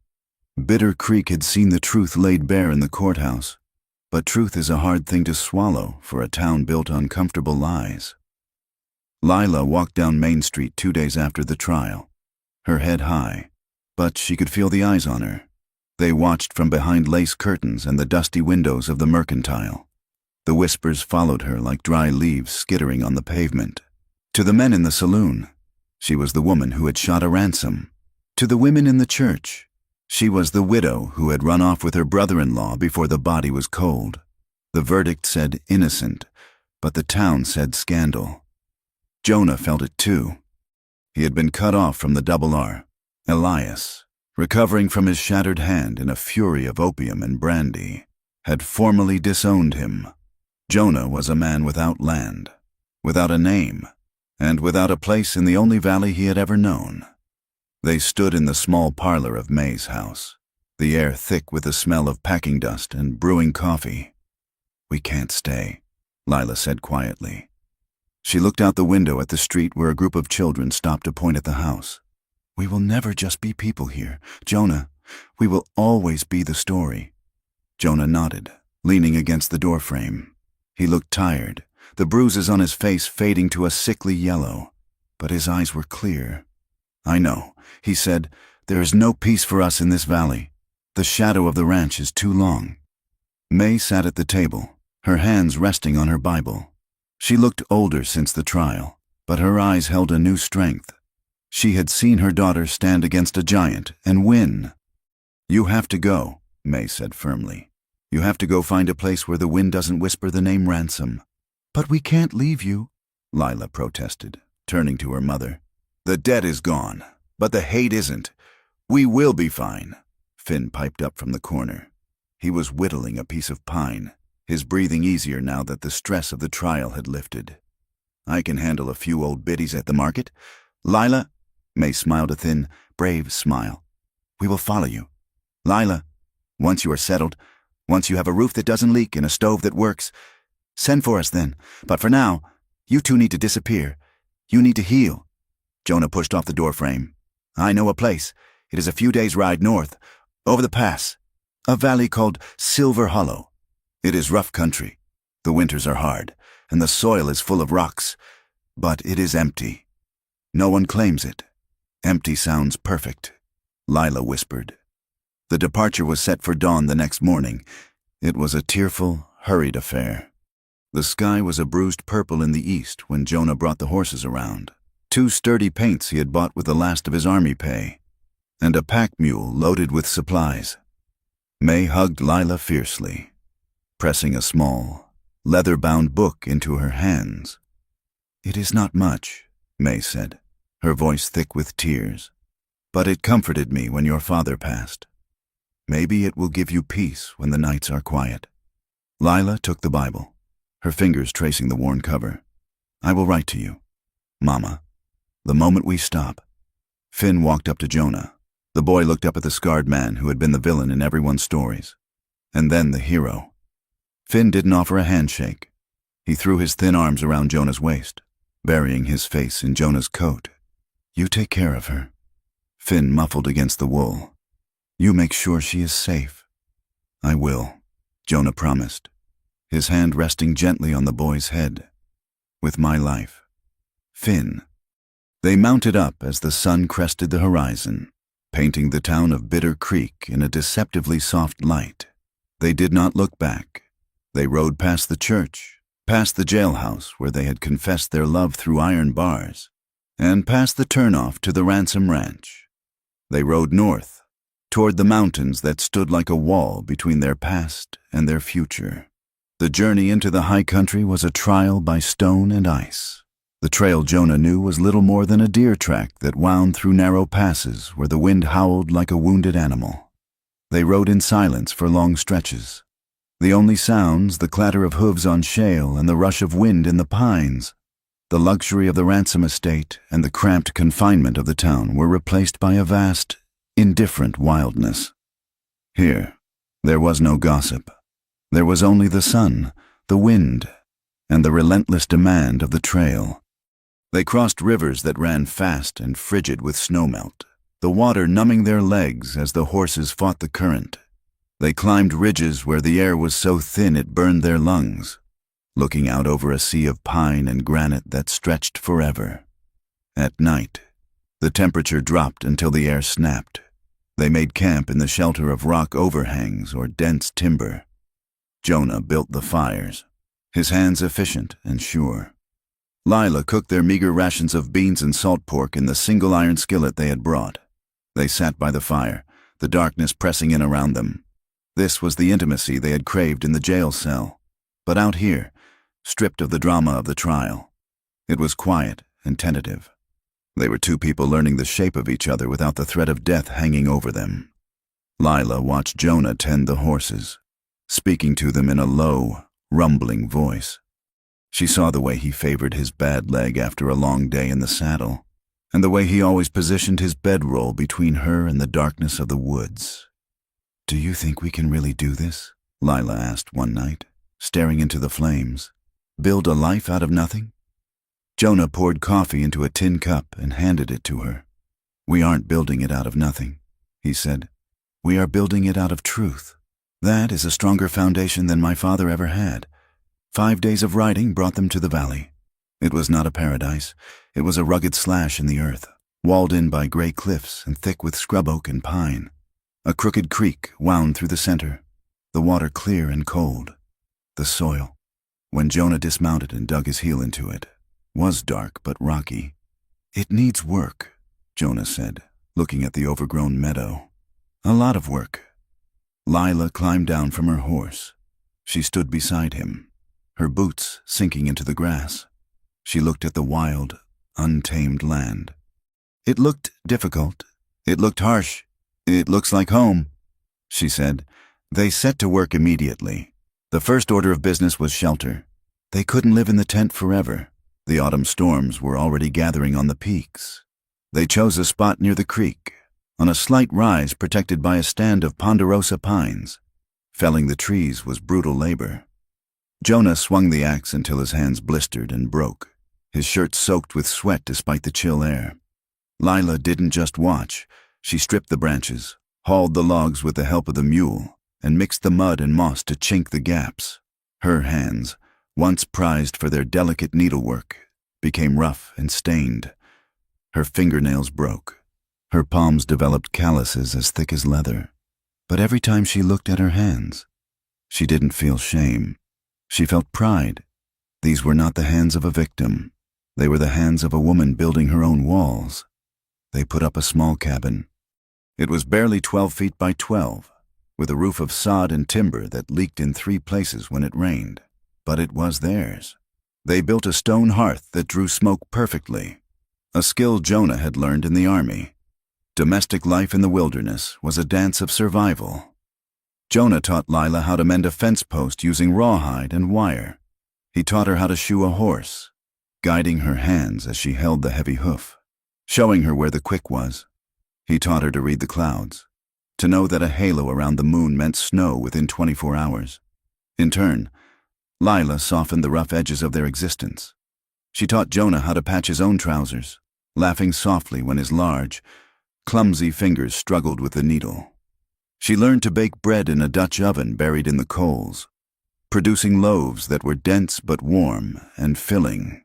Bitter Creek had seen the truth laid bare in the courthouse, but truth is a hard thing to swallow for a town built on comfortable lies. Lila walked down Main Street 2 days after the trial, her head high, but she could feel the eyes on her. They watched from behind lace curtains and the dusty windows of the Mercantile. The whispers followed her like dry leaves skittering on the pavement. To the men in the saloon, she was the woman who had shot a ransom. To the women in the church, she was the widow who had run off with her brother-in-law before the body was cold. The verdict said innocent, but the town said scandal. Jonah felt it too. He had been cut off from the Double R. Elias, recovering from his shattered hand in a fury of opium and brandy, had formally disowned him. Jonah was a man without land, without a name, and without a place in the only valley he had ever known. They stood in the small parlor of May's house, the air thick with the smell of packing dust and brewing coffee. "We can't stay," Lila said quietly. She looked out the window at the street where a group of children stopped to point at the house. "We will never just be people here, Jonah. We will always be the story." Jonah nodded, leaning against the doorframe. He looked tired, the bruises on his face fading to a sickly yellow, but his eyes were clear. "I know," he said. "There is no peace for us in this valley. The shadow of the ranch is too long." May sat at the table, her hands resting on her Bible. She looked older since the trial, but her eyes held a new strength. She had seen her daughter stand against a giant and win. "You have to go," May said firmly. "You have to go find a place where the wind doesn't whisper the name Ransom." "But we can't leave you," Lila protested, turning to her mother. "The debt is gone, but the hate isn't. We will be fine," Finn piped up from the corner. He was whittling a piece of pine, his breathing easier now that the stress of the trial had lifted. "I can handle a few old biddies at the market. Lila," May smiled a thin, brave smile. "We will follow you. Lila, once you are settled, once you have a roof that doesn't leak and a stove that works, send for us then. But for now, you two need to disappear. You need to heal." Jonah pushed off the doorframe. "I know a place. It is a few days' ride north, over the pass, a valley called Silver Hollow. It is rough country. The winters are hard, and the soil is full of rocks, but it is empty. No one claims it. Empty sounds perfect," Lila whispered. The departure was set for dawn the next morning. It was a tearful, hurried affair. The sky was a bruised purple in the east when Jonah brought the horses around. 2 sturdy paints he had bought with the last of his army pay, and a pack mule loaded with supplies. May hugged Lila fiercely, pressing a small, leather-bound book into her hands. "It is not much," May said, her voice thick with tears, "but it comforted me when your father passed. Maybe it will give you peace when the nights are quiet." Lila took the Bible, her fingers tracing the worn cover. "I will write to you, Mama, the moment we stop." Finn walked up to Jonah. The boy looked up at the scarred man who had been the villain in everyone's stories, and then the hero. Finn didn't offer a handshake. He threw his thin arms around Jonah's waist, burying his face in Jonah's coat. "You take care of her." Finn muffled against the wool. "You make sure she is safe." "I will," Jonah promised, his hand resting gently on the boy's head. "With my life." "Finn." They mounted up as the sun crested the horizon, painting the town of Bitter Creek in a deceptively soft light. They did not look back. They rode past the church, past the jailhouse where they had confessed their love through iron bars, and past the turnoff to the Ransom Ranch. They rode north, toward the mountains that stood like a wall between their past and their future. The journey into the high country was a trial by stone and ice. The trail Jonah knew was little more than a deer track that wound through narrow passes where the wind howled like a wounded animal. They rode in silence for long stretches. The only sounds, the clatter of hooves on shale and the rush of wind in the pines. The luxury of the Ransom estate and the cramped confinement of the town were replaced by a vast, indifferent wildness. Here, there was no gossip. There was only the sun, the wind, and the relentless demand of the trail. They crossed rivers that ran fast and frigid with snowmelt, the water numbing their legs as the horses fought the current. They climbed ridges where the air was so thin it burned their lungs, looking out over a sea of pine and granite that stretched forever. At night, the temperature dropped until the air snapped. They made camp in the shelter of rock overhangs or dense timber. Jonah built the fires, his hands efficient and sure. Lila cooked their meager rations of beans and salt pork in the single iron skillet they had brought. They sat by the fire, the darkness pressing in around them. This was the intimacy they had craved in the jail cell. But out here, stripped of the drama of the trial, it was quiet and tentative. They were two people learning the shape of each other without the threat of death hanging over them. Lila watched Jonah tend the horses, speaking to them in a low, rumbling voice. She saw the way he favored his bad leg after a long day in the saddle, and the way he always positioned his bedroll between her and the darkness of the woods. "Do you think we can really do this?" Lila asked one night, staring into the flames. "Build a life out of nothing?" Jonah poured coffee into a tin cup and handed it to her. "We aren't building it out of nothing," he said. "We are building it out of truth. That is a stronger foundation than my father ever had. 5 days of riding brought them to the valley. It was not a paradise. It was a rugged slash in the earth, walled in by gray cliffs and thick with scrub oak and pine. A crooked creek wound through the center, the water clear and cold. The soil, when Jonah dismounted and dug his heel into it, was dark but rocky. "It needs work," Jonah said, looking at the overgrown meadow. "A lot of work." Lila climbed down from her horse. She stood beside him, her boots sinking into the grass. She looked at the wild, untamed land. "It looked difficult. It looked harsh. It looks like home," she said. They set to work immediately. The first order of business was shelter. They couldn't live in the tent forever. The autumn storms were already gathering on the peaks. They chose a spot near the creek, on a slight rise protected by a stand of ponderosa pines. Felling the trees was brutal labor. Jonah swung the axe until his hands blistered and broke, his shirt soaked with sweat despite the chill air. Lila didn't just watch. She stripped the branches, hauled the logs with the help of the mule, and mixed the mud and moss to chink the gaps. Her hands, once prized for their delicate needlework, became rough and stained. Her fingernails broke. Her palms developed calluses as thick as leather. But every time she looked at her hands, she didn't feel shame. She felt pride. These were not the hands of a victim. They were the hands of a woman building her own walls. They put up a small cabin. It was barely 12 feet by 12, with a roof of sod and timber that leaked in 3 places when it rained. But it was theirs. They built a stone hearth that drew smoke perfectly, a skill Jonah had learned in the army. Domestic life in the wilderness was a dance of survival. Jonah taught Lila how to mend a fence post using rawhide and wire. He taught her how to shoe a horse, guiding her hands as she held the heavy hoof, showing her where the quick was. He taught her to read the clouds, to know that a halo around the moon meant snow within 24 hours. In turn, Lila softened the rough edges of their existence. She taught Jonah how to patch his own trousers, laughing softly when his large, clumsy fingers struggled with the needle. She learned to bake bread in a Dutch oven buried in the coals, producing loaves that were dense but warm and filling.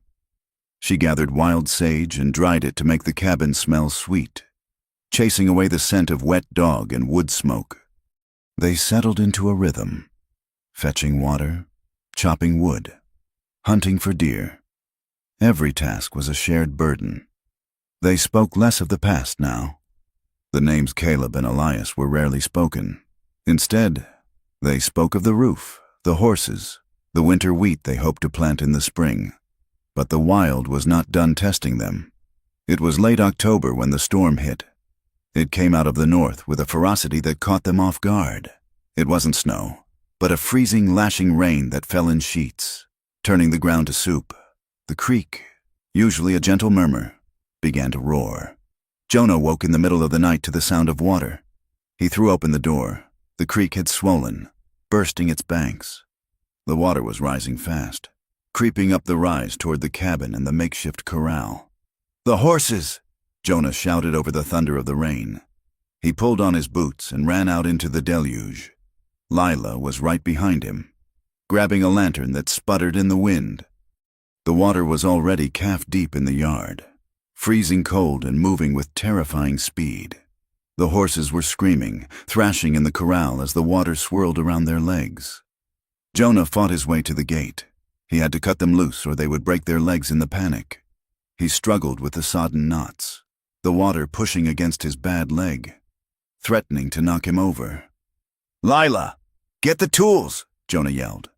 She gathered wild sage and dried it to make the cabin smell sweet, chasing away the scent of wet dog and wood smoke. They settled into a rhythm, fetching water, chopping wood, hunting for deer. Every task was a shared burden. They spoke less of the past now. The names Caleb and Elias were rarely spoken. Instead, they spoke of the roof, the horses, the winter wheat they hoped to plant in the spring. But the wild was not done testing them. It was late October when the storm hit. It came out of the north with a ferocity that caught them off guard. It wasn't snow, but a freezing, lashing rain that fell in sheets, turning the ground to soup. The creek, usually a gentle murmur, began to roar. Jonah woke in the middle of the night to the sound of water. He threw open the door. The creek had swollen, bursting its banks. The water was rising fast, creeping up the rise toward the cabin and the makeshift corral. "The horses!" Jonah shouted over the thunder of the rain. He pulled on his boots and ran out into the deluge. Lila was right behind him, grabbing a lantern that sputtered in the wind. The water was already calf-deep in the yard, freezing cold and moving with terrifying speed. The horses were screaming, thrashing in the corral as the water swirled around their legs. Jonah fought his way to the gate. He had to cut them loose or they would break their legs in the panic. He struggled with the sodden knots, the water pushing against his bad leg, threatening to knock him over. "Lila, get the tools!" Jonah yelled.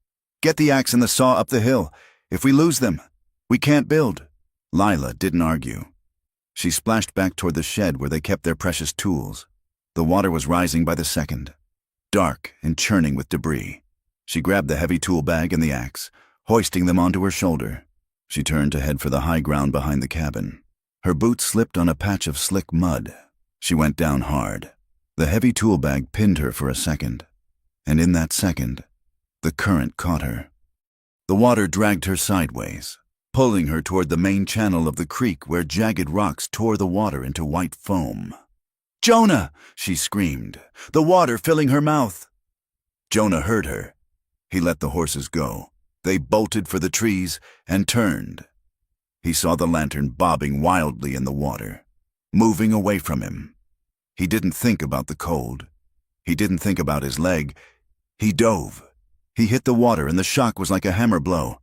"Get the axe and the saw up the hill. If we lose them, we can't build." Lila didn't argue. She splashed back toward the shed where they kept their precious tools. The water was rising by the second, dark and churning with debris. She grabbed the heavy tool bag and the axe, hoisting them onto her shoulder. She turned to head for the high ground behind the cabin. Her boots slipped on a patch of slick mud. She went down hard. The heavy tool bag pinned her for a second, and in that second, the current caught her. The water dragged her sideways, pulling her toward the main channel of the creek where jagged rocks tore the water into white foam. "Jonah!" she screamed, the water filling her mouth. Jonah heard her. He let the horses go, They bolted for the trees and turned. He saw the lantern bobbing wildly in the water, moving away from him. He didn't think about the cold. He didn't think about his leg. He dove. He hit the water, and the shock was like a hammer blow.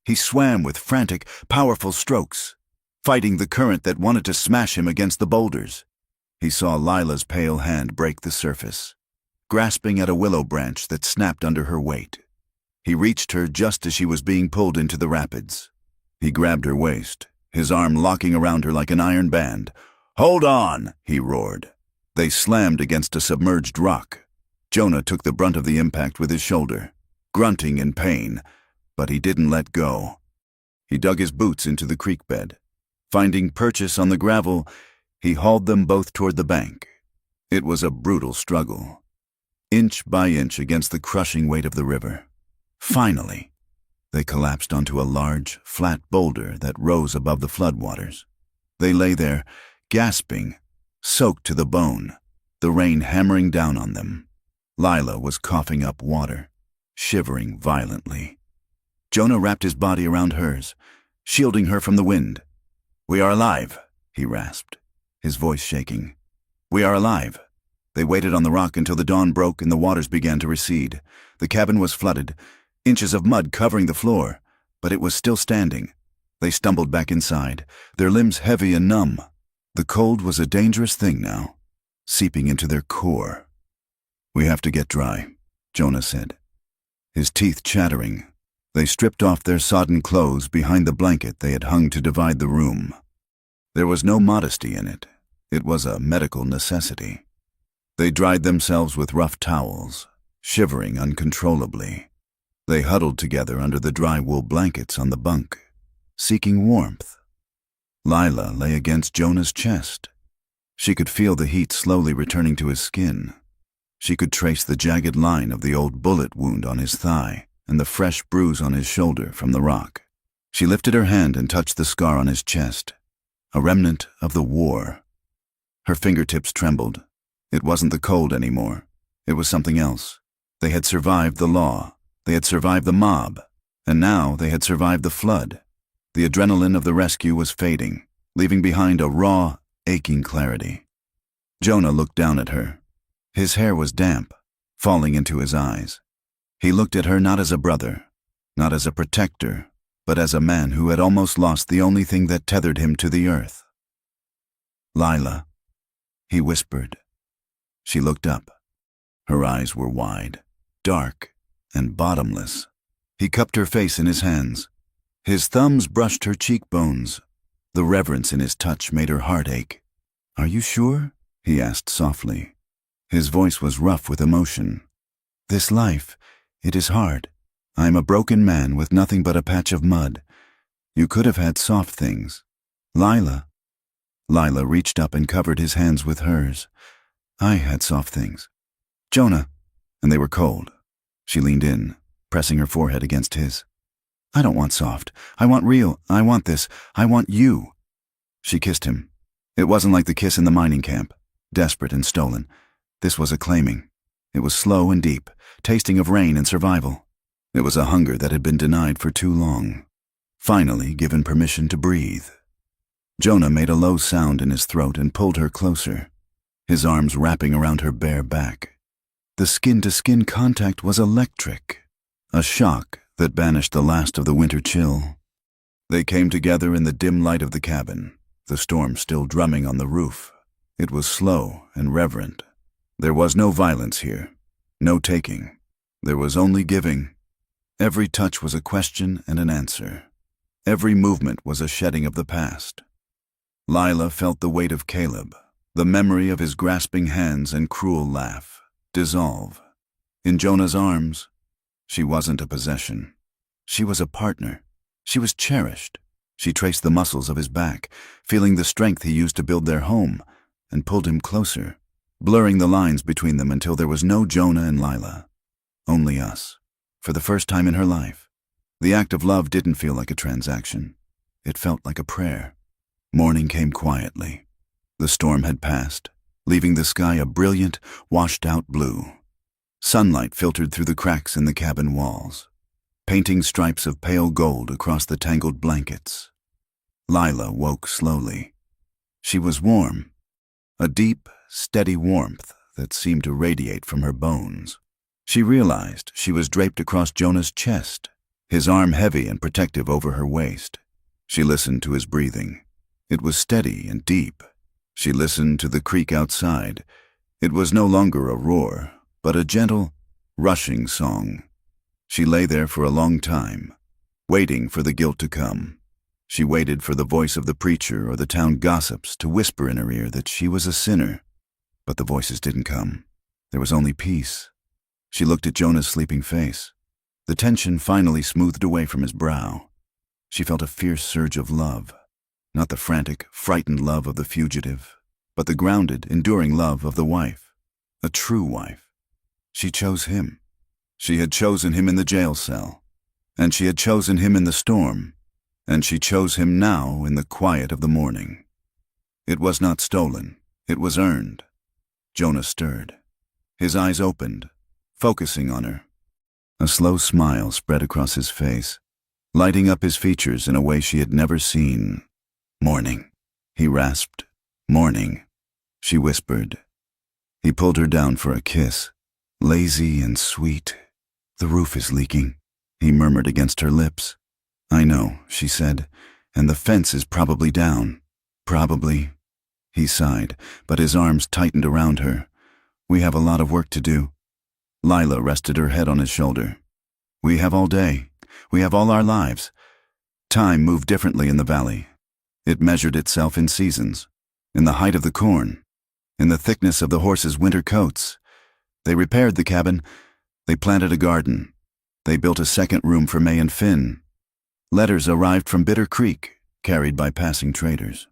He swam with frantic, powerful strokes, fighting the current that wanted to smash him against the boulders. He saw Lila's pale hand break the surface, grasping at a willow branch that snapped under her weight. He reached her just as she was being pulled into the rapids. He grabbed her waist, his arm locking around her like an iron band. "Hold on!" he roared. They slammed against a submerged rock. Jonah took the brunt of the impact with his shoulder, grunting in pain, but he didn't let go. He dug his boots into the creek bed. Finding purchase on the gravel, he hauled them both toward the bank. It was a brutal struggle, inch by inch against the crushing weight of the river. Finally, they collapsed onto a large, flat boulder that rose above the floodwaters. They lay there, gasping, soaked to the bone, the rain hammering down on them. Lila was coughing up water, shivering violently. Jonah wrapped his body around hers, shielding her from the wind. "We are alive," he rasped, his voice shaking. "We are alive." They waited on the rock until the dawn broke and the waters began to recede. The cabin was flooded, inches of mud covering the floor, but it was still standing. They stumbled back inside, their limbs heavy and numb. The cold was a dangerous thing now, seeping into their core. "We have to get dry," Jonah said, his teeth chattering. They stripped off their sodden clothes behind the blanket they had hung to divide the room. There was no modesty in it. It was a medical necessity. They dried themselves with rough towels, shivering uncontrollably. They huddled together under the dry wool blankets on the bunk, seeking warmth. Lila lay against Jonah's chest. She could feel the heat slowly returning to his skin. She could trace the jagged line of the old bullet wound on his thigh and the fresh bruise on his shoulder from the rock. She lifted her hand and touched the scar on his chest, a remnant of the war. Her fingertips trembled. It wasn't the cold anymore. It was something else. They had survived the law. They had survived the mob. And now they had survived the flood. The adrenaline of the rescue was fading, leaving behind a raw, aching clarity. Jonah looked down at her. His hair was damp, falling into his eyes. He looked at her not as a brother, not as a protector, but as a man who had almost lost the only thing that tethered him to the earth. "Lila," he whispered. She looked up. Her eyes were wide, dark, and bottomless. He cupped her face in his hands. His thumbs brushed her cheekbones. The reverence in his touch made her heart ache. "Are you sure?" he asked softly. His voice was rough with emotion. "This life, it is hard. I am a broken man with nothing but a patch of mud. You could have had soft things. Lila." Lila reached up and covered his hands with hers. "I had soft things. Jonah." And they were cold. She leaned in, pressing her forehead against his. "I don't want soft. I want real. I want this. I want you." She kissed him. It wasn't like the kiss in the mining camp, desperate and stolen. This was a claiming. It was slow and deep, tasting of rain and survival. It was a hunger that had been denied for too long, finally given permission to breathe. Jonah made a low sound in his throat and pulled her closer, his arms wrapping around her bare back. The skin-to-skin contact was electric, a shock that banished the last of the winter chill. They came together in the dim light of the cabin, the storm still drumming on the roof. It was slow and reverent. There was no violence here, no taking. There was only giving. Every touch was a question and an answer. Every movement was a shedding of the past. Lila felt the weight of Caleb, the memory of his grasping hands and cruel laugh, dissolve. In Jonah's arms, she wasn't a possession. She was a partner. She was cherished. She traced the muscles of his back, feeling the strength he used to build their home, and pulled him closer, blurring the lines between them until there was no Jonah and Lila. Only us. For the first time in her life, the act of love didn't feel like a transaction. It felt like a prayer. Morning came quietly. The storm had passed, leaving the sky a brilliant, washed-out blue. Sunlight filtered through the cracks in the cabin walls. painting stripes of pale gold across the tangled blankets. Lila woke slowly. She was warm, a deep, steady warmth that seemed to radiate from her bones. She realized she was draped across Jonah's chest, his arm heavy and protective over her waist. She listened to his breathing. It was steady and deep. She listened to the creek outside. It was no longer a roar, but a gentle, rushing song. She lay there for a long time, waiting for the guilt to come. She waited for the voice of the preacher or the town gossips to whisper in her ear that she was a sinner. But the voices didn't come. There was only peace. She looked at Jonah's sleeping face. The tension finally smoothed away from his brow. She felt a fierce surge of love, not the frantic, frightened love of the fugitive, but the grounded, enduring love of the wife, a true wife. She chose him. She had chosen him in the jail cell, and she had chosen him in the storm, and she chose him now in the quiet of the morning. It was not stolen. It was earned. Jonah stirred. His eyes opened, focusing on her. A slow smile spread across his face, lighting up his features in a way she had never seen. "Morning," he rasped. "Morning," she whispered. He pulled her down for a kiss, lazy and sweet. "The roof is leaking," he murmured against her lips. "I know," she said, "and the fence is probably down." "Probably." He sighed, but his arms tightened around her. "We have a lot of work to do." Lila rested her head on his shoulder. "We have all day. We have all our lives." Time moved differently in the valley. It measured itself in seasons, in the height of the corn, in the thickness of the horses' winter coats. They repaired the cabin. They planted a garden. They built a second room for May and Finn. Letters arrived from Bitter Creek, carried by passing traders.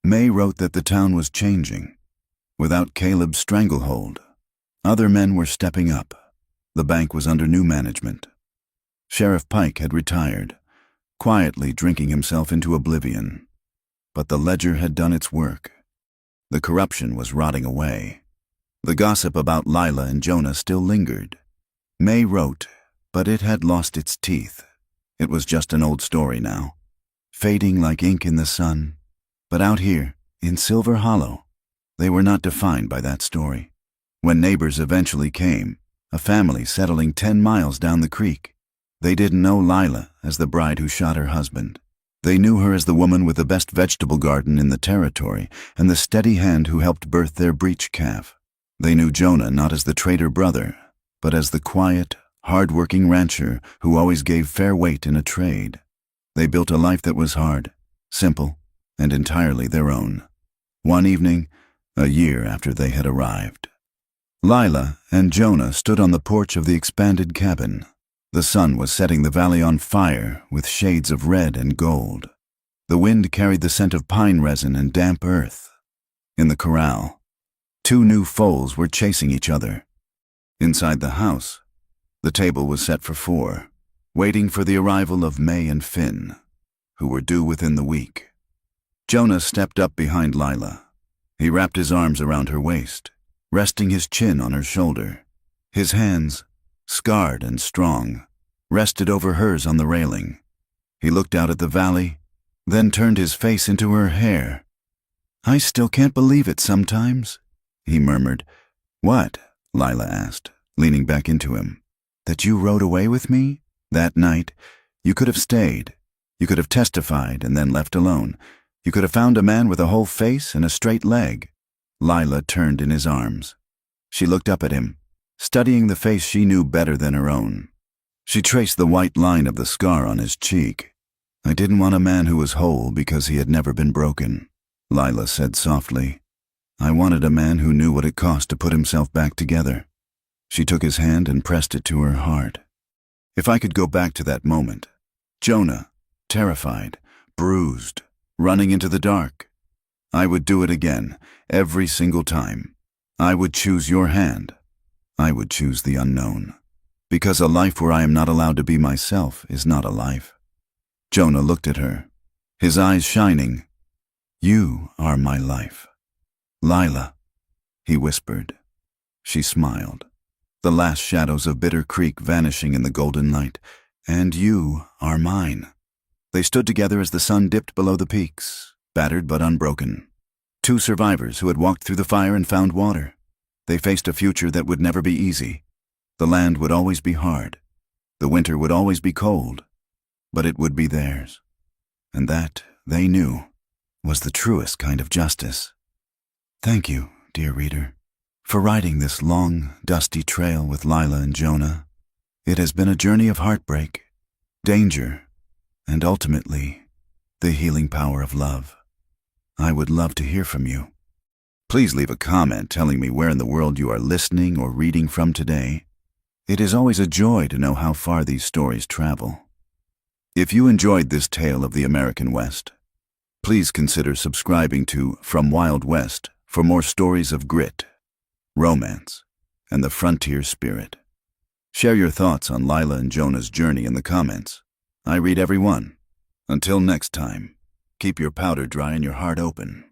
May wrote that the town was changing. Without Caleb's stranglehold, other men were stepping up. The bank was under new management. Sheriff Pike had retired, quietly drinking himself into oblivion. But the ledger had done its work. The corruption was rotting away. The gossip about Lila and Jonah still lingered. May wrote, but it had lost its teeth. It was just an old story now, fading like ink in the sun. But out here, in Silver Hollow, they were not defined by that story. When neighbors eventually came, a family settling 10 miles down the creek, they didn't know Lila as the bride who shot her husband. They knew her as the woman with the best vegetable garden in the territory and the steady hand who helped birth their breech calf. They knew Jonah not as the trader brother, but as the quiet, hard-working rancher who always gave fair weight in a trade. They built a life that was hard, simple, and entirely their own. One evening, a year after they had arrived, Lila and Jonah stood on the porch of the expanded cabin. The sun was setting the valley on fire with shades of red and gold. The wind carried the scent of pine resin and damp earth. In the corral, 2 new foals were chasing each other. Inside the house, the table was set for 4, waiting for the arrival of May and Finn, who were due within the week. Jonah stepped up behind Lila. He wrapped his arms around her waist, resting his chin on her shoulder. His hands, scarred and strong, rested over hers on the railing. He looked out at the valley, then turned his face into her hair. "I still can't believe it sometimes," he murmured. "What?" Lila asked, leaning back into him. "That you rode away with me? That night, you could have stayed. You could have testified and then left alone. You could have found a man with a whole face and a straight leg." Lila turned in his arms. She looked up at him, studying the face she knew better than her own. She traced the white line of the scar on his cheek. "I didn't want a man who was whole because he had never been broken," Lila said softly. "I wanted a man who knew what it cost to put himself back together." She took his hand and pressed it to her heart. "If I could go back to that moment, Jonah, terrified, bruised, running into the dark, I would do it again, every single time. I would choose your hand. I would choose the unknown. Because a life where I am not allowed to be myself is not a life." Jonah looked at her, his eyes shining. "You are my life." "Lila," he whispered. She smiled, the last shadows of Bitter Creek vanishing in the golden light. And you are mine. They stood together as the sun dipped below the peaks, battered but unbroken. Two survivors who had walked through the fire and found water. They faced a future that would never be easy. The land would always be hard. The winter would always be cold. But it would be theirs. And that, they knew, was the truest kind of justice. Thank you, dear reader, for riding this long, dusty trail with Lila and Jonah. It has been a journey of heartbreak, danger, and ultimately, the healing power of love. I would love to hear from you. Please leave a comment telling me where in the world you are listening or reading from today. It is always a joy to know how far these stories travel. If you enjoyed this tale of the American West, please consider subscribing to From Wild West for more stories of grit, romance, and the frontier spirit. Share your thoughts on Lila and Jonah's journey in the comments. I read every one. Until next time, keep your powder dry and your heart open.